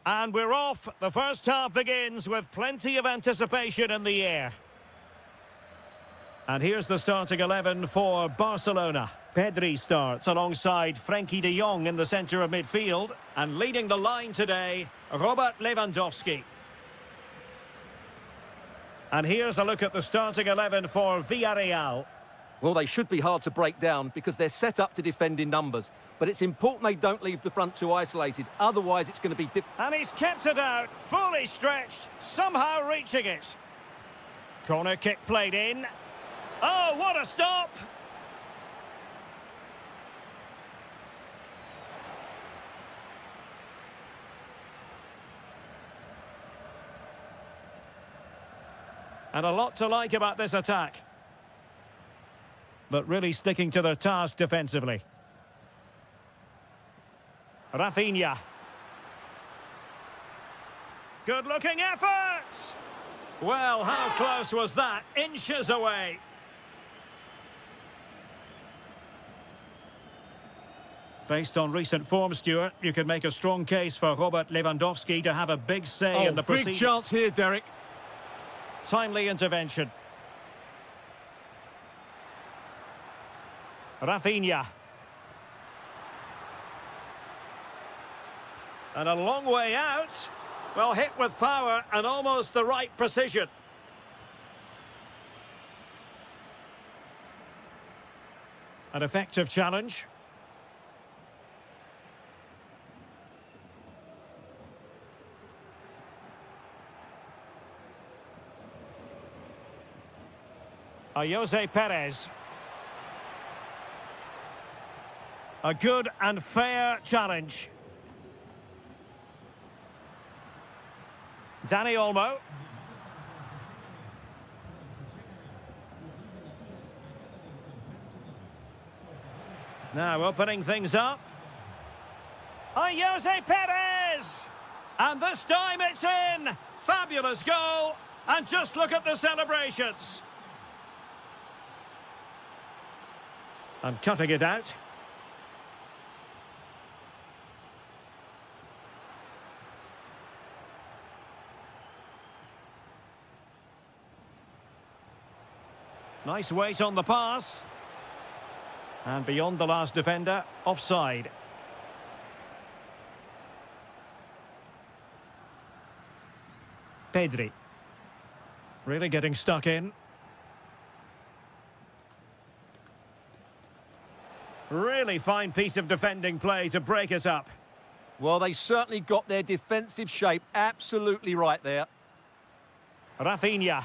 And we're off. The first half begins with plenty of anticipation in the air. And here's the starting 11 for Barcelona. Pedri starts alongside Frenkie de Jong in the centre of midfield. And leading the line today, Robert Lewandowski. And here's a look at the starting 11 for Villarreal. Well, they should be hard to break down because they're set up to defend in numbers. But it's important they don't leave the front two isolated. Otherwise, it's going to be... And he's kept it out, fully stretched, somehow reaching it. Corner kick played in. Oh, what a stop! And a lot to like about this attack. But really sticking to their task defensively. Rafinha. Good-looking effort! Well, how close was that? Inches away. Based on recent form, Stuart, you could make a strong case for Robert Lewandowski to have a big say in the proceedings. Big chance here, Derek. Timely intervention. Rafinha. And a long way out. Well, hit with power and almost the right precision. An effective challenge. Jose Perez. A good and fair challenge. Dani Olmo. Now opening things up. Jose Perez! And this time it's in! Fabulous goal! And just look at the celebrations. And cutting it out. Nice weight on the pass. And beyond the last defender, offside. Pedri. Really getting stuck in. Really fine piece of defending play to break us up. Well, they certainly got their defensive shape absolutely right there. Rafinha.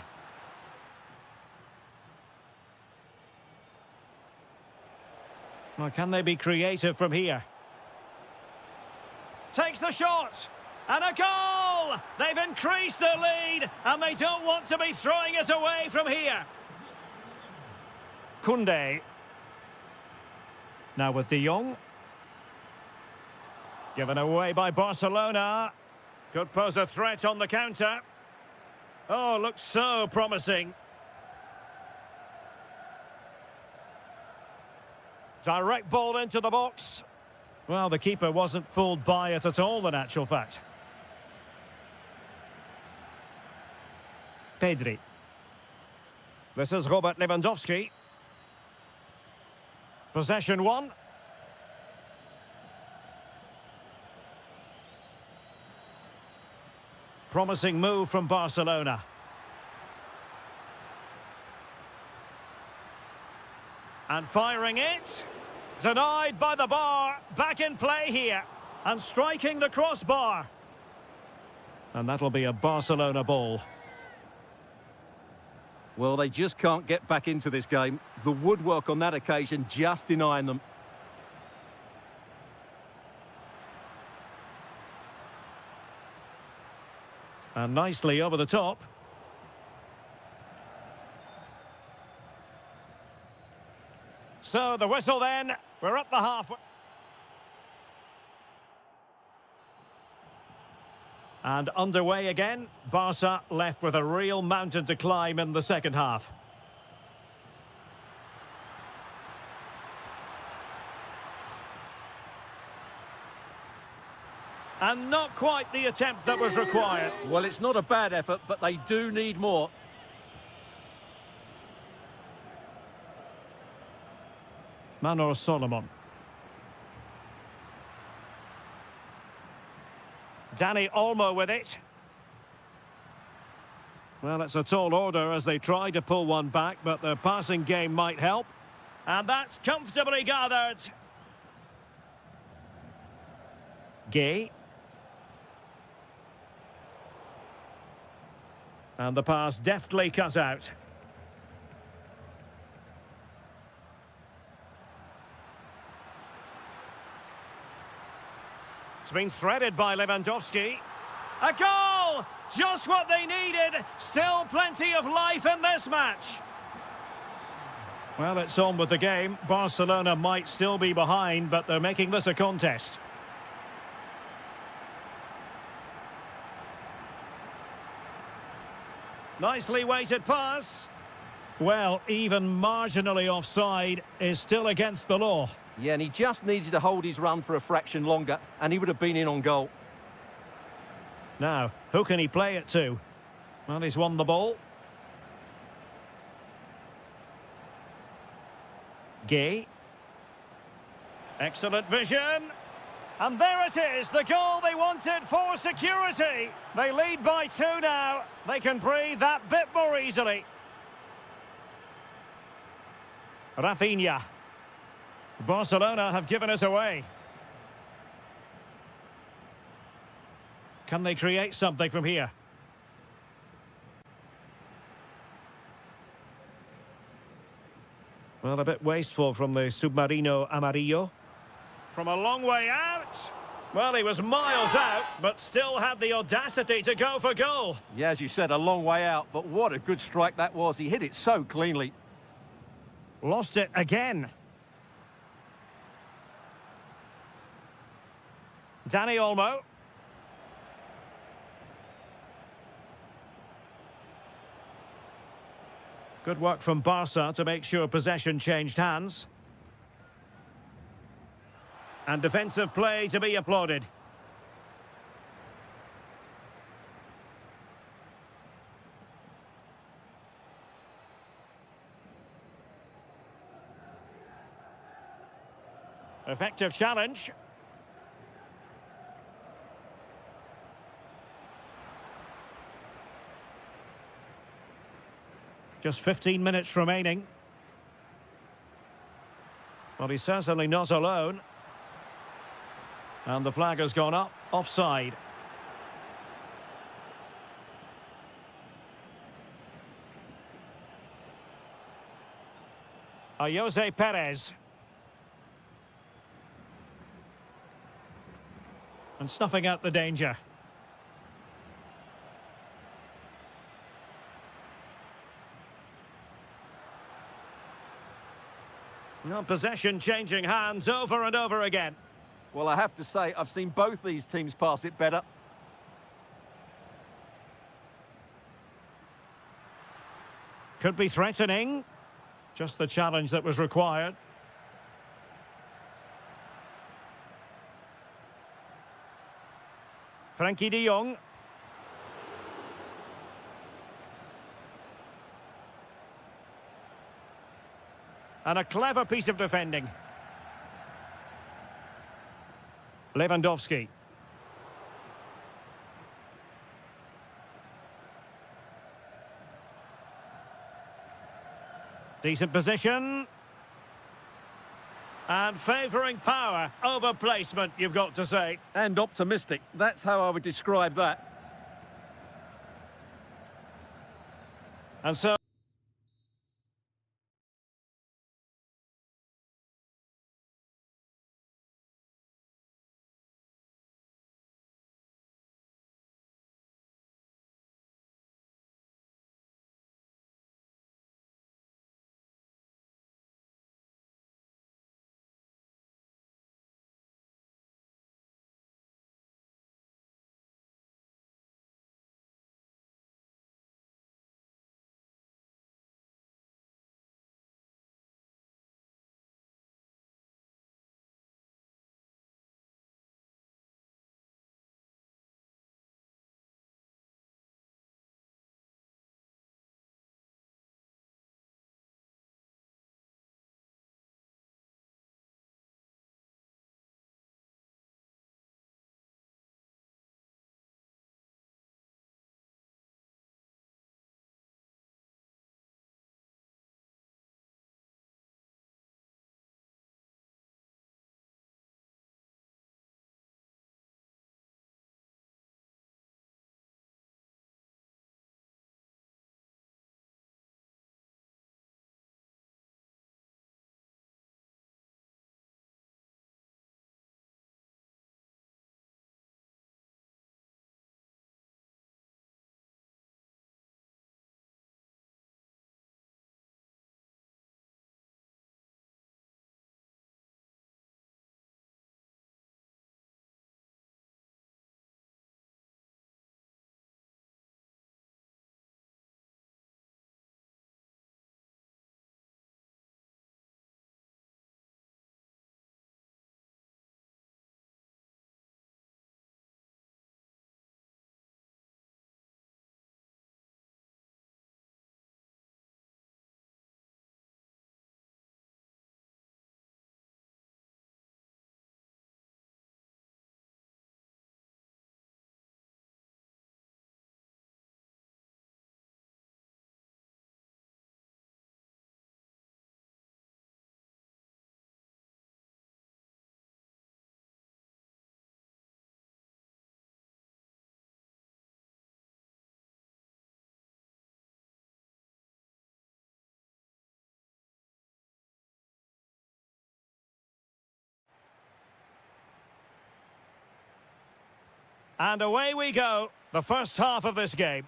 Well, can they be creative from here? Takes the shot! And a goal! They've increased their lead, and they don't want to be throwing it away from here. Koundé. Now with De Jong. Given away by Barcelona. Could pose a threat on the counter. Oh, looks so promising. Direct ball into the box. Well, the keeper wasn't fooled by it at all, in actual fact. Pedri. This is Robert Lewandowski. Possession one. Promising move from Barcelona. And firing it. Denied by the bar. Back in play here. And striking the crossbar. And that'll be a Barcelona ball. Well, they just can't get back into this game. The woodwork on that occasion just denying them. And nicely over the top. So the whistle then. We're up the half. And underway again. Barca left with a real mountain to climb in the second half. And not quite the attempt that was required. Well, it's not a bad effort, but they do need more. Manor Solomon. Danny Olmo with it. Well, it's a tall order as they try to pull one back, but the passing game might help. And that's comfortably gathered. Gay. And the pass deftly cut out. It's been threaded by Lewandowski. A goal! Just what they needed. Still plenty of life in this match. Well, it's on with the game. Barcelona might still be behind, but they're making this a contest. Nicely weighted pass. Well, even marginally offside is still against the law. Yeah, and he just needed to hold his run for a fraction longer, and he would have been in on goal. Now, who can he play it to? Well, he's won the ball. Gay. Excellent vision. And there it is, the goal they wanted for security. They lead by 2 now. They can breathe that bit more easily. Rafinha. Barcelona have given us away. Can they create something from here? Well, a bit wasteful from the Submarino Amarillo. From a long way out. Well, he was miles out, but still had the audacity to go for goal. Yeah, as you said, a long way out, but what a good strike that was. He hit it so cleanly. Lost it again. Danny Olmo. Good work from Barca to make sure possession changed hands. And defensive play to be applauded. Effective challenge. Just 15 minutes remaining. Well, he's certainly not alone. And the flag has gone up, offside. Jose Perez. And snuffing out the danger. No, possession changing hands over and over again. Well, I have to say, I've seen both these teams pass it better. Could be threatening. Just the challenge that was required. Frankie de Jong. And a clever piece of defending. Lewandowski. Decent position. And favouring power over placement, you've got to say. And optimistic. That's how I would describe that. And so... And away we go, the first half of this game.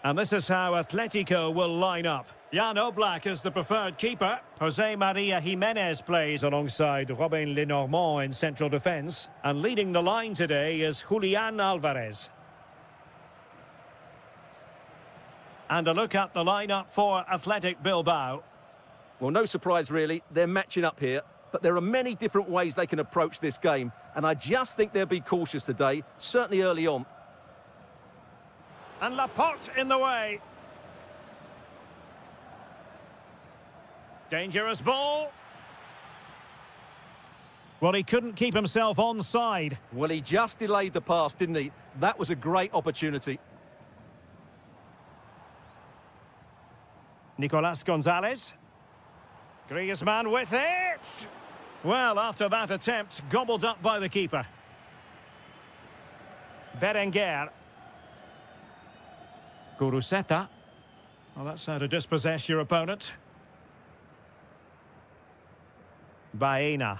And this is how Atletico will line up. Jan Oblak is the preferred keeper. Jose Maria Jimenez plays alongside Robin Lenormand in central defence. And leading the line today is Julian Alvarez. And a look at the lineup for Athletic Bilbao. Well, no surprise really, they're matching up here. But there are many different ways they can approach this game. And I just think they'll be cautious today, certainly early on. And Laporte in the way. Dangerous ball. Well, he couldn't keep himself onside. Well, he just delayed the pass, didn't he? That was a great opportunity. Nicolas Gonzalez. Griezmann with it. Well, after that attempt, gobbled up by the keeper. Berenguer. Guruseta. Well, that's how to dispossess your opponent. Baena.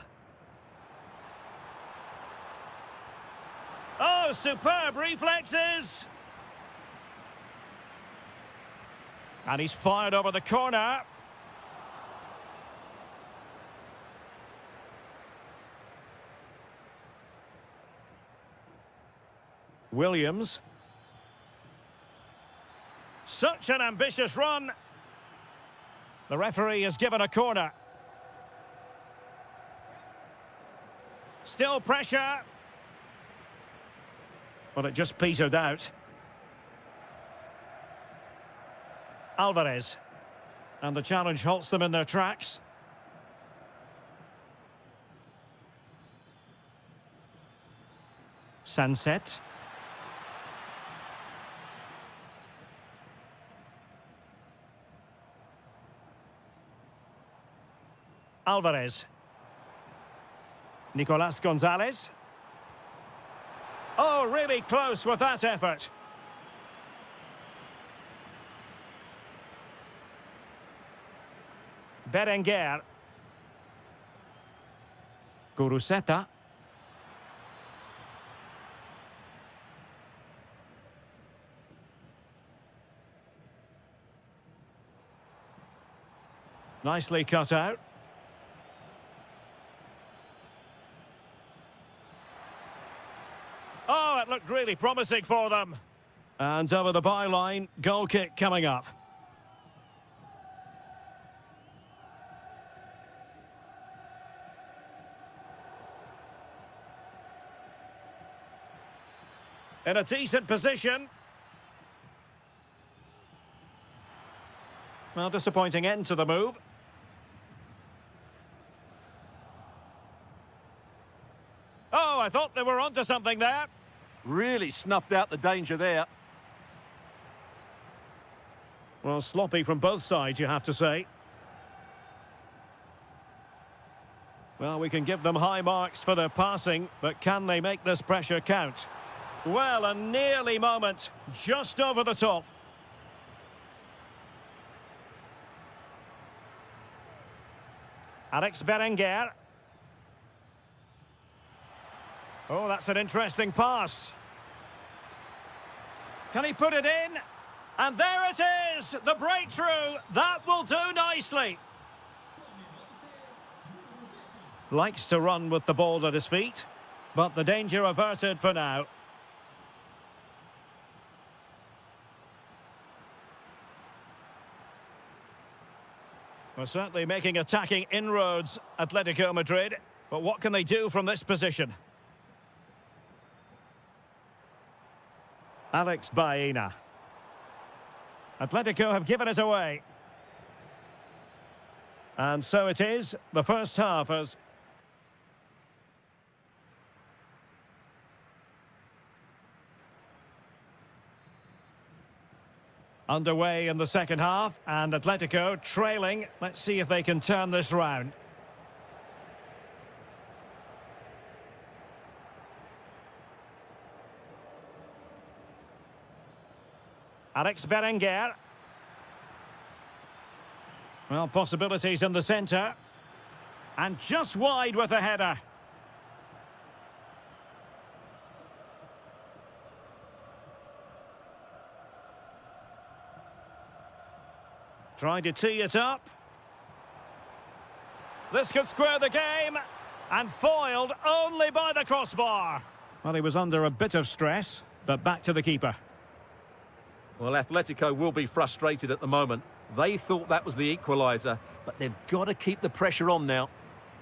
Oh, superb reflexes! And he's fired over the corner. Williams. Such an ambitious run. The referee has given a corner. Still pressure. Well, it just petered out. Alvarez. And the challenge halts them in their tracks. Sunset. Alvarez. Nicolas Gonzalez. Oh, really close with that effort. Berenguer. Guruseta. Nicely cut out. Oh, it looked really promising for them. And over the byline, goal kick coming up. In a decent position. Well, disappointing end to the move. Oh, I thought they were onto something there. Really snuffed out the danger there. Well, sloppy from both sides, you have to say. Well, we can give them high marks for their passing, but can they make this pressure count? Well, a nearly moment, just over the top. Alex Berenguer. Oh, that's an interesting pass. Can he put it in? And there it is, the breakthrough. That will do nicely. Likes to run with the ball at his feet, but the danger averted for now. Well, certainly making attacking inroads, Atletico Madrid. But what can they do from this position? Alex Baena. Atletico have given it away. And so it is, the first half as... underway in the second half, and Atletico trailing. Let's see if they can turn this round. Alex Berenguer. Well, possibilities in the centre. And just wide with the header. Trying to tee it up. This could square the game. And foiled only by the crossbar. Well, he was under a bit of stress, but back to the keeper. Well, Atletico will be frustrated at the moment. They thought that was the equaliser, but they've got to keep the pressure on now.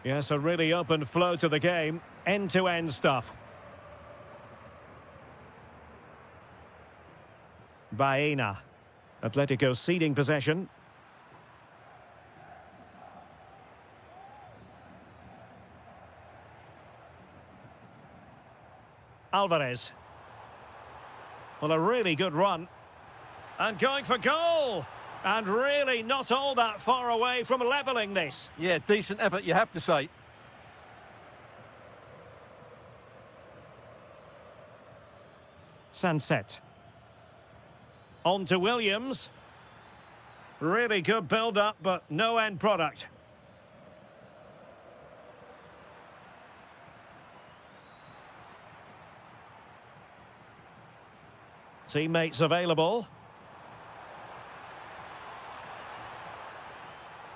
Yes, a really open flow to the game. End-to-end stuff. Baena. Atletico ceding possession. Alvarez. Well, a really good run. And going for goal. And really not all that far away from levelling this. Yeah, decent effort, you have to say. Sunset. On to Williams. Really good build-up, but no end product. Teammates available.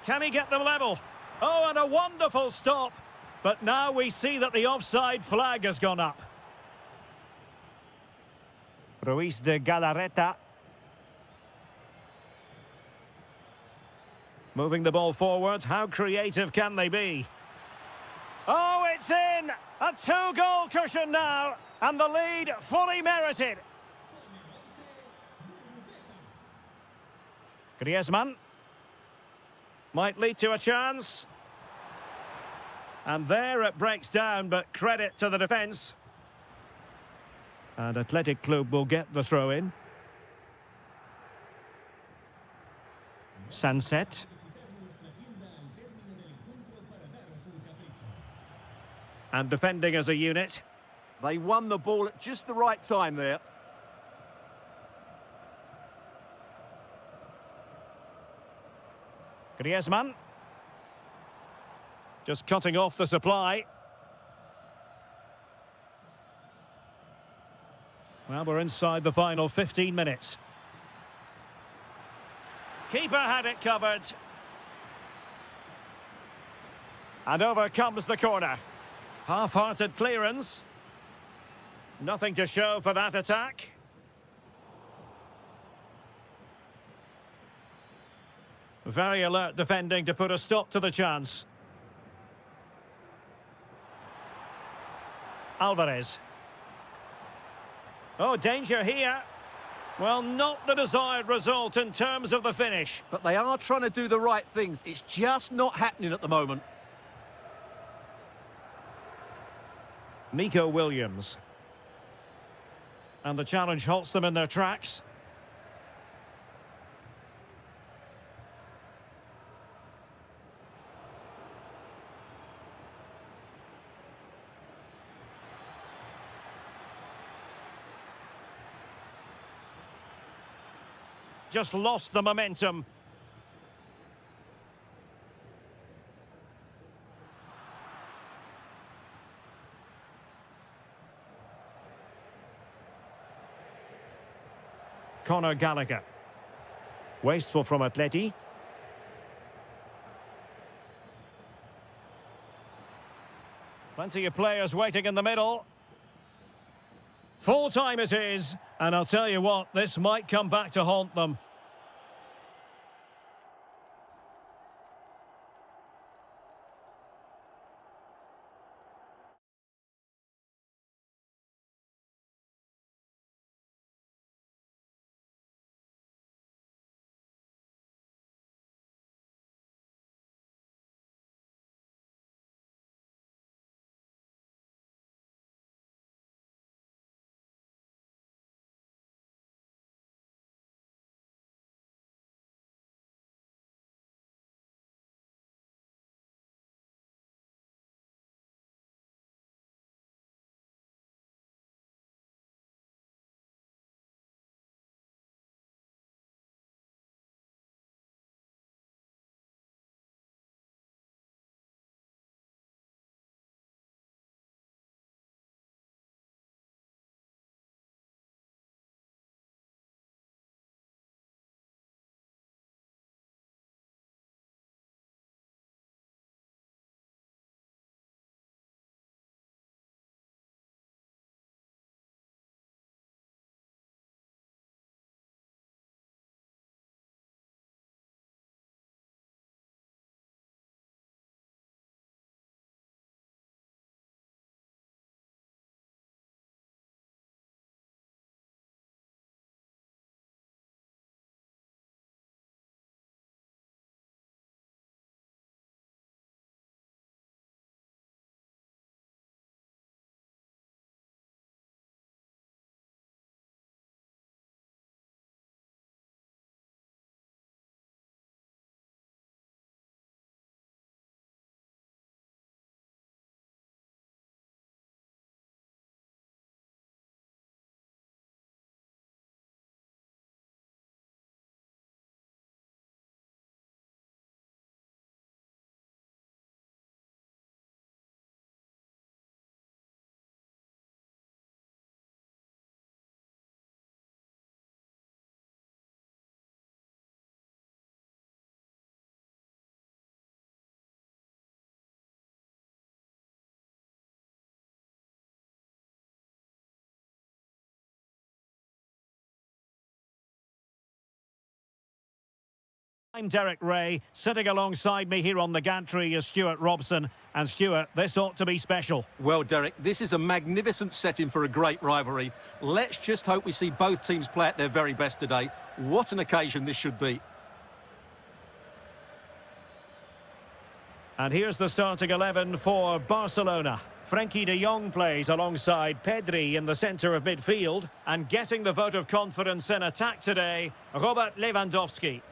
Can he get them level? Oh, and a wonderful stop. But now we see that the offside flag has gone up. Ruiz de Galarreta. Moving the ball forward. How creative can they be? Oh, it's in! A two-goal cushion now. And the lead fully merited. Griezmann. Might lead to a chance. And there it breaks down, but credit to the defence. And Athletic Club will get the throw in. Sunset. And defending as a unit. They won the ball at just the right time there. Griezmann. Just cutting off the supply. Well, we're inside the final 15 minutes. Keeper had it covered. And over comes the corner. Half-hearted clearance. Nothing to show for that attack. Very alert defending to put a stop to the chance. Alvarez. Oh, danger here. Well, not the desired result in terms of the finish. But they are trying to do the right things. It's just not happening at the moment. Nico Williams. And the challenge halts them in their tracks. Just lost the momentum. Conor Gallagher. Wasteful from Atleti. Plenty of players waiting in the middle. Full time it is, and I'll tell you what, this might come back to haunt them. I'm Derek Ray. Sitting alongside me here on the gantry is Stuart Robson. And Stuart, this ought to be special. Well, Derek, this is a magnificent setting for a great rivalry. Let's just hope we see both teams play at their very best today. What an occasion this should be. And here's the starting 11 for Barcelona. Frenkie de Jong plays alongside Pedri in the centre of midfield. And getting the vote of confidence in attack today, Robert Lewandowski.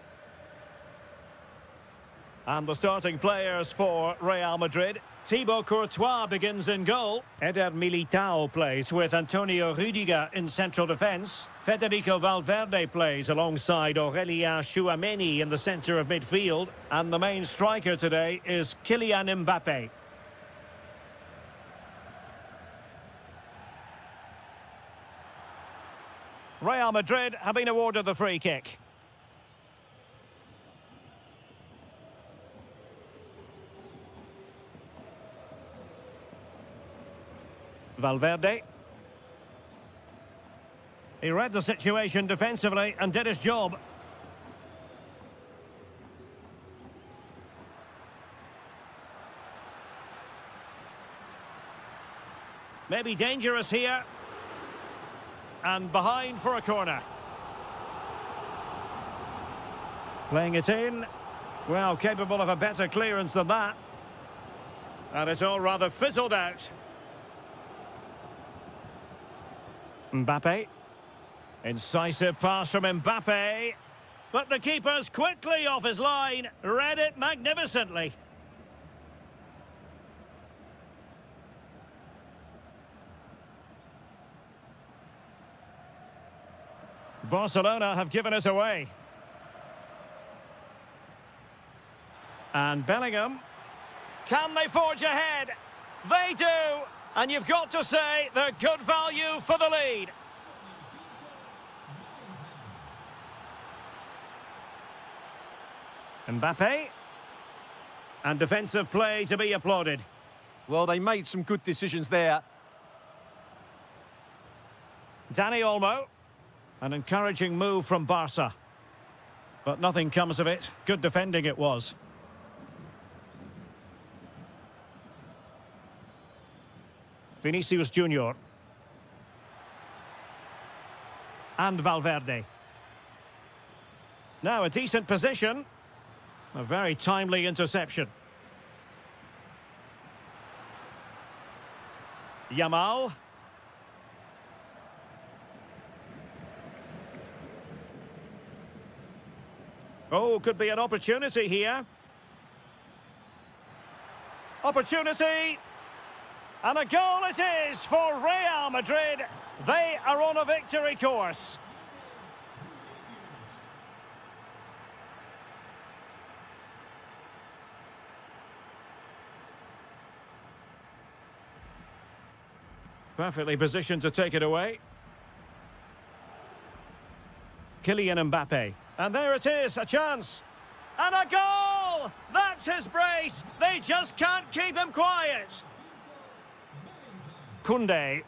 And the starting players for Real Madrid. Thibaut Courtois begins in goal. Eder Militao plays with Antonio Rudiger in central defence. Federico Valverde plays alongside Aurélien Tchouameni in the centre of midfield. And the main striker today is Kylian Mbappé. Real Madrid have been awarded the free kick. Valverde. He read the situation defensively and did his job. Maybe dangerous here. And behind for a corner. Playing it in. Well, capable of a better clearance than that. And it's all rather fizzled out. Mbappé. Incisive pass from Mbappé. But the keeper's quickly off his line. Read it magnificently. Barcelona have given us away. And Bellingham. Can they forge ahead? They do! And you've got to say they're good value for the lead. Mbappé. And defensive play to be applauded. Well, they made some good decisions there. Dani Olmo. An encouraging move from Barca. But nothing comes of it. Good defending it was. Vinicius Junior. And Valverde. Now a decent position. A very timely interception. Yamal. Oh, could be an opportunity here. Opportunity. And a goal it is for Real Madrid. They are on a victory course. Perfectly positioned to take it away. Kylian Mbappé. And there it is, a chance. And a goal! That's his brace. They just can't keep him quiet. Koundé.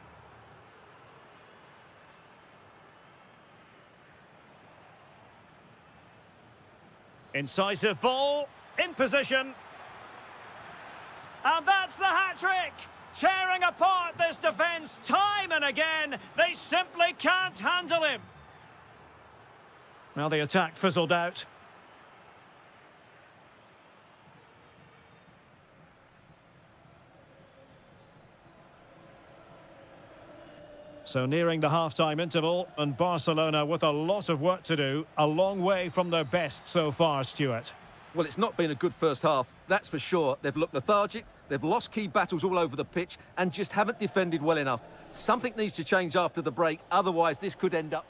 Incisive ball, in position. And that's the hat-trick! Tearing apart this defence time and again. They simply can't handle him. Well, the attack fizzled out. So nearing the half-time interval, and Barcelona with a lot of work to do, a long way from their best so far, Stuart. Well, it's not been a good first half, that's for sure. They've looked lethargic, they've lost key battles all over the pitch, and just haven't defended well enough. Something needs to change after the break, otherwise this could end up...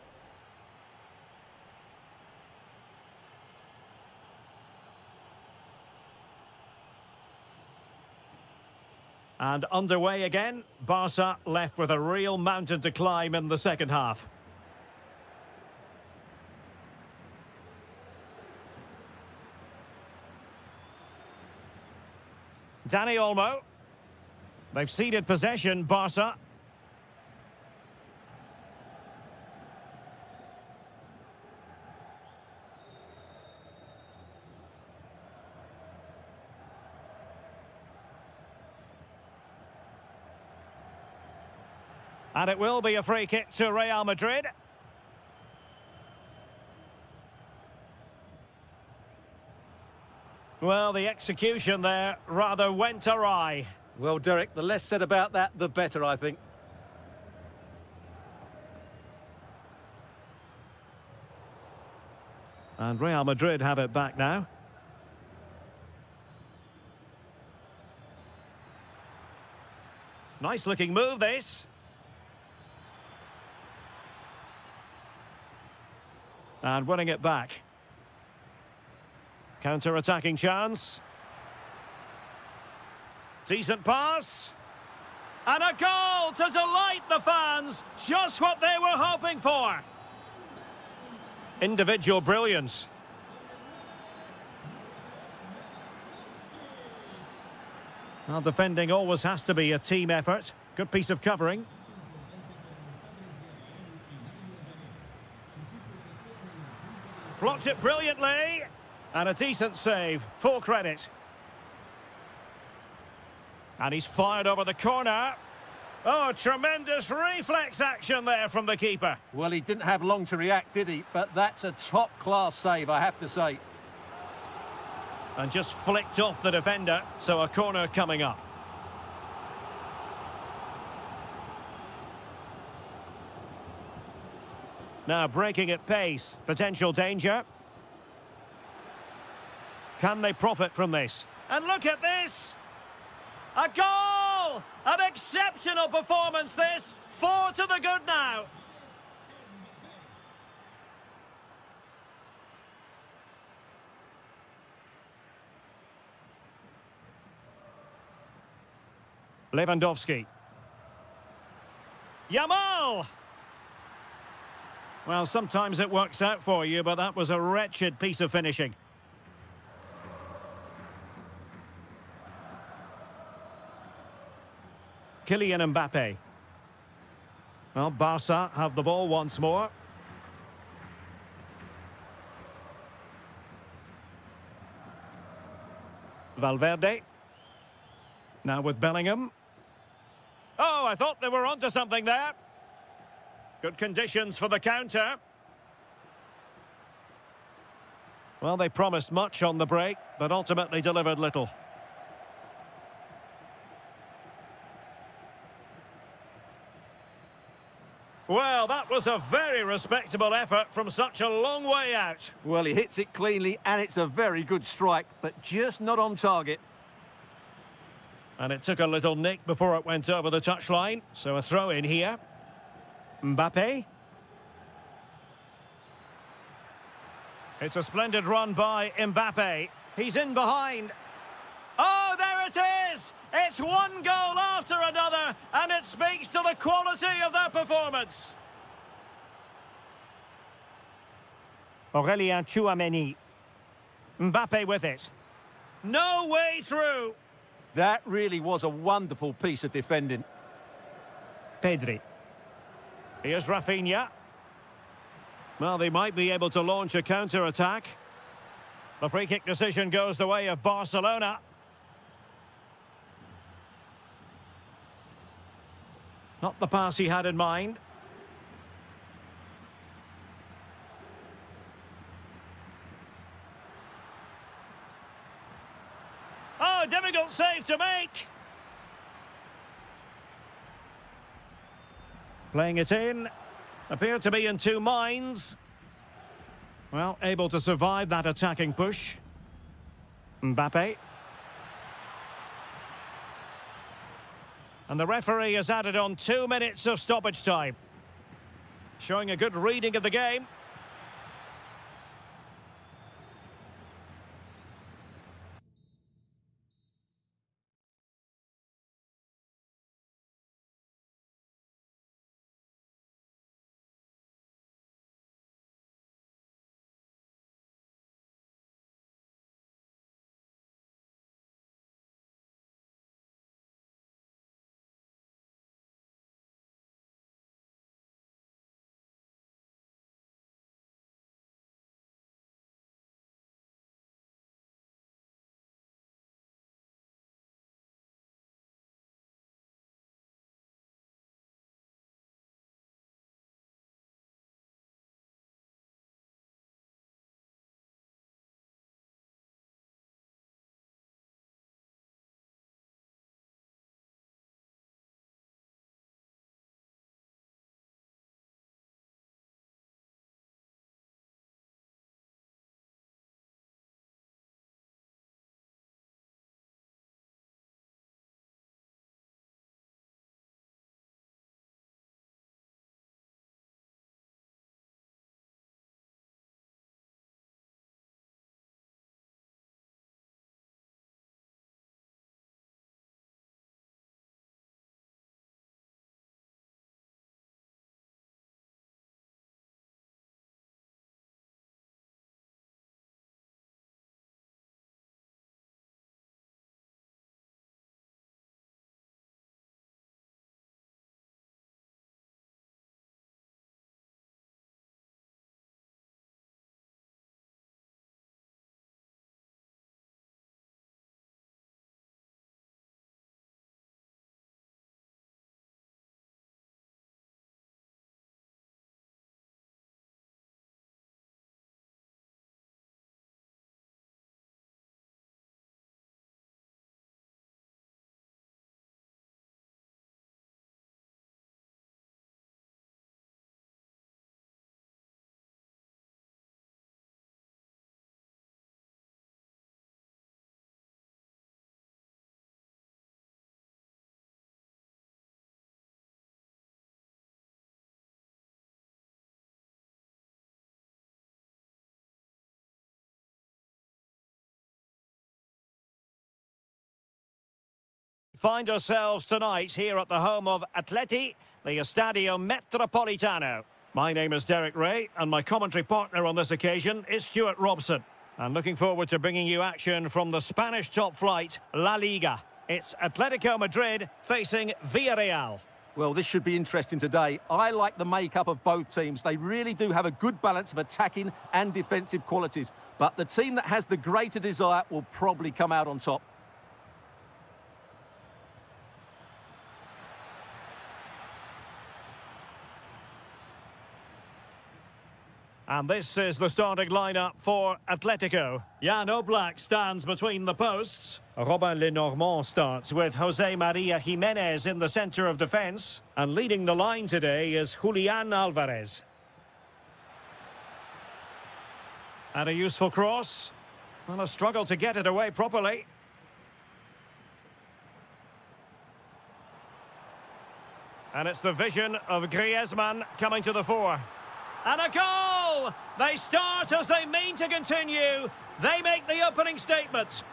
And underway again, Barca left with a real mountain to climb in the second half. Dani Olmo. They've ceded possession, Barca. And it will be a free kick to Real Madrid. Well, the execution there rather went awry. Well, Derek, the less said about that, the better, I think. And Real Madrid have it back now. Nice looking move, this. And winning it back. Counter-attacking chance. Decent pass. And a goal to delight the fans. Just what they were hoping for. Individual brilliance. Well, defending always has to be a team effort. Good piece of covering. Blocked it brilliantly. And a decent save. Full credit. And he's fired over the corner. Oh, tremendous reflex action there from the keeper. Well, he didn't have long to react, did he? But that's a top-class save, I have to say. And just flicked off the defender, so a corner coming up. Now breaking at pace, potential danger. Can they profit from this? And look at this! A goal! An exceptional performance this! 4 to the good now. Lewandowski. Yamal! Well, sometimes it works out for you, but that was a wretched piece of finishing. Kylian Mbappe. Well, Barca have the ball once more. Valverde. Now with Bellingham. Oh, I thought they were onto something there. Good conditions for the counter. Well, they promised much on the break, but ultimately delivered little. Well, that was a very respectable effort from such a long way out. Well, he hits it cleanly, and it's a very good strike, but just not on target. And it took a little nick before it went over the touchline, so a throw in here. Mbappe. It's a splendid run by Mbappe. He's in behind. Oh, there it is! It's one goal after another, and it speaks to the quality of their performance. Aurélien Tchouameni. Mbappe with it. No way through. That really was a wonderful piece of defending. Pedri. Here's Rafinha. Well, they might be able to launch a counter-attack. The free-kick decision goes the way of Barcelona. Not the pass he had in mind. Oh, difficult save to make. Playing it in. Appeared to be in two minds. Well, able to survive that attacking push. Mbappe. And the referee has added on 2 minutes of stoppage time. Showing a good reading of the game. find ourselves tonight here at the home of Atleti, the Estadio Metropolitano. My name is Derek Ray, and my commentary partner on this occasion is Stuart Robson. And looking forward to bringing you action from the Spanish top flight, La Liga. It's Atletico Madrid facing Villarreal. Well, this should be interesting today. I like the makeup of both teams. They really do have a good balance of attacking and defensive qualities. But the team that has the greater desire will probably come out on top. And this is the starting lineup for Atletico. Jan Oblak stands between the posts. Robin Lenormand starts with Jose Maria Jimenez in the centre of defence. And leading the line today is Julian Alvarez. And a useful cross. And a struggle to get it away properly. And it's the vision of Griezmann coming to the fore. And a goal! They start as they mean to continue. They make the opening statement.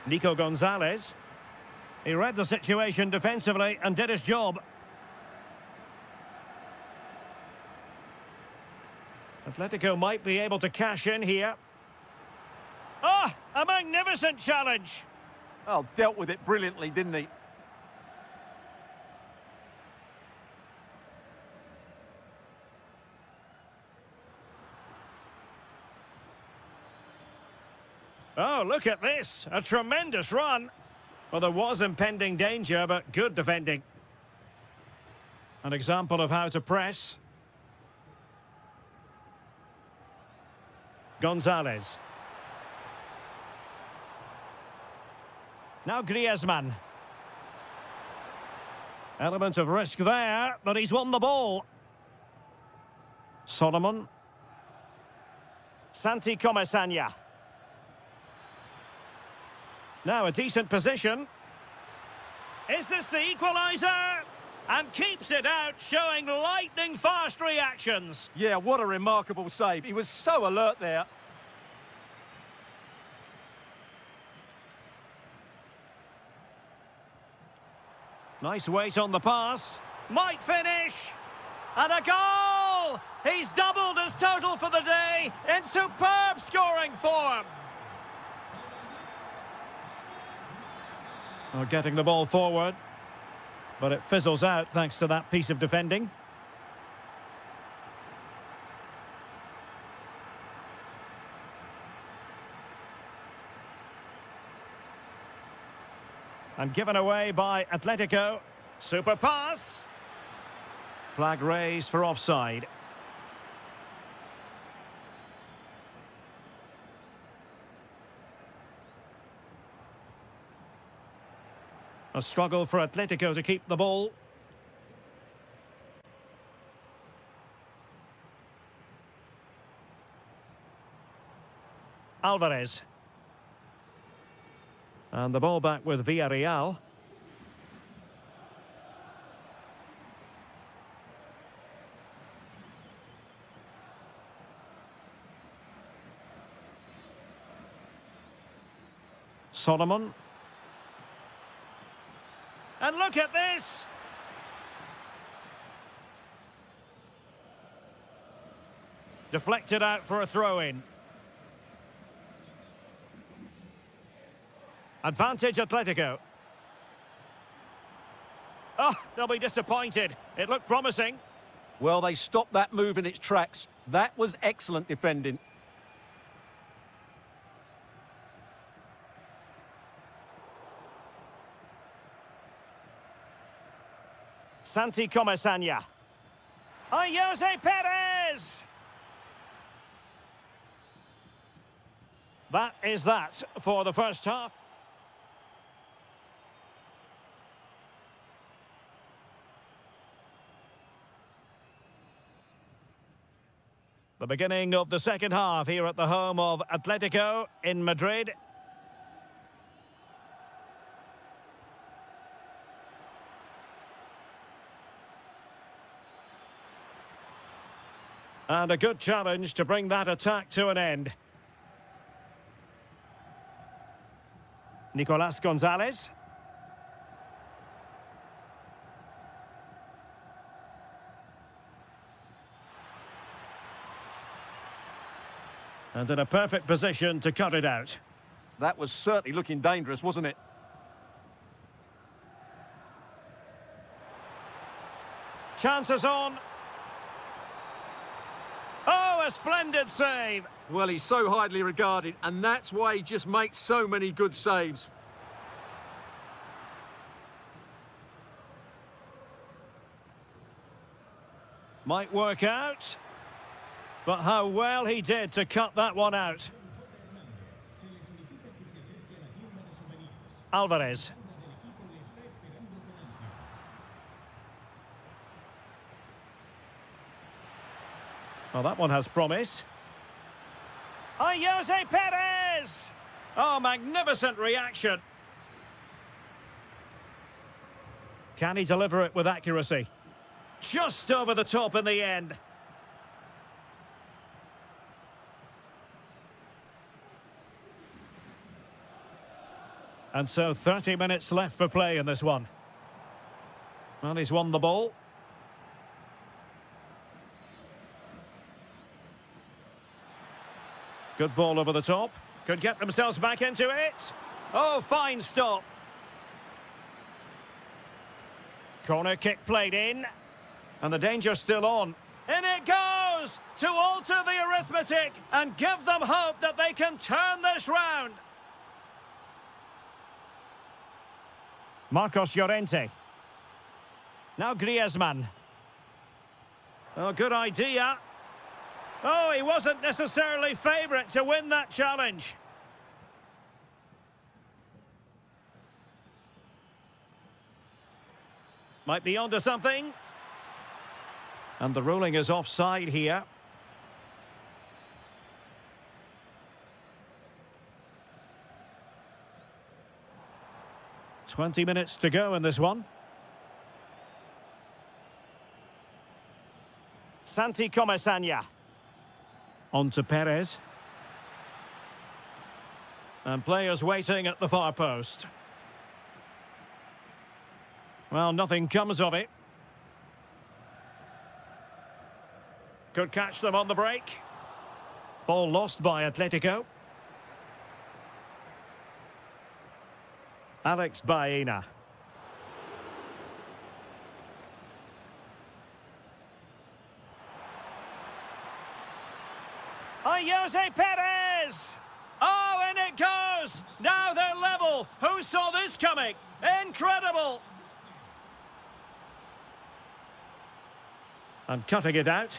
Nico Gonzalez. He read the situation defensively and did his job. Atletico might be able to cash in here. Ah, a magnificent challenge. Oh, dealt with it brilliantly, didn't he? Oh, look at this. A tremendous run. Well, there was impending danger, but good defending. An example of how to press. Gonzalez. Now Griezmann. Element of risk there, but he's won the ball. Solomon. Santi Comesaña. Now a decent position. Is this the equaliser? And keeps it out, showing lightning-fast reactions. Yeah, what a remarkable save. He was so alert there. Nice weight on the pass. Might finish. And a goal! He's doubled his total for the day in superb scoring form. Getting the ball forward, but it fizzles out thanks to that piece of defending. And given away by Atletico. Super pass. Flag raised for offside. A struggle for Atletico to keep the ball. Alvarez. And the ball back with Villarreal. Solomon. And look at this! Deflected out for a throw-in. Advantage Atletico. Oh, they'll be disappointed. It looked promising. Well, they stopped that move in its tracks. That was excellent defending. Santi Comesaña. Jose Perez! That is that for the first half. The beginning of the second half here at the home of Atletico in Madrid. And a good challenge to bring that attack to an end. Nicolas Gonzalez. And in a perfect position to cut it out. That was certainly looking dangerous, wasn't it? Chances on. Oh, a splendid save. Well, he's so highly regarded, and that's why he just makes so many good saves. Might work out. But how well he did to cut that one out. Alvarez. Well, that one has promise. Jose Perez! Oh, magnificent reaction. Can he deliver it with accuracy? Just over the top in the end. And so 30 minutes left for play in this one. Well, he's won the ball. Good ball over the top. Could get themselves back into it. Oh, fine stop. Corner kick played in. And the danger's still on. In it goes! To alter the arithmetic and give them hope that they can turn this round. Marcos Llorente. Now Griezmann. Oh, good idea. Oh, he wasn't necessarily favourite to win that challenge. Might be onto something. And the ruling is offside here. "20 minutes to go in this one. Santi Comesaña. On to Perez. And players waiting at the far post. Well, nothing comes of it. Could catch them on the break. Ball lost by Atletico. Alex Baena. Jose Perez! Oh, and it goes! Now they're level! Who saw this coming? Incredible! And cutting it out.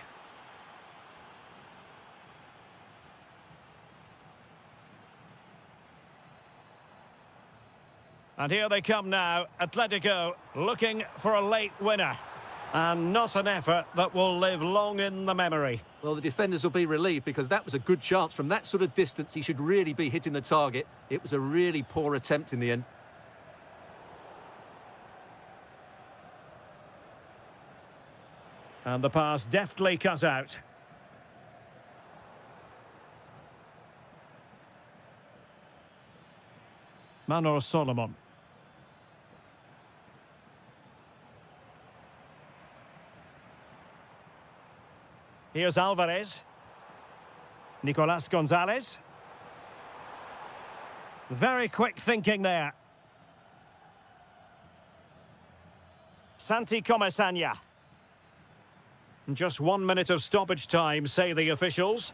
And here they come now, Atletico looking for a late winner. And not an effort that will live long in the memory. Well, the defenders will be relieved because that was a good chance. From that sort of distance, he should really be hitting the target. It was a really poor attempt in the end. And the pass deftly cut out. Manor Solomon. Here's Alvarez. Nicolas Gonzalez. Very quick thinking there. Santi Comesaña. Just 1 minute of stoppage time, say the officials.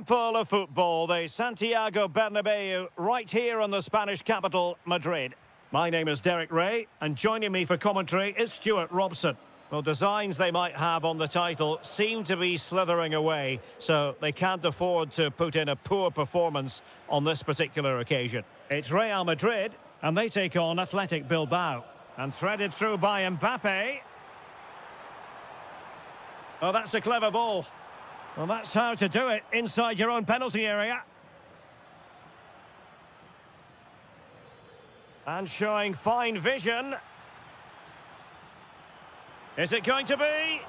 temple of football, the Santiago Bernabeu, right here in the Spanish capital, Madrid. My name is Derek Ray, and joining me for commentary is Stuart Robson. Well, designs they might have on the title seem to be slithering away, so they can't afford to put in a poor performance on this particular occasion. It's Real Madrid, and they take on Athletic Bilbao. And threaded through by Mbappe. Oh, that's a clever ball. Well, that's how to do it inside your own penalty area. And showing fine vision. Is it going to be?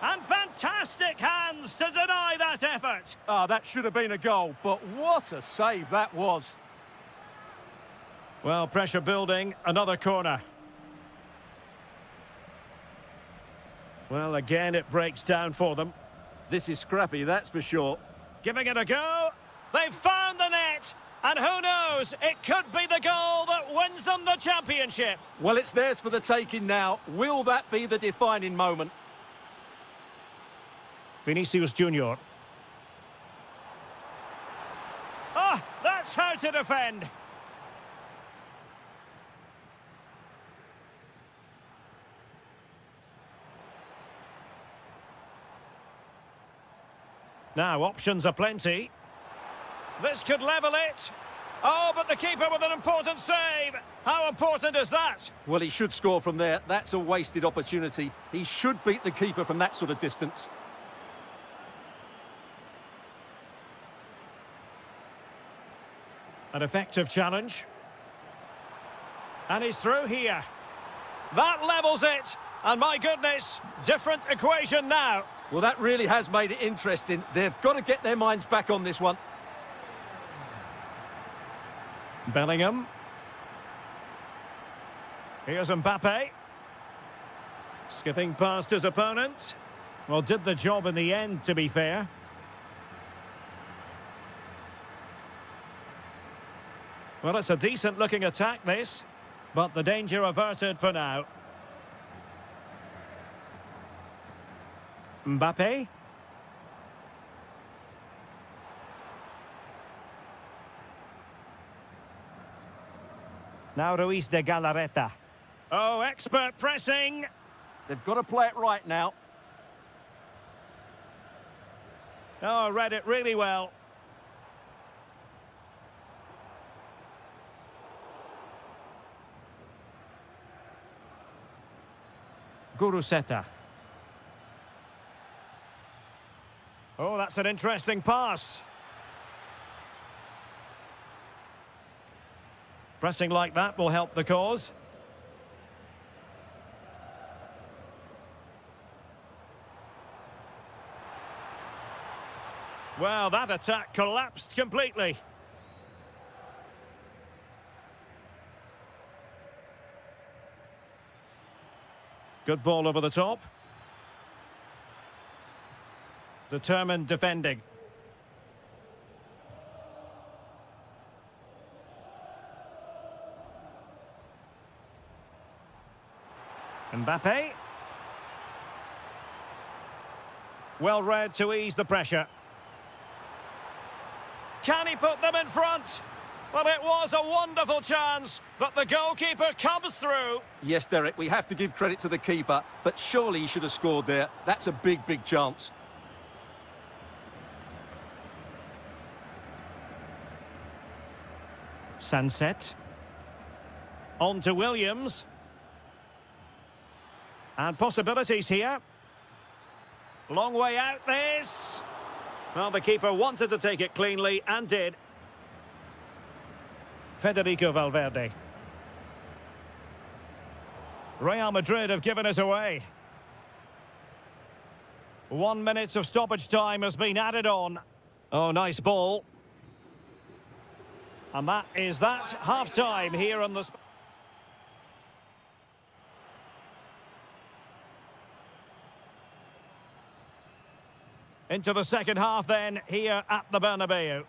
And fantastic hands to deny that effort. Ah, that should have been a goal, but what a save that was. Well, pressure building, another corner. Well, again, it breaks down for them. This is scrappy, that's for sure. Giving it a go. They've found the net. And who knows, it could be the goal that wins them the championship. Well, it's theirs for the taking now. Will that be the defining moment? Vinicius Junior. Ah, that's how to defend. Now, options are plenty. This could level it. Oh, but the keeper with an important save. How important is that? Well, he should score from there. That's a wasted opportunity. He should beat the keeper from that sort of distance. An effective challenge. And he's through here. That levels it. And my goodness, different equation now. Well, that really has made it interesting. They've got to get their minds back on this one. Bellingham. Here's Mbappe. Skipping past his opponent. Well, did the job in the end, to be fair. Well, it's a decent-looking attack, this. But the danger averted for now. Mbappe. Now Ruiz de Galarreta. Oh, expert pressing. They've got to play it right now. Oh, read it really well. Guruseta. Oh, that's an interesting pass. Pressing like that will help the cause. Well, that attack collapsed completely. Good ball over the top. Determined defending. Mbappe. Well read to ease the pressure. Can he put them in front? Well, it was a wonderful chance, but the goalkeeper comes through. Yes, Derek, we have to give credit to the keeper, but surely he should have scored there. That's a big, big chance. Sunset. On to Williams. And possibilities here. Long way out this. Well, the keeper wanted to take it cleanly and did. Federico Valverde. Real Madrid have given us away. 1 minute of stoppage time has been added on. Oh, nice ball. And that is that. Half-time here on the... Into the second half then, here at the Bernabeu.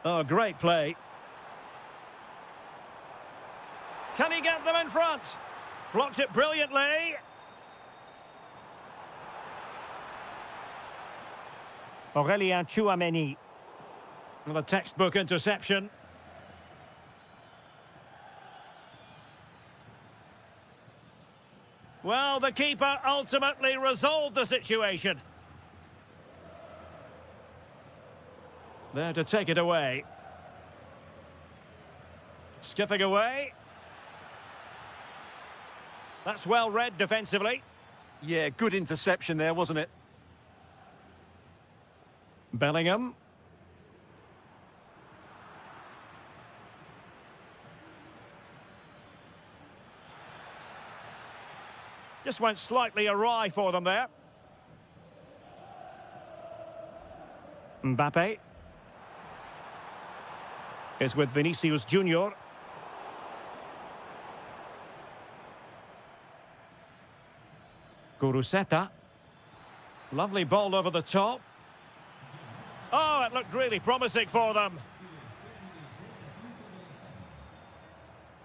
Oh, great play. Can he get them in front? Blocked it brilliantly. Aurélien Tchouameni. Well, a textbook interception. Well, the keeper ultimately resolved the situation. There to take it away. Skipping away. That's well read defensively. Yeah, good interception there, wasn't it? Bellingham. Just went slightly awry for them there. Mbappe is with Vinicius Junior. Guruseta. Lovely ball over the top. Oh, it looked really promising for them.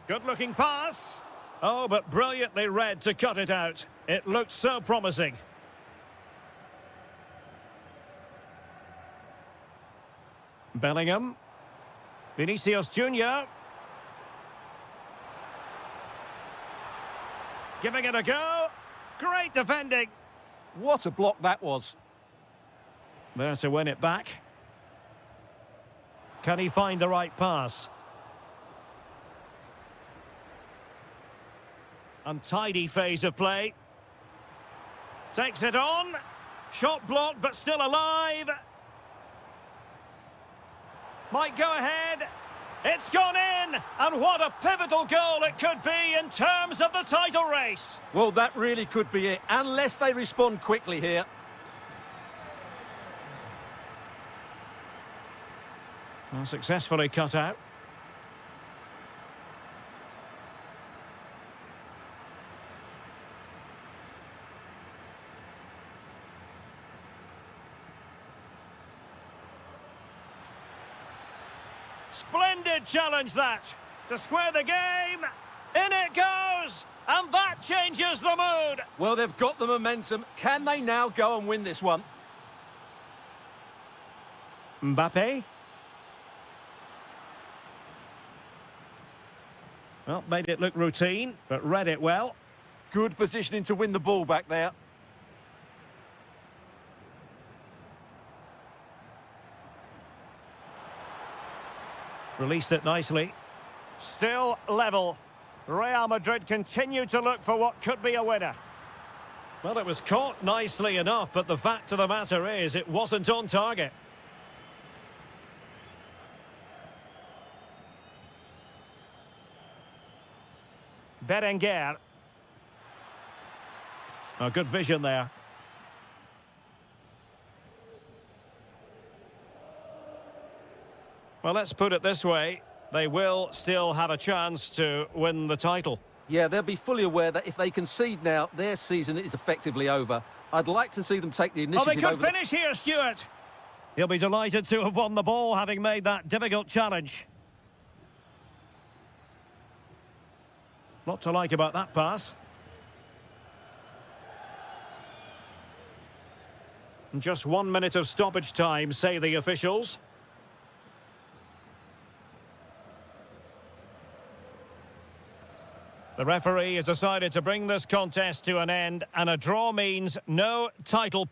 Good-looking pass. Oh, but brilliantly read to cut it out. It looked so promising. Bellingham. Vinicius Junior. Giving it a go. Great defending. What a block that was. There to win it back. Can he find the right pass? Untidy phase of play. Takes it on. Shot blocked, but still alive. Might go ahead. It's gone in. And what a pivotal goal it could be in terms of the title race. Well, that really could be it, unless they respond quickly here. Well, successfully cut out. Splendid challenge that, to square the game. In it goes, and that changes the mood. Well, they've got the momentum. Can they now go and win this one? Mbappe. Well, made it look routine, but read it well. Good positioning to win the ball back there. Released it nicely. Still level. Real Madrid continue to look for what could be a winner. Well, it was caught nicely enough, but the fact of the matter is it wasn't on target. Berenguer. Oh, good vision there. Well, let's put it this way. They will still have a chance to win the title. Yeah, they'll be fully aware that if they concede now, their season is effectively over. I'd like to see them take the initiative. Oh, they could finish here, Stuart. He'll be delighted to have won the ball, having made that difficult challenge. Lot to like about that pass. Just 1 minute of stoppage time, say the officials. The referee has decided to bring this contest to an end, and a draw means no title.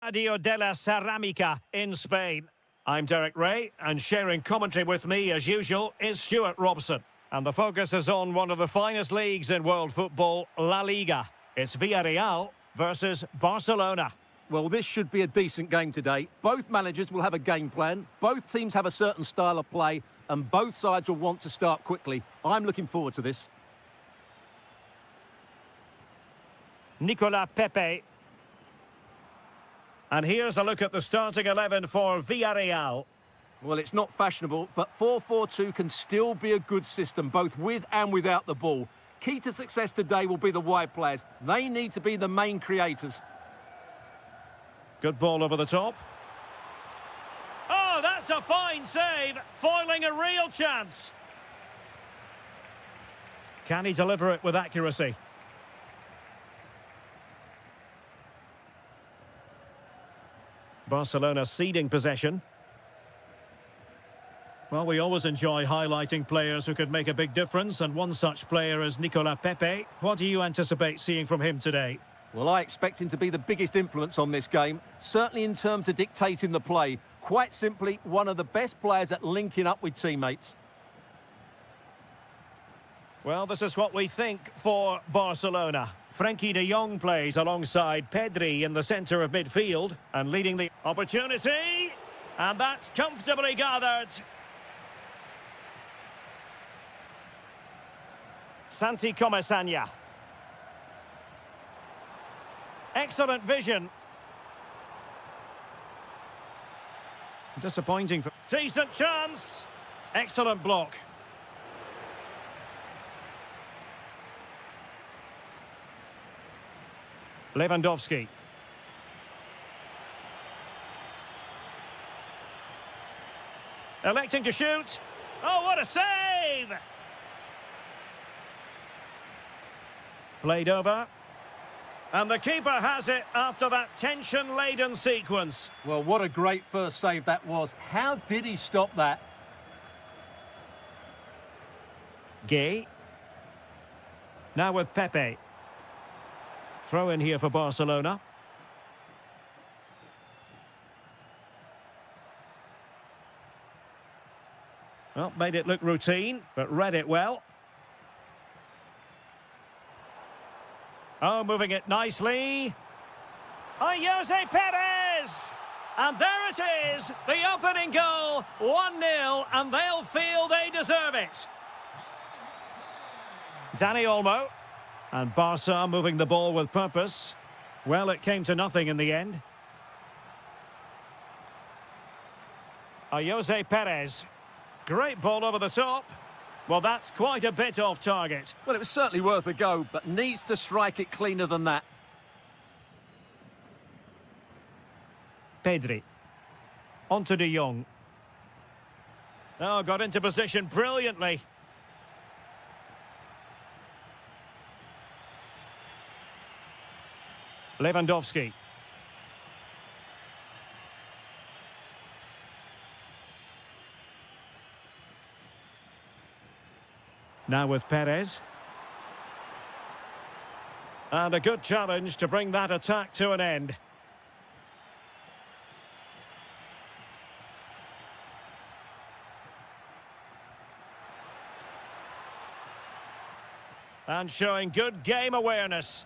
Estadio de la Ceramica in Spain. I'm Derek Ray, and sharing commentary with me, as usual, is Stuart Robson. And the focus is on one of the finest leagues in world football, La Liga. It's Villarreal versus Barcelona. Well, this should be a decent game today. Both managers will have a game plan, both teams have a certain style of play, and both sides will want to start quickly. I'm looking forward to this. Nicolas Pepe. And here's a look at the starting 11 for Villarreal. Well, it's not fashionable, but 4-4-2 can still be a good system, both with and without the ball. Key to success today will be the wide players. They need to be the main creators. Good ball over the top. Oh, that's a fine save, foiling a real chance. Can he deliver it with accuracy? Barcelona ceding possession. Well, we always enjoy highlighting players who could make a big difference, and one such player is Nicolas Pepe. What do you anticipate seeing from him today? Well, I expect him to be the biggest influence on this game, certainly in terms of dictating the play. Quite simply, one of the best players at linking up with teammates. Well, this is what we think for Barcelona. Frenkie de Jong plays alongside Pedri in the centre of midfield and leading the opportunity. And that's comfortably gathered. Santi Comesaña. Excellent vision. Disappointing. Decent chance. Excellent block. Lewandowski. Electing to shoot. Oh, what a save! Played over. And the keeper has it after that tension-laden sequence. Well, what a great first save that was. How did he stop that? Gay. Now with Pepe. Throw in here for Barcelona. Well, made it look routine, but read it well. Oh, moving it nicely. Oh, Jose Perez! And there it is, the opening goal, 1-0, and they'll feel they deserve it. Dani Olmo. And Barca moving the ball with purpose. Well, it came to nothing in the end. Jose Perez. Great ball over the top. Well, that's quite a bit off target. Well, it was certainly worth a go, but needs to strike it cleaner than that. Pedri. On to de Jong. Oh, got into position brilliantly. Lewandowski. Now with Perez. And a good challenge to bring that attack to an end. And showing good game awareness.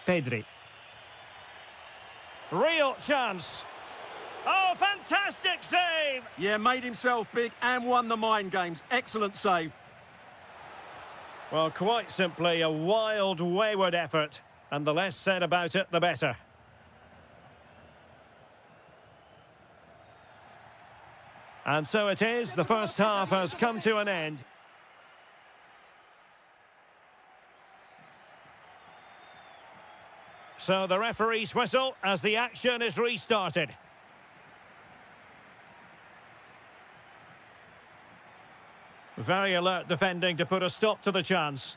Pedri. Real chance. Oh, fantastic save! Yeah, made himself big and won the mind games. Excellent save. Well, quite simply a wild, wayward effort. And the less said about it, the better. And so it is. The first half has come to an end. So the referee's whistle as the action is restarted. Very alert defending to put a stop to the chance.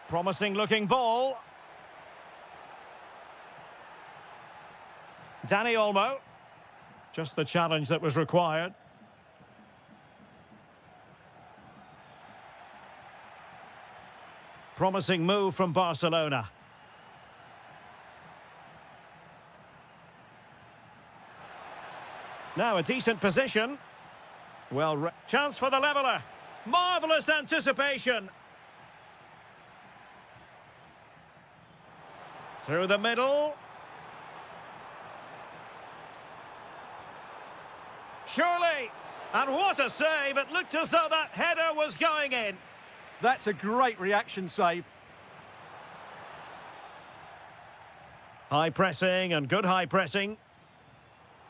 Promising looking ball. Dani Olmo. Just the challenge that was required. Promising move from Barcelona. Now a decent position. Well, chance for the leveller. Marvellous anticipation. Through the middle. Surely. And what a save. It looked as though that header was going in. That's a great reaction save. High pressing and good high pressing.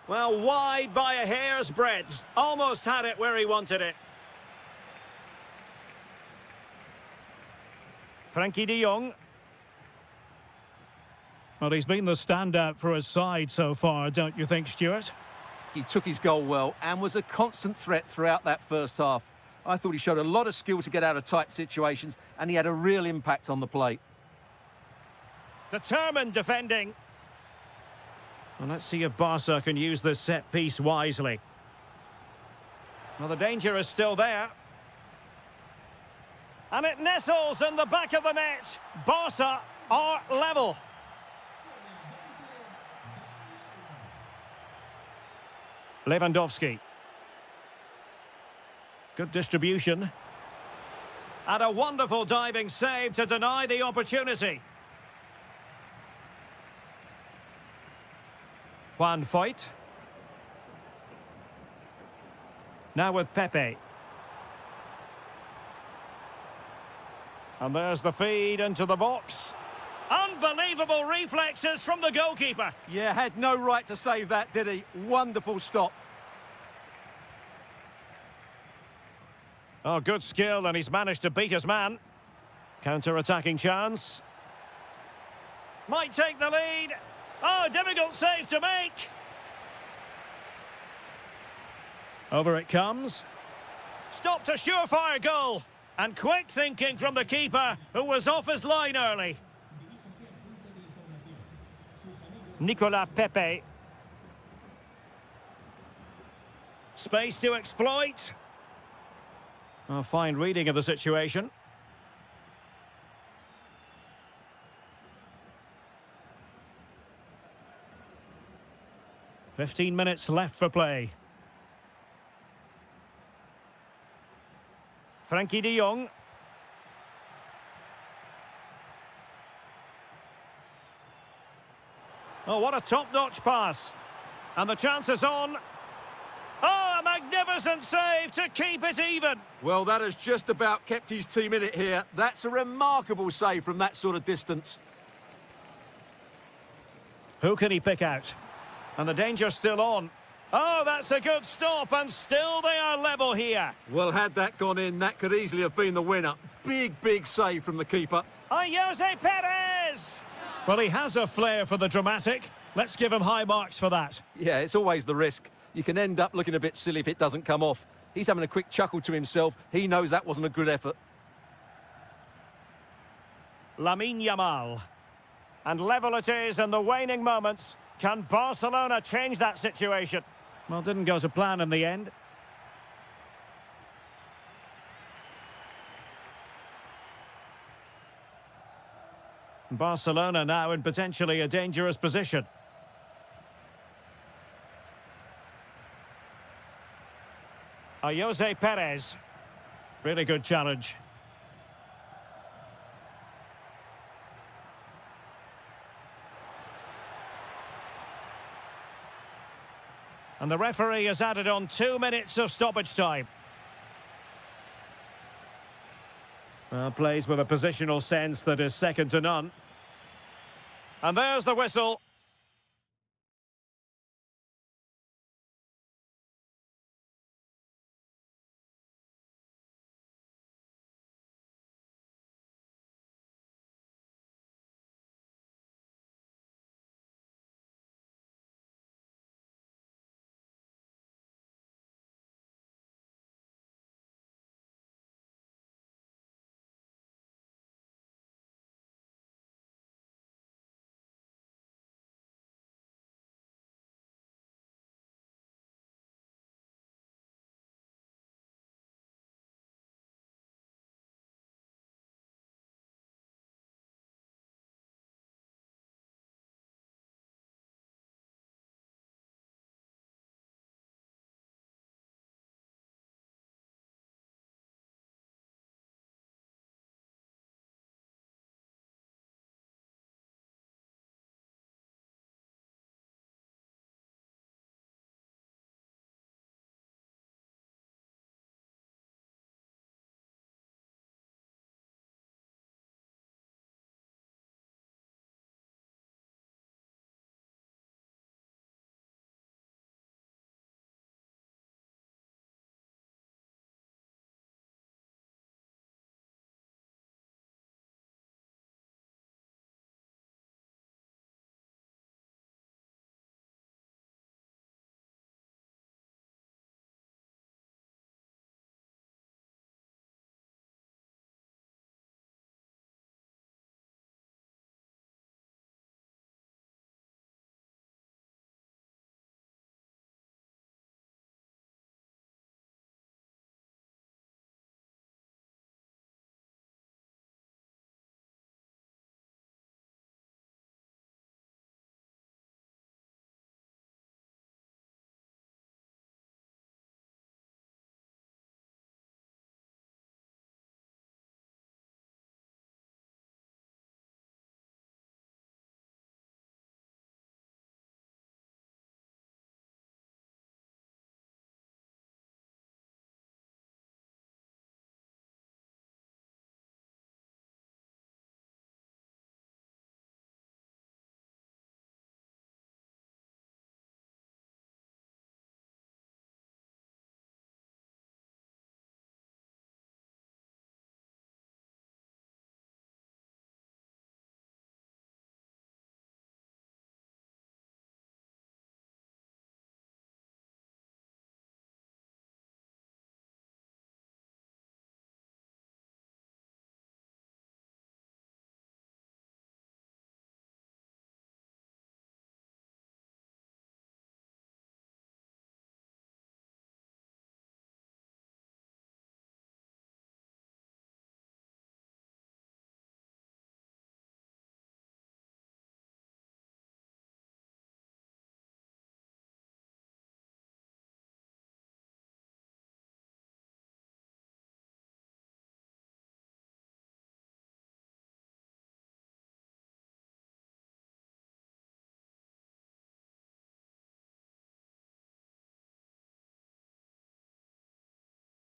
Well, wide by a hair's breadth. Almost had it where he wanted it. Frankie de Jong. Well, he's been the standout for his side so far, don't you think, Stuart? He took his goal well and was a constant threat throughout that first half. I thought he showed a lot of skill to get out of tight situations, and he had a real impact on the play. Determined defending. Well, let's see if Barca can use this set piece wisely. Well, the danger is still there. And it nestles in the back of the net. Barca are level. Lewandowski. Good distribution. And a wonderful diving save to deny the opportunity. Juan Foyt. Now with Pepe. And there's the feed into the box. Unbelievable reflexes from the goalkeeper. Yeah, had no right to save that, did he? Wonderful stop. Oh, good skill, and he's managed to beat his man. Counter-attacking chance. Might take the lead. Oh, difficult save to make. Over it comes. Stopped a surefire goal. And quick thinking from the keeper, who was off his line early. Nicolas Pepe. Space to exploit. A fine reading of the situation. "15 minutes left for play. Frankie de Jong. Oh, what a top-notch pass. And the chance is on. Oh, a magnificent save to keep it even. Well, that has just about kept his team in it here. That's a remarkable save from that sort of distance. Who can he pick out? And the danger's still on. Oh, that's a good stop, and still they are level here. Well, had that gone in, that could easily have been the winner. Big save from the keeper. Jose Perez! Well, he has a flair for the dramatic. Let's give him high marks for that. Yeah, it's always the risk. You can end up looking a bit silly if it doesn't come off. He's having a quick chuckle to himself. He knows that wasn't a good effort. Lamine Yamal. And level it is in the waning moments. Can Barcelona change that situation? Well, didn't go to plan in the end. Barcelona now in potentially a dangerous position. Jose Perez. Really good challenge. And the referee has added on 2 minutes of stoppage time. Well, plays with a positional sense that is second to none. And there's the whistle.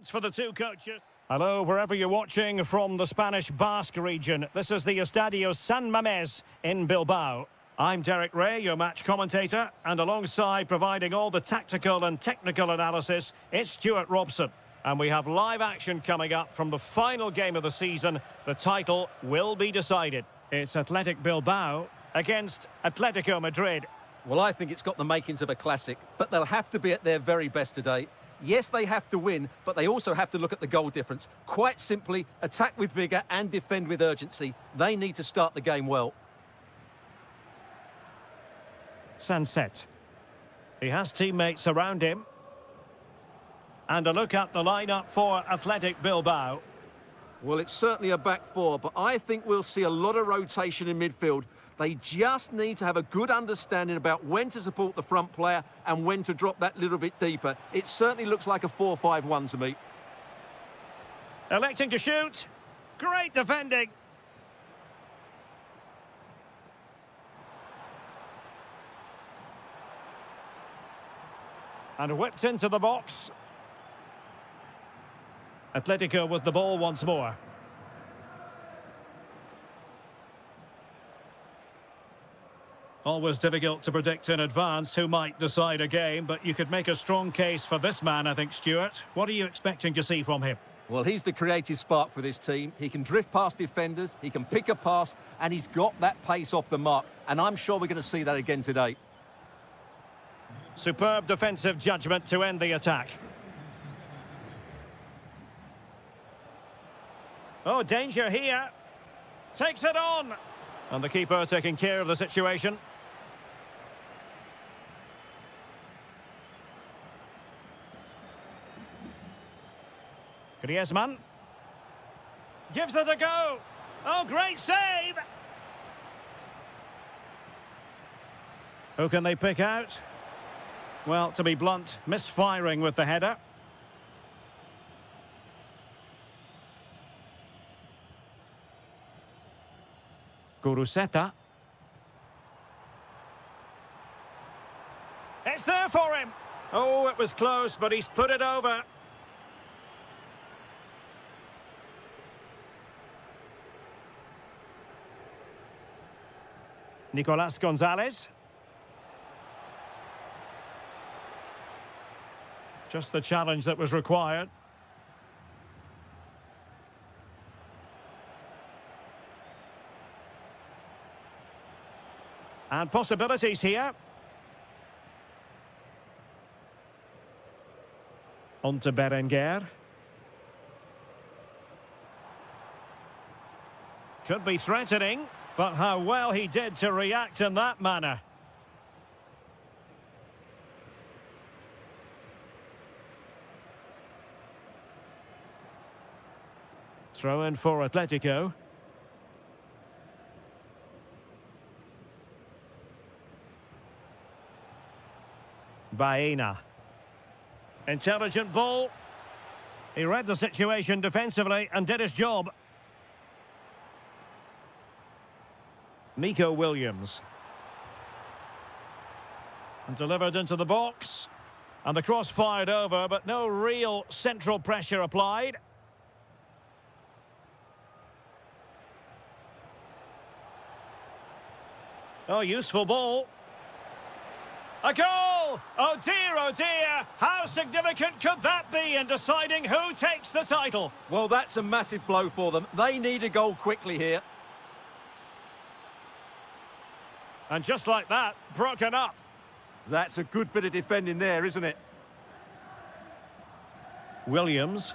For the two coaches. Hello, wherever you're watching from the Spanish Basque region. This is the Estadio San Mamés in Bilbao. I'm Derek Ray, your match commentator, and alongside providing all the tactical and technical analysis, it's Stuart Robson. And we have live action coming up from the final game of the season. The title will be decided. It's Athletic Bilbao against Atletico Madrid. Well, I think it's got the makings of a classic, but they'll have to be at their very best today. Yes, they have to win, but they also have to look at the goal difference. Quite simply, attack with vigour and defend with urgency. They need to start the game well. Sunset. He has teammates around him. And a look at the lineup for Athletic Bilbao. Well, it's certainly a back four, but I think we'll see a lot of rotation in midfield. They just need to have a good understanding about when to support the front player and when to drop that little bit deeper. It certainly looks like a 4-5-1 to me. Electing to shoot. Great defending. And whipped into the box. Atletico with the ball once more. Always difficult to predict in advance who might decide a game, but you could make a strong case for this man, I think, Stuart. What are you expecting to see from him? Well, he's the creative spark for this team. He can drift past defenders, he can pick a pass, and he's got that pace off the mark. And I'm sure we're going to see that again today. Superb defensive judgment to end the attack. Oh, danger here. Takes it on. And the keeper taking care of the situation. Griezmann. Gives it a go. Oh, great save. Who can they pick out? Well, to be blunt, misfiring with the header. Guruseta. It's there for him. Oh, it was close, but he's put it over. Nicolas Gonzalez. Just the challenge that was required. And possibilities here. On to Berenguer. Could be threatening, but how well he did to react in that manner. Throw in for Atletico. Baena. Intelligent ball. He read the situation defensively and did his job. Nico Williams. And delivered into the box. And the cross fired over, but no real central pressure applied. Oh, useful ball. A goal! Oh dear, how significant could that be in deciding who takes the title? Well, that's a massive blow for them. They need a goal quickly here. And just like that, broken up. That's a good bit of defending there, isn't it? Williams.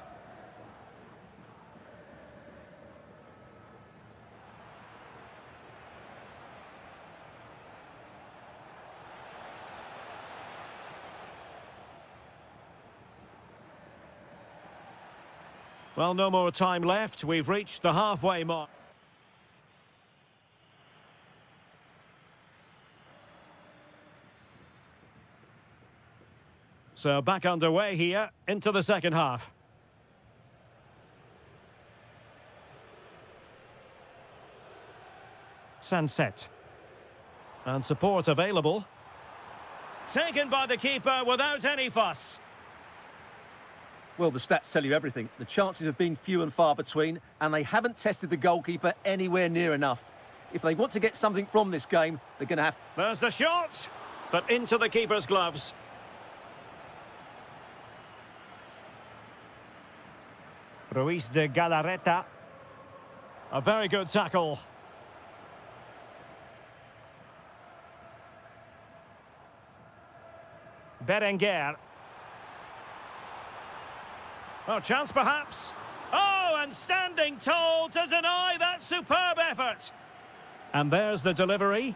Well, no more time left. We've reached the halfway mark. So back underway here into the second half. Sunset. And support available. Taken by the keeper without any fuss. Well, the stats tell you everything. The chances have been few and far between, and they haven't tested the goalkeeper anywhere near enough. If they want to get something from this game, they're going to have... There's the shot, but into the keeper's gloves. Ruiz de Galarreta. A very good tackle. Berenguer. Oh, chance perhaps. Oh, and standing tall to deny that superb effort. And there's the delivery.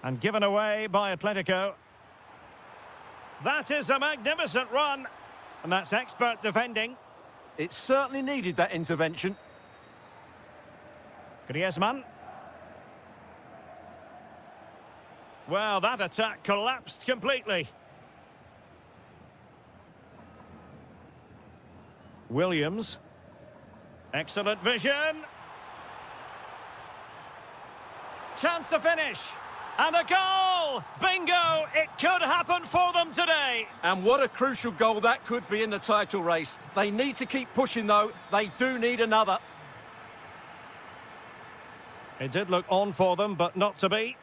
And given away by Atletico. That is a magnificent run. And that's expert defending. It certainly needed that intervention. Griezmann. Well, that attack collapsed completely. Williams. Excellent vision. Chance to finish. And a goal! Bingo! It could happen for them today. And what a crucial goal that could be in the title race. They need to keep pushing, though. They do need another. It did look on for them, but not to be.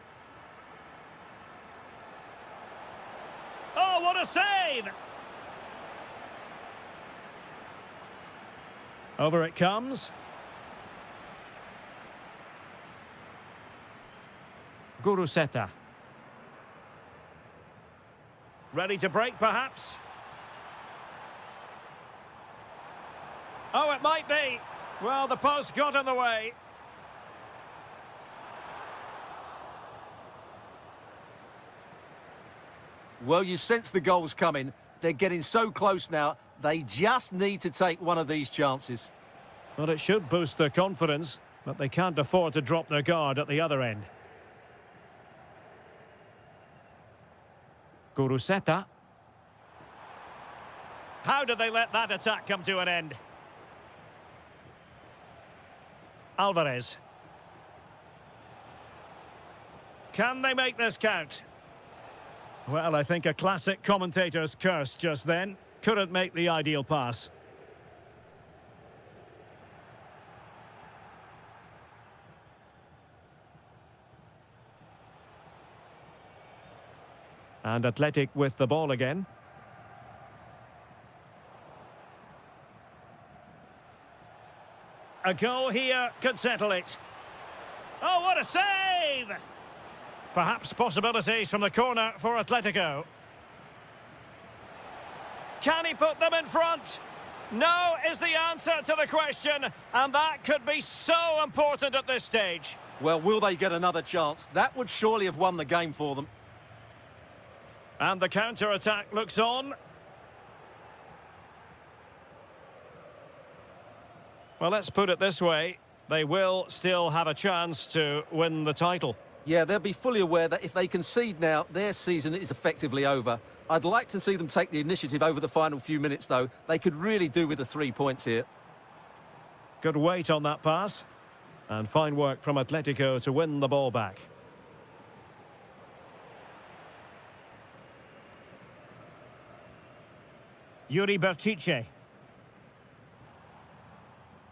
Oh, what a save! Over it comes. Guruseta. Ready to break, perhaps? Oh, it might be. Well, the post got in the way. Well, you sense the goals coming. They're getting so close now. They just need to take one of these chances. Well, it should boost their confidence, but they can't afford to drop their guard at the other end. Guruseta. How did they let that attack come to an end? Alvarez. Can they make this count? Well, I think a classic commentator's curse just then. Couldn't make the ideal pass. And Athletic with the ball again. A goal here could settle it. Oh, what a save! Perhaps possibilities from the corner for Atletico. Can he put them in front? No is the answer to the question, and that could be so important at this stage. Well, will they get another chance? That would surely have won the game for them. And the counter-attack looks on. Well, let's put it this way. They will still have a chance to win the title. Yeah, they'll be fully aware that if they concede now, their season is effectively over. I'd like to see them take the initiative over the final few minutes, though. They could really do with the 3 points here. Good weight on that pass. And fine work from Atletico to win the ball back. Yuri Berchiche.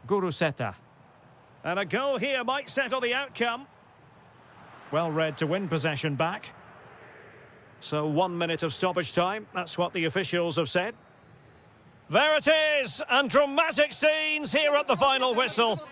Guruseta. And a goal here might settle the outcome. Well read to win possession back. So 1 minute of stoppage time. That's what the officials have said. There it is, and dramatic scenes here at the final whistle.